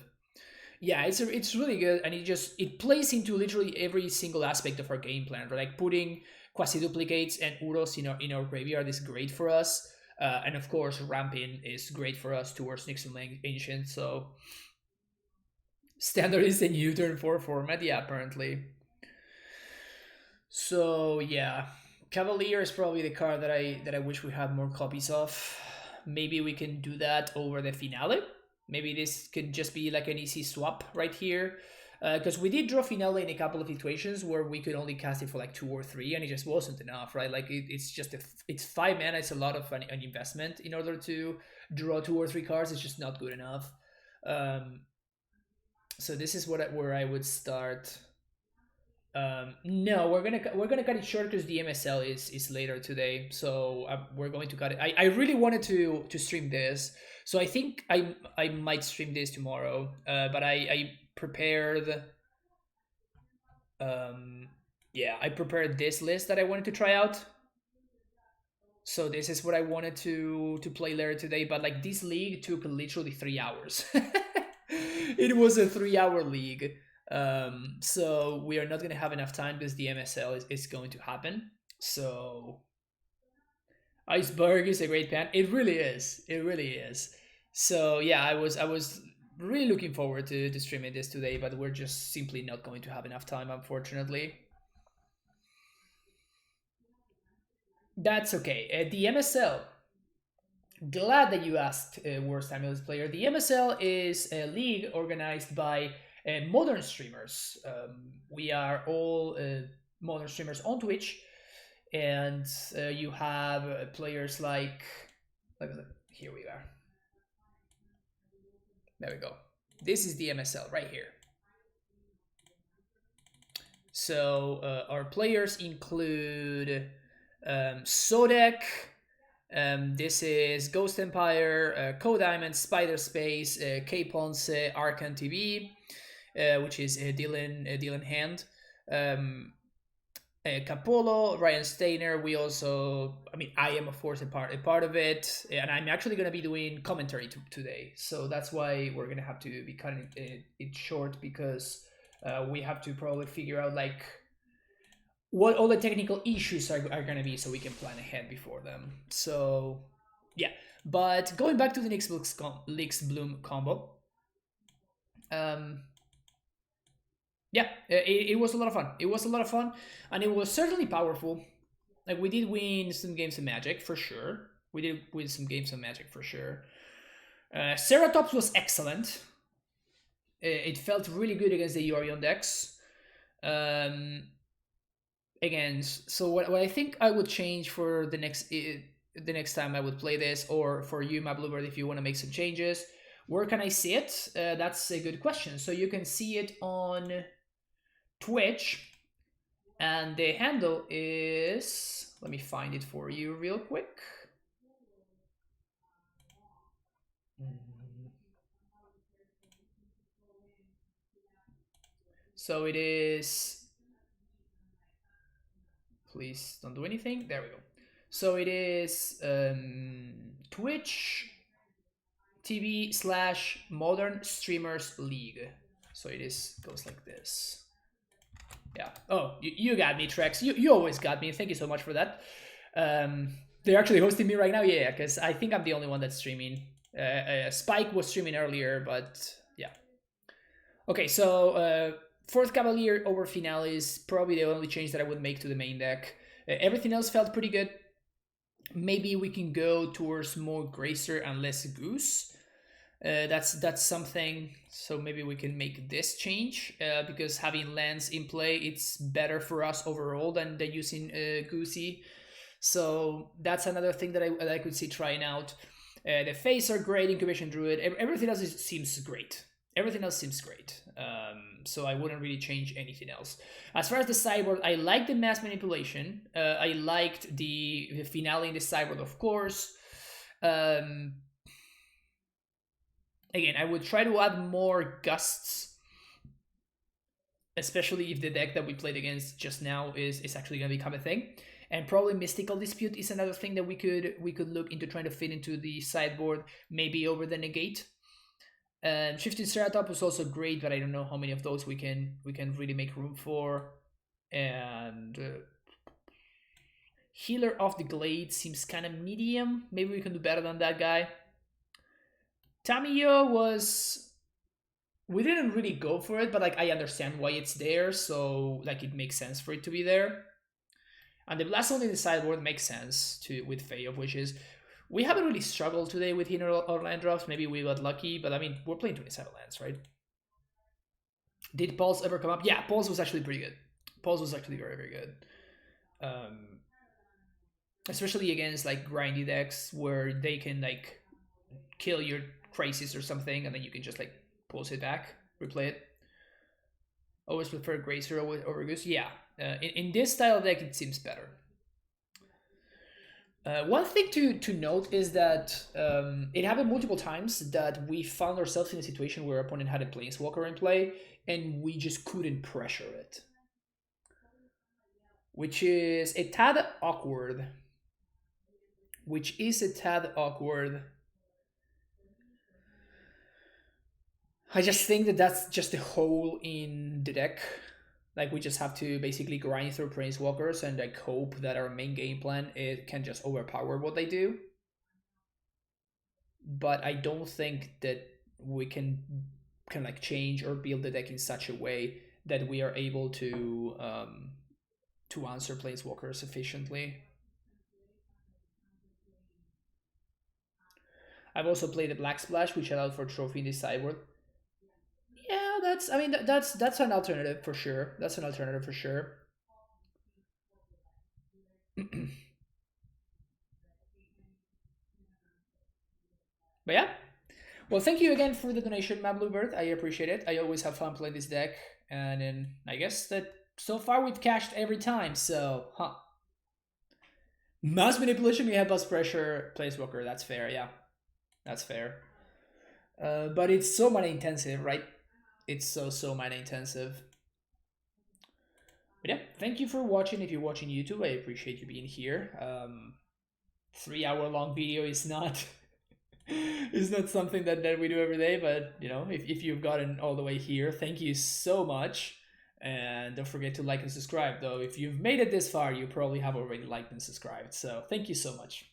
Yeah, it's really good, and it plays into literally every single aspect of our game plan. Right? Like putting Quasiduplicates and Uros in our graveyard is great for us, and of course ramping is great for us towards Nixon Ancient. So Standard is the new turn 4 format, yeah, apparently. So yeah, Cavalier is probably the card that I wish we had more copies of. Maybe we can do that over the finale. Maybe this could just be like an easy swap right here. Because we did draw finale in a couple of situations where we could only cast it for like 2 or 3, and it just wasn't enough, right? Like it's just it's 5 mana. It's a lot of an investment in order to draw 2 or 3 cards. It's just not good enough. So this is where I would start. No, we're gonna cut it short because the MSL is later today, so we're going to cut it. I really wanted to stream this, So I think I might stream this tomorrow, but I prepared. Yeah, I prepared this list that I wanted to try out. So this is what I wanted to play later today. But like this league took literally 3 hours. It was a 3 hour league. So we are not gonna have enough time because the MSL is going to happen. So Iceberg is a great pen. It really is. It really is. So yeah, I was really looking forward to streaming this today, but we're just simply not going to have enough time, unfortunately. That's okay. The MSL. Glad that you asked, worst Samuel's player. The MSL is a league organized by modern streamers. We are all modern streamers on Twitch, and you have players like here we are. There we go. This is the MSL right here. So our players include Sodek. This is Ghost Empire, Codiamond, Spider Space, K Ponce, Arcan TV, which is Dylan Hand, Capolo, Ryan Steiner. We also, I mean, I am of course a part of it, and I'm actually going to be doing commentary today. So that's why we're going to have to be cutting it short, because we have to probably figure out like what all the technical issues are going to be, so we can plan ahead before them. So yeah, but going back to the Nyx Bloom combo, yeah, it was a lot of fun. It was a lot of fun, and it was certainly powerful. Like we did win some games of Magic for sure. We did win some games of Magic for sure. Ceratops was excellent. It felt really good against the Yorion decks. Again, so what I think I would change for the next time I would play this, or for you, my Bluebird, if you want to make some changes, where can I see it? That's a good question. So you can see it on Twitch, and the handle is, let me find it for you real quick. So it is, please don't do anything. There we go. So it is Twitch TV/Modern Streamers League. So it goes like this. Yeah. Oh, you got me, Trex. You always got me. Thank you so much for that. They're actually hosting me right now. Yeah, because I think I'm the only one that's streaming. Spike was streaming earlier, but yeah. Okay, so Fourth Cavalier over Finale is probably the only change that I would make to the main deck. Everything else felt pretty good. Maybe we can go towards more Gracer and less Goose. That's something. So maybe we can make this change, because having lands in play, it's better for us overall than using Goosey. So that's another thing that I could see trying out. The face are great, Incubation Druid. Everything else seems great. Everything else seems great. So I wouldn't really change anything else. As far as the sideboard, I liked the mass manipulation. I liked the finale in the sideboard, of course. Again, I would try to add more gusts, especially if the deck that we played against just now is actually going to become a thing. And probably Mystical Dispute is another thing that we could look into trying to fit into the sideboard, maybe over the Negate. Shifting Ceratops was also great, but I don't know how many of those we can really make room for. And Healer of the Glade seems kind of medium. Maybe we can do better than that guy. Tamiyo was, we didn't really go for it, but like I understand why it's there, so like it makes sense for it to be there. And the Blast Zone in the sideboard makes sense with Fae of Wishes. We haven't really struggled today with hitting our land drops. Maybe we got lucky, but I mean, we're playing 27 lands, right? Did Pulse ever come up? Yeah, Pulse was actually pretty good. Pulse was actually very, very good. Especially against like grindy decks where they can like kill your Crisis or something, and then you can just like pulse it back, replay it. Always prefer Gracer over Goose. Yeah, in this style deck, it seems better. One thing to note is that it happened multiple times that we found ourselves in a situation where our opponent had a Planeswalker in play and we just couldn't pressure it. Which is a tad awkward. I just think that that's just a hole in the deck. Like, we just have to basically grind through Planeswalkers and like hope that our main game plan it can just overpower what they do. But I don't think that we can like change or build the deck in such a way that we are able to answer Planeswalkers efficiently. I've also played the Black Splash, which allowed for trophy in the sideboard. Yeah, that's an alternative for sure. That's an alternative for sure. But yeah. Well, thank you again for the donation, Matt Bluebird. I appreciate it. I always have fun playing this deck, and then I guess that so far we've cashed every time. So, Mouse manipulation, we have bus pressure, Planeswalker. That's fair. Yeah, that's fair. But it's so mana intensive, right? It's so mana intensive. But yeah, thank you for watching. If you're watching YouTube, I appreciate you being here. 3 hour long video is not is not something that we do every day, but you know, if you've gotten all the way here, thank you so much. And don't forget to like and subscribe, though if you've made it this far, you probably have already liked and subscribed. So thank you so much.